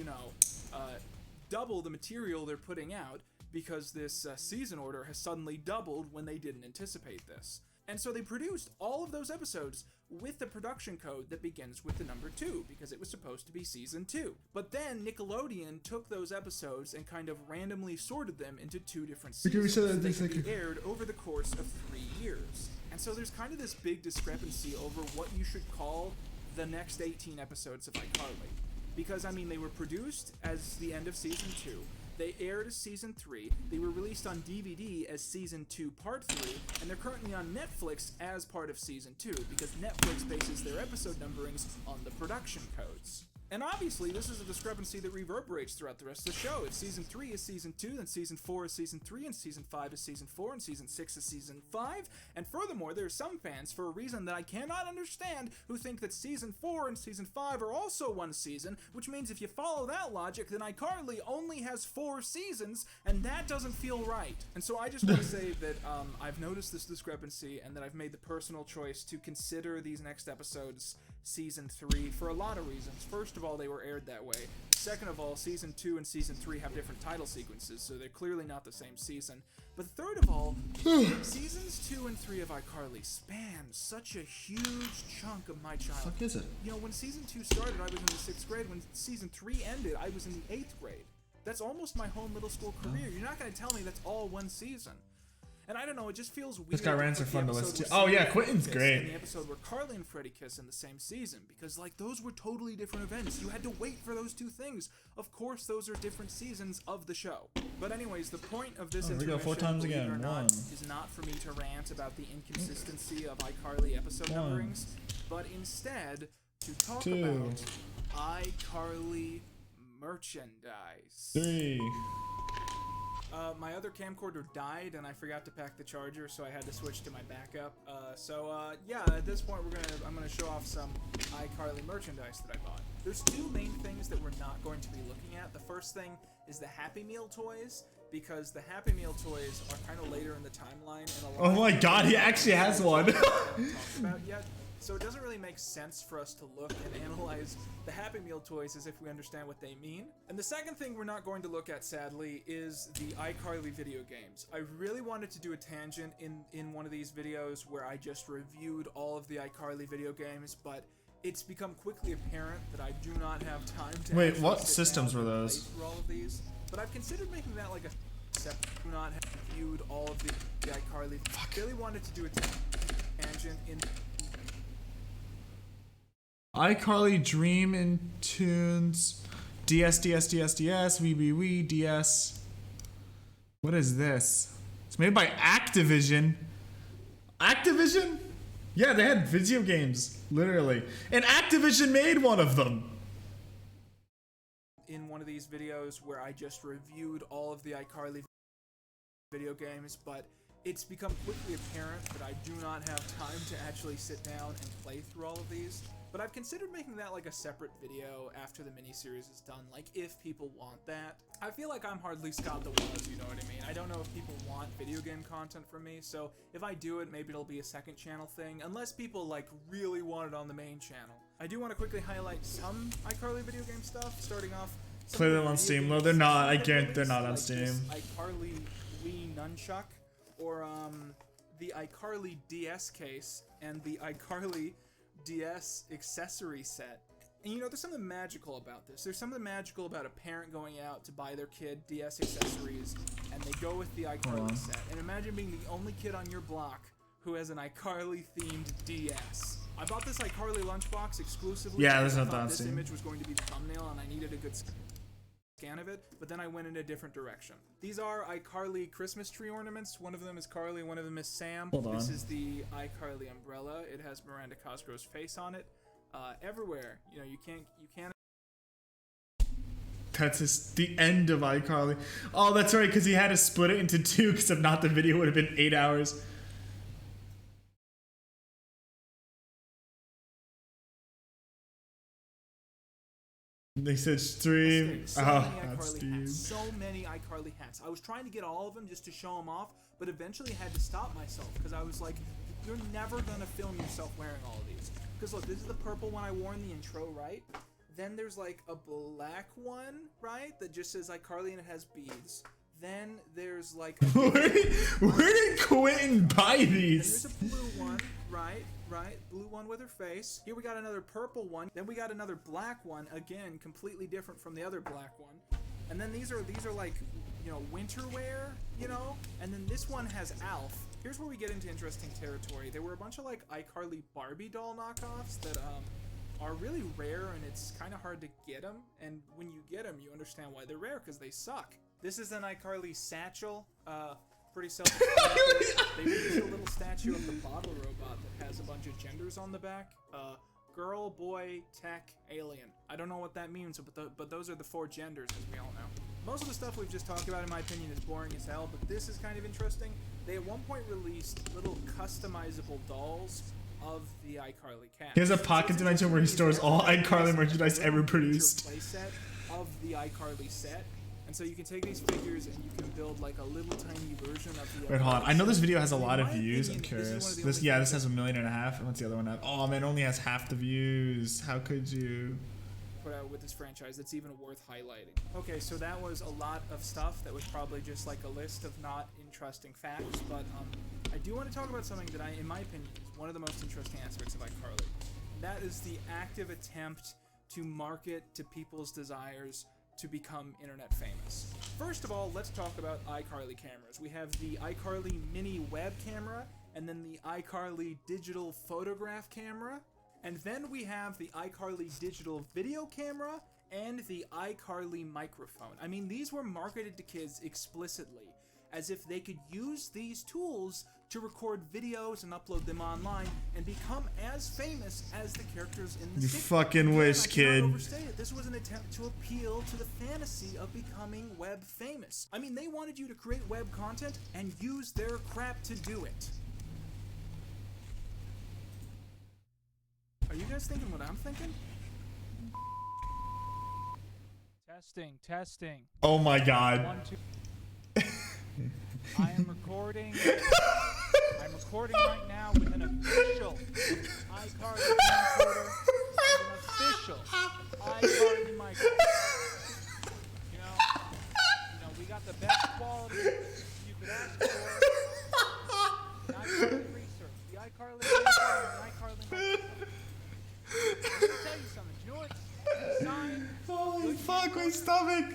S14: double the material they're putting out, because this season order has suddenly doubled when they didn't anticipate this. And so they produced all of those episodes with the production code that begins with the number 2, because it was supposed to be season 2. But then Nickelodeon took those episodes and kind of randomly sorted them into 2 different seasons that they could be aired over the course of 3 years. And so there's kind of this big discrepancy over what you should call the next 18 episodes of iCarly. Because, they were produced as the end of season 2, they aired as season 3, they were released on DVD as season 2 part 3, and they're currently on Netflix as part of season 2, because Netflix bases their episode numberings on the production codes. And obviously, this is a discrepancy that reverberates throughout the rest of the show. If Season 3 is Season 2, then Season 4 is Season 3, and Season 5 is Season 4, and Season 6 is Season 5. And furthermore, there are some fans, for a reason that I cannot understand, who think that Season 4 and Season 5 are also one season, which means if you follow that logic, then iCarly only has 4 seasons, and that doesn't feel right. And so I just want to say that I've noticed this discrepancy, and that I've made the personal choice to consider these next episodes Season 3 for a lot of reasons. First of all, they were aired that way. Second of all, Season 2 and Season 3 have different title sequences, so they're clearly not the same season. But third of all, Seasons 2 and 3 of iCarly span such a huge chunk of my childhood.
S2: Fuck is it?
S14: You know, when Season 2 started, I was in the 6th grade. When Season 3 ended, I was in the 8th grade. That's almost my whole middle school career. You're not going to tell me that's all one season. And I don't know, it just feels weird.
S2: This guy rants are fun to listen to.
S14: Oh
S2: Oh yeah, Quentin's great.
S14: And the episode where Carly and Freddy kiss in the same season, because like those were totally different events. You had to wait for those two things. Of course, those are different seasons of the show. But anyways, the point of this
S2: Here we go, 4 times
S14: believe it
S2: again.
S14: or not,
S2: 1.
S14: is not for me to rant about the inconsistency of iCarly episode
S2: 1.
S14: numberings, but instead to talk
S2: 2.
S14: about iCarly merchandise.
S2: 3.
S14: My other camcorder died, and I forgot to pack the charger, so I had to switch to my backup. Yeah, at this point, I'm gonna show off some iCarly merchandise that I bought. There's 2 main things that we're not going to be looking at. The first thing is the Happy Meal toys, because the Happy Meal toys are kind of later in the timeline. And a lot
S2: Oh my god, he actually has one.
S14: talked about yet. So it doesn't really make sense for us to look and analyze the Happy Meal toys as if we understand what they mean. And the second thing we're not going to look at, sadly, is the iCarly video games. I really wanted to do a tangent in one of these videos where I just reviewed all of the iCarly video games, but it's become quickly apparent that I do not have time to
S2: Wait, what
S14: sit
S2: systems
S14: down
S2: were
S14: and
S2: those?
S14: play through all of these. But I've considered making that like a separate. Do not have reviewed all of the iCarly. I really wanted to do a tangent in
S2: iCarly Dream in Tunes, DS, Wee, DS. What is this? It's made by Activision. Activision? Yeah, they had video games, literally. And Activision made one of them.
S14: In one of these videos where I just reviewed all of the iCarly video games, but it's become quickly apparent that I do not have time to actually sit down and play through all of these. But I've considered making that like a separate video after the miniseries is done, like if people want that. I feel like I'm hardly Scott the Woz, you know what I mean? I don't know if people want video game content from me, so if I do it, maybe it'll be a second channel thing, unless people like really want it on the main channel. I do want to quickly highlight some iCarly video game stuff, starting off.
S2: Play them on Steam. No, they're not. I guarantee they're not on
S14: like
S2: Steam.
S14: This iCarly Wii Nunchuck, or the iCarly DS case, and the iCarly DS accessory set. And you know, there's something magical about this. There's something magical about a parent going out to buy their kid DS accessories, and they go with the iCarly set. And imagine being the only kid on your block who has an iCarly themed DS. I bought this iCarly lunchbox exclusively.
S2: Yeah, there's
S14: because
S2: no
S14: I thought
S2: on
S14: this
S2: Steam.
S14: image was going to be the thumbnail, and I needed a good scan of it, but then I went in a different direction. These are iCarly Christmas tree ornaments. One of them is Carly, one of them is Sam.
S2: Hold on.
S14: This is the iCarly umbrella. It has Miranda Cosgrove's face on it. Everywhere, you know, you can't.
S2: That's the end of iCarly. Oh, that's right, because he had to split it into 2, because if not, the video would have been 8 hours. They said stream.
S14: So
S2: Oh,
S14: many
S2: that's
S14: iCarly
S2: Steve.
S14: hats. So many iCarly hats. I was trying to get all of them just to show them off, but eventually had to stop myself because I was like, you're never going to film yourself wearing all of these. Because look, this is the purple one I wore in the intro, right? Then there's like a black one, right? That just says iCarly and it has beads. Then there's like a
S2: Where did Quentin buy these?
S14: Then there's a blue one, right? Blue one with her face. Here we got another purple one. Then we got another black one, again, completely different from the other black one. And then these are like, you know, winter wear, you know? And then this one has Alf. Here's where we get into interesting territory. There were a bunch of like iCarly Barbie doll knockoffs that are really rare, and it's kind of hard to get them. And when you get them, you understand why they're rare, because they suck. This is an iCarly satchel. Pretty self-explanatory. They released a little statue of the bottle robot that has a bunch of genders on the back. girl, boy, tech, alien. I don't know what that means, but those are the 4 genders, as we all know. Most of the stuff we've just talked about, in my opinion, is boring as hell, but this is kind of interesting. They at one point released little customizable dolls of the iCarly cast.
S2: He has a pocket dimension where he stores all iCarly merchandise ever produced.
S14: Playset of the iCarly set. And so you can take these figures and you can build like a little tiny version of the.
S2: Wait, hold on. I know this video has a lot of views. I'm curious. This has 1.5 million. And what's the other one have? Oh man, it only has half the views. How could you?
S14: Put out with this franchise that's even worth highlighting. Okay, so that was a lot of stuff that was probably just like a list of not interesting facts, but I do want to talk about something that in my opinion, is one of the most interesting aspects of iCarly. That is the active attempt to market to people's desires to become internet famous. First of all, let's talk about iCarly cameras. We have the iCarly mini web camera, and then the iCarly digital photograph camera, and then we have the iCarly digital video camera and the iCarly microphone. I mean, these were marketed to kids explicitly, as if they could use these tools to record videos and upload them online and become as famous as the characters in the
S2: You
S14: series.
S2: fucking wish, kid.
S14: Overstate it. This was an attempt to appeal to the fantasy of becoming web famous. I mean, they wanted you to create web content and use their crap to do it. Are you guys thinking what I'm thinking?
S5: Testing.
S2: Oh my god.
S5: 1, 2. I am recording. I'm recording right now with an official iCarly camcorder and an official iCarly microphone. You know, we got the best quality you could ask for. The iCarly research, the iCarly camcorder, and the iCarly microphone. I'm gonna tell you something. Do you know what's designed?
S2: Holy fuck, my stomach.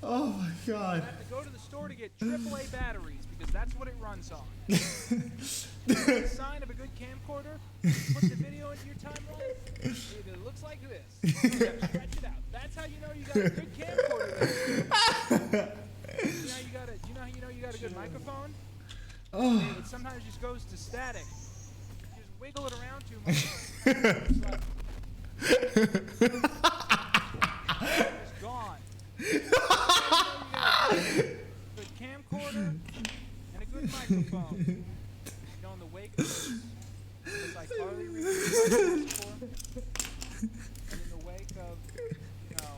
S2: Oh my god.
S5: You have to go to the store to get AAA batteries because that's what it runs on. The sign of a good camcorder, put the video into your timeline, it looks like this. You gotta stretch it out. That's how you know you got a good camcorder. You know how you got a good microphone?
S2: Oh.
S5: It sometimes just goes to static. You just wiggle it around too much. It's gone. You got a good camcorder and a good microphone. You know, in the wake of this iCarly review and in the wake of, you know,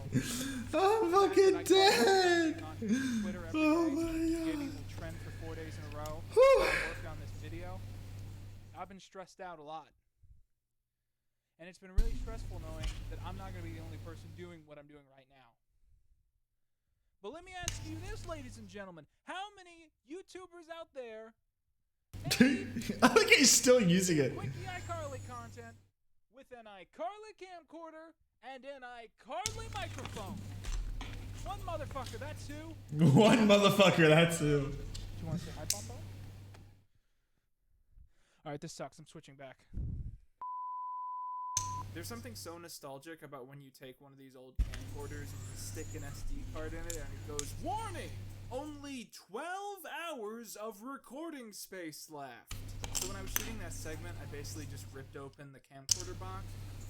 S2: I'm fucking dead.
S5: Twitter every day,
S2: Oh my god.
S5: getting the trend for 4 days in a row.
S2: Whew.
S5: Worked on this video. I've been stressed out a lot. And it's been really stressful knowing that I'm not going to be the only person doing what I'm doing right now. But let me ask you this, ladies and gentlemen. How many YouTubers out there
S2: I think he's still using it.
S5: Quickie iCarly content with an iCarly camcorder and an iCarly microphone? One motherfucker, that's who.
S2: One motherfucker, that's who.
S5: Do you want to say hi, Bumbo? Alright, this sucks. I'm switching back.
S14: There's something so nostalgic about when you take one of these old camcorders and you stick an SD card in it and it goes, "Warning! Only 12 hours of recording space left." So when I was shooting that segment, I basically just ripped open the camcorder box,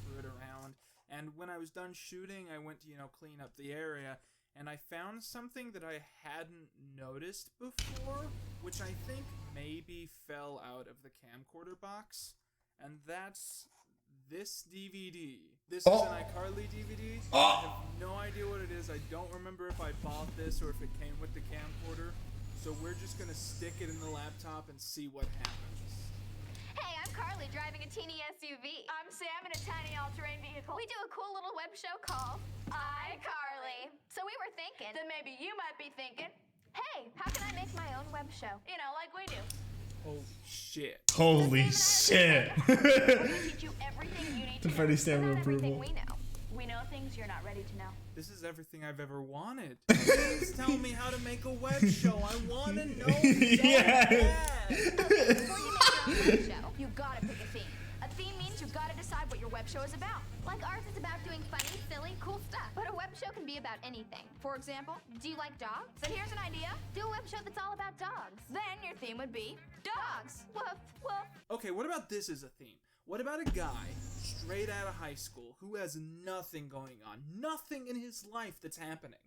S14: threw it around, and when I was done shooting, I went to, clean up the area, and I found something that I hadn't noticed before, which I think maybe fell out of the camcorder box, and that's this DVD. This is an iCarly DVD. I have no idea what it is. I don't remember if I bought this or if it came with the camcorder. So we're just gonna stick it in the laptop and see what happens.
S18: Hey, I'm Carly driving a teeny SUV. I'm Sam in a tiny all-terrain vehicle. We do a cool little web show called iCarly. So we were thinking that maybe you might be thinking, hey, how can I make my own web show? You know, like we do.
S14: Oh shit.
S2: Holy shit.
S18: We're gonna teach you everything you need to
S2: The Freddie
S18: know
S2: stamp
S18: about
S2: of
S18: everything
S2: approval.
S18: we know. We know things you're not ready to know.
S14: This is everything I've ever wanted. Please tell me how to make a web show. I wanna know.
S2: Yeah.
S18: Before you make your own web show, you gotta pick a theme. A theme means you gotta decide what your web show is about. Like ours is about doing funny, silly, cool stuff. But a web show can be about anything. For example, do you like dogs? Then here's an idea. Do a web show that's all about dogs. Then your theme would be dogs. Woof, woof.
S14: Okay, what about this as a theme? What about a guy straight out of high school who has nothing going on, nothing in his life that's happening?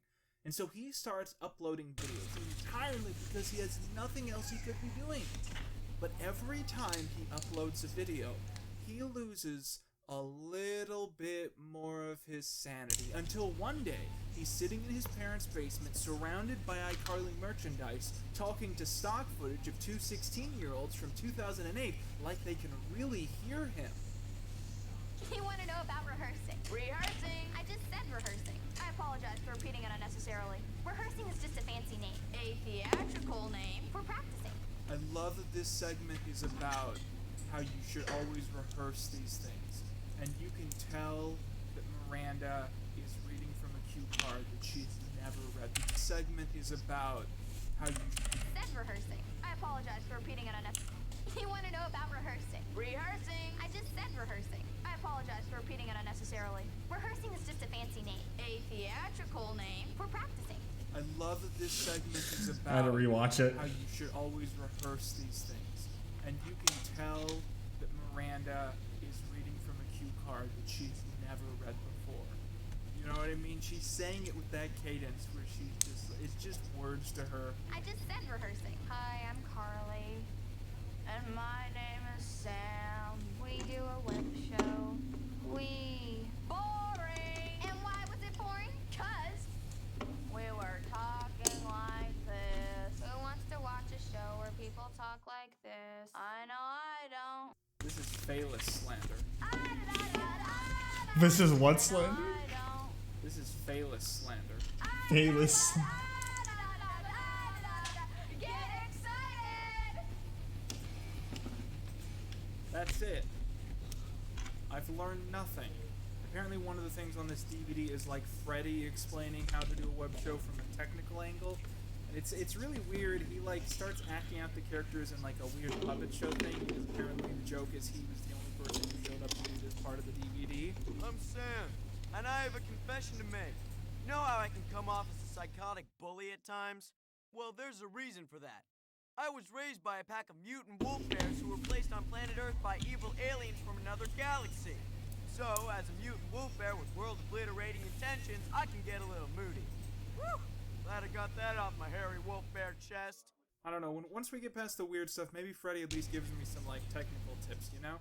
S14: And so he starts uploading videos entirely because he has nothing else he could be doing. But every time he uploads a video, he loses a little bit more of his sanity. Until one day, he's sitting in his parents' basement surrounded by iCarly merchandise, talking to stock footage of two 16-year-olds from 2008 like they can really hear him.
S18: You want to know about rehearsing? Rehearsing! I just said rehearsing. I apologize for repeating it unnecessarily. Rehearsing is just a fancy name. A theatrical name for practicing.
S14: I love that this segment is about how you should always rehearse these things. And you can tell that Miranda is reading from a cue card that she's never read. The segment is about how you
S18: said rehearsing. I apologize for repeating it unnecessarily. You want to know about rehearsing? Rehearsing! I just said rehearsing. I apologize for repeating it unnecessarily. Rehearsing is just a fancy name. A theatrical name for practicing.
S14: I love that this segment is about
S2: I had to rewatch it.
S14: how you should always rehearse these things. And you can tell that Miranda is reading from a cue card that she's never read before. You know what I mean? She's saying it with that cadence where she's just, it's just words to her.
S18: I just said rehearsing. Hi, I'm Carly. And my name is Sam. We do a web show. Boring! And why was it boring? 'Cause we were talking like this. Who wants to watch a show where people talk like this? I know I don't.
S14: This is Phalus slander.
S2: This is what slander?
S14: This is Phalus slander.
S2: Phalus.
S18: Get excited!
S14: That's it. I've learned nothing. Apparently one of the things on this DVD is like Freddy explaining how to do a web show from a technical angle. It's really weird. He like starts acting out the characters in like a weird puppet show thing because apparently the joke is he was the only person who showed up to do this part of the DVD.
S7: I'm Sam, and I have a confession to make. You know how I can come off as a psychotic bully at times? Well, there's a reason for that. I was raised by a pack of mutant wolf bears who were placed on planet Earth by evil aliens from another galaxy. So, as a mutant wolf bear with world-obliterating intentions, I can get a little moody. Whew! Glad I got that off my hairy wolf bear chest.
S14: I don't know, once we get past the weird stuff, maybe Freddy at least gives me some like technical tips, you know?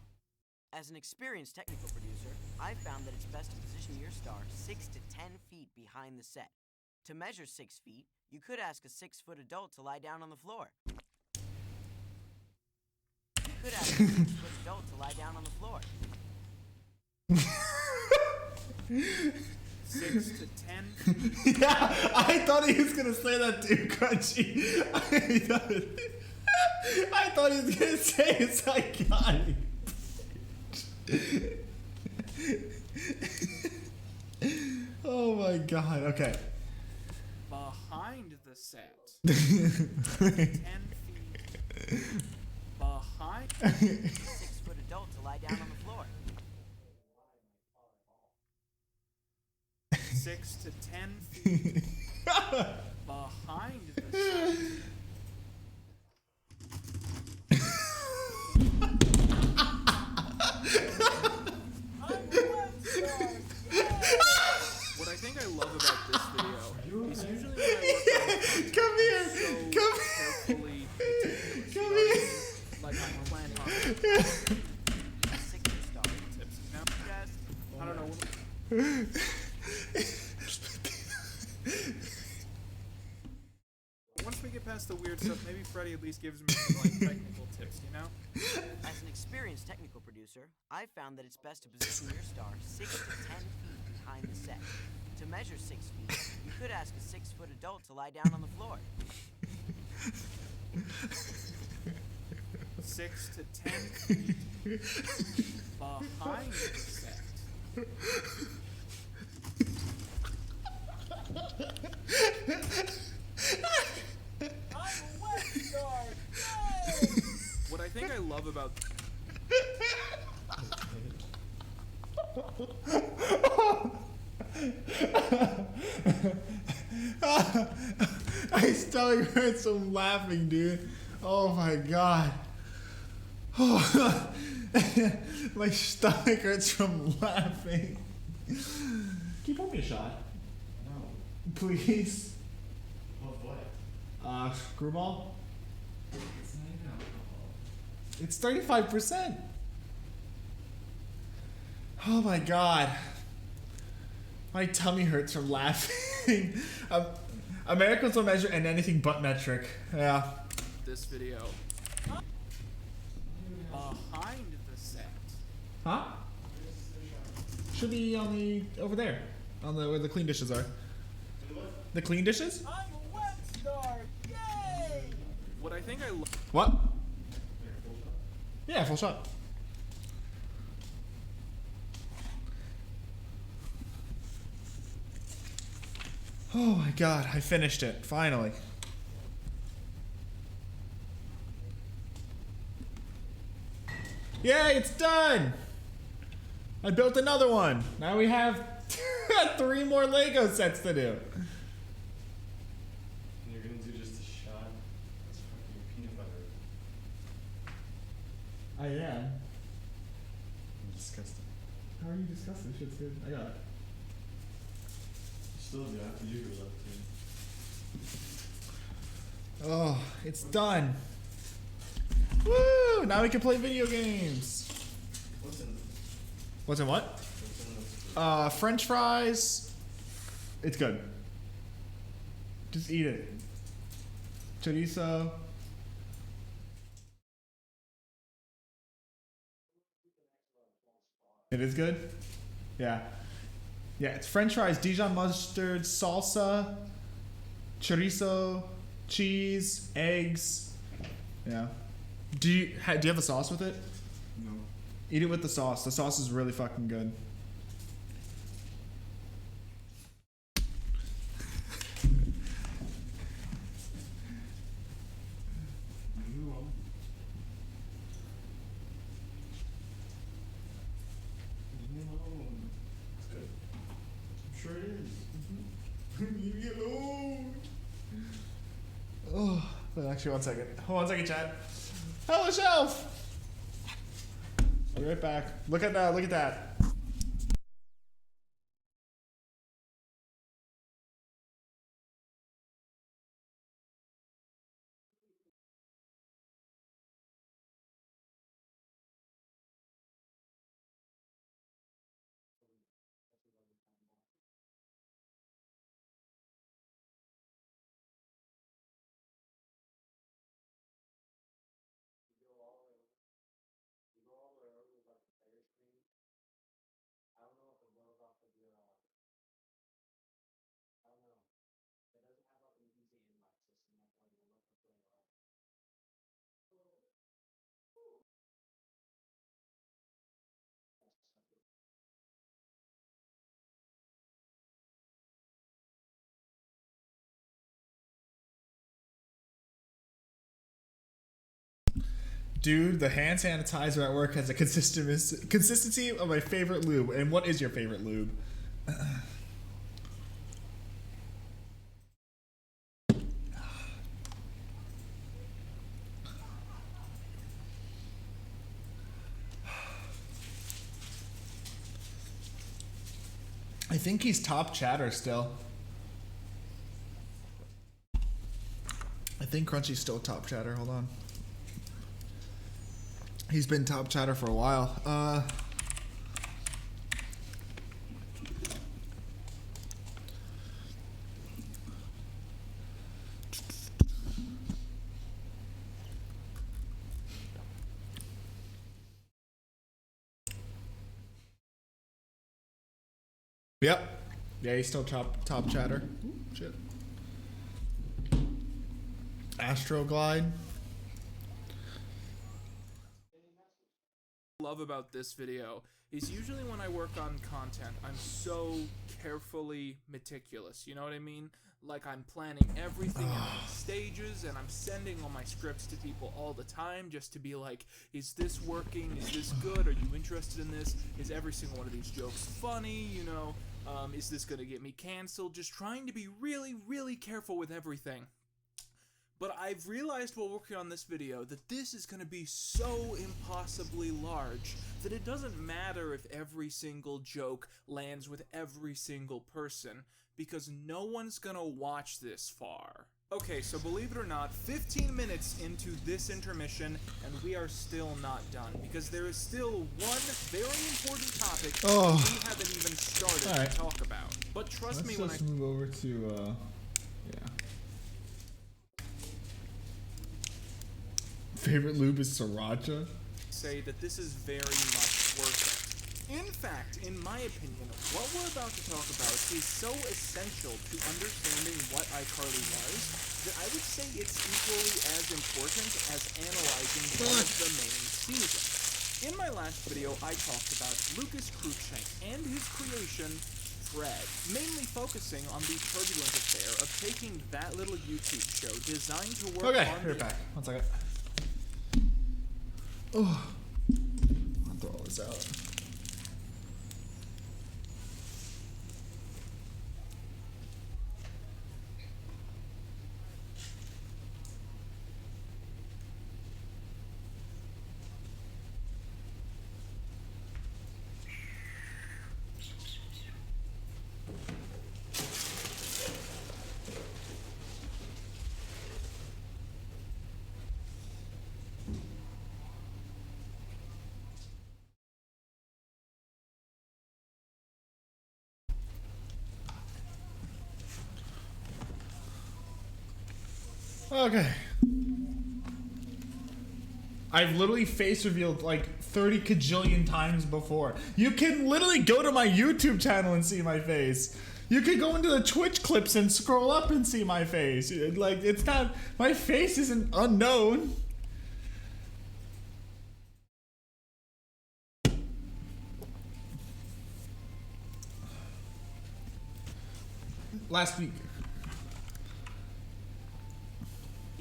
S20: As an experienced technical producer, I found that it's best to position your star 6 to 10 feet behind the set. To measure 6 feet, you could ask a 6-foot adult to lie down on the floor. You could ask a 6-foot adult to lie down on the floor.
S14: 6 to 10 feet.
S2: Yeah, I thought he was gonna say that too, Crunchy. I thought he was gonna say it's iconic. Oh my god, okay.
S14: Behind the set. 10 feet. Behind.
S20: 6-foot adult to lie down on the floor.
S14: 6 to 10 feet. Behind the set. What I think I love about this video is usually when I work on
S2: Come here!
S14: so
S2: Come
S14: carefully meticulous.
S2: Come here!
S14: Like I'm planning on tips, you know? I don't know. Once we get past the weird stuff, maybe Freddy at least gives me some like technical tips, you know?
S20: As an experienced technical producer, I found that it's best to position your star 6 to 10 feet behind the set. To measure 6 feet, you could ask a 6-foot adult to lie down on the floor.
S14: 6 to 10 feet behind the set. What I think I love about
S2: My stomach hurts from laughing, dude. Oh my god. Oh. My stomach hurts from laughing. Can you pour me a shot?
S8: No.
S2: Please.
S8: Of what?
S2: Screwball?
S8: It's not even alcohol.
S2: It's 35%. Oh my god. My tummy hurts from laughing. Americans don't measure in anything but metric. Yeah.
S14: This video. Behind the set.
S2: Huh? Should be on the over there, on the where the clean dishes are. The clean dishes?
S5: I'm a web star! Yay!
S14: What I think I
S2: What? Yeah, full shot. Oh my god, I finished it, finally. Yay, it's done! I built another one. Now we have 3 more Lego sets to do.
S8: And you're gonna do just a shot? That's fucking peanut butter.
S2: I am.
S8: I'm disgusted.
S2: How are you disgusting? Shit's good. I got it.
S8: You still have the Vtuber left too.
S2: Oh, it's done. Woo! Now we can play video games.
S8: What's in
S2: What's in what?
S8: What's in this?
S2: French fries. It's good. Just eat it. Chorizo. It is good? Yeah. Yeah, it's French fries, Dijon mustard, salsa, chorizo, cheese, eggs. Yeah. Do you have a sauce with it?
S8: No.
S2: Eat it with the sauce. The sauce is really fucking good.
S8: It's good. I'm sure it is.
S2: Leave me alone. Oh, wait, actually, 1 second. Hold on 1 second, chat. Hello, shelf. I'll be right back. Look at that. Look at that. Dude, the hand sanitizer at work has a consistency of my favorite lube. And what is your favorite lube? I think he's top chatter still. I think Crunchy's still top chatter. Hold on. He's been top chatter for a while. Yep. Yeah, he's still top chatter. Ooh, shit. Astroglide.
S14: love about this video is usually when I work on content, I'm so carefully meticulous, you know what I mean? Like, I'm planning everything in stages, and I'm sending all my scripts to people all the time just to be like, is this working? Is this good? Are you interested in this? Is every single one of these jokes funny? You know, is this gonna get me canceled? Just trying to be really, really careful with everything. But I've realized while working on this video that this is going to be so impossibly large that it doesn't matter if every single joke lands with every single person, because no one's going to watch this far. Okay, so believe it or not, 15 minutes into this intermission, and we are still not done, because there is still one very important topic that we haven't even started to talk about. But trust me when
S2: Let's move over to, yeah. Favorite lube is sriracha?
S14: Say that this is very much worth it. In fact, in my opinion, what we're about to talk about is so essential to understanding what iCarly was that I would say it's equally as important as analyzing one of the main seasons. In my last video, I talked about Lucas Cruikshank and his creation, Fred, mainly focusing on the turbulent affair of taking that little YouTube show designed to work on
S2: we're back. 1 second. Oh, I'll throw all this out. Okay. I've literally face revealed like 30 kajillion times before. You can literally go to my YouTube channel and see my face. You could go into the Twitch clips and scroll up and see my face. Like, it's not, my face isn't unknown. Last week.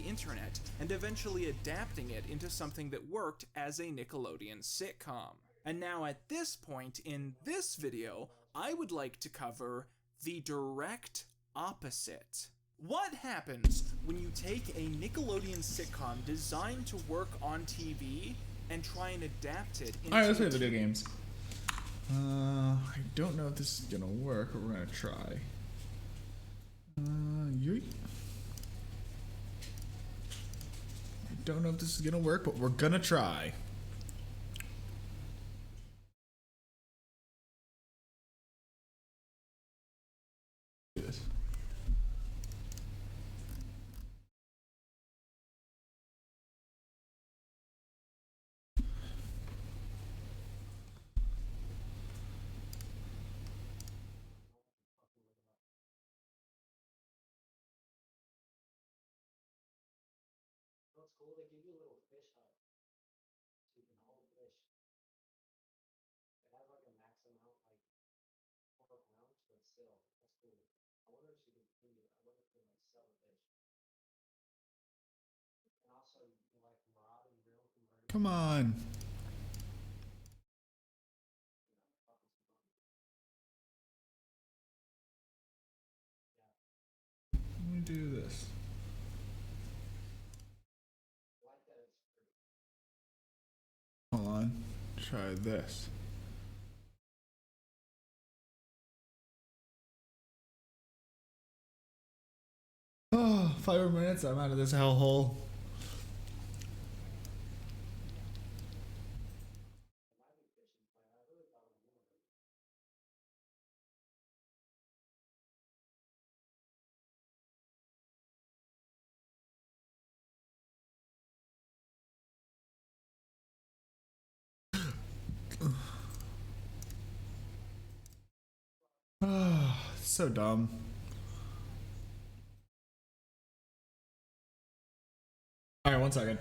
S14: Internet and eventually adapting it into something that worked as a Nickelodeon sitcom. And now at this point in this video, I would like to cover the direct opposite. What happens when you take a Nickelodeon sitcom designed to work on TV and try and adapt it into
S2: Alright, let's play video games. I don't know if this is gonna work, but we're gonna try. Yeet. Don't know if this is gonna work, but we're gonna try. Yes.
S6: That's cool. They give you a little fish hut, so you can hold fish. It has like a max amount, like 4 pounds, but still, that's cool. I wonder if she can feed it. I wonder if they like sell the fish. And also, you can like rod and reel convert.
S2: Come on. Let me do this. Hold on. Try this. Oh, 5 more minutes. I'm out of this hellhole. So dumb. All right, 1 second.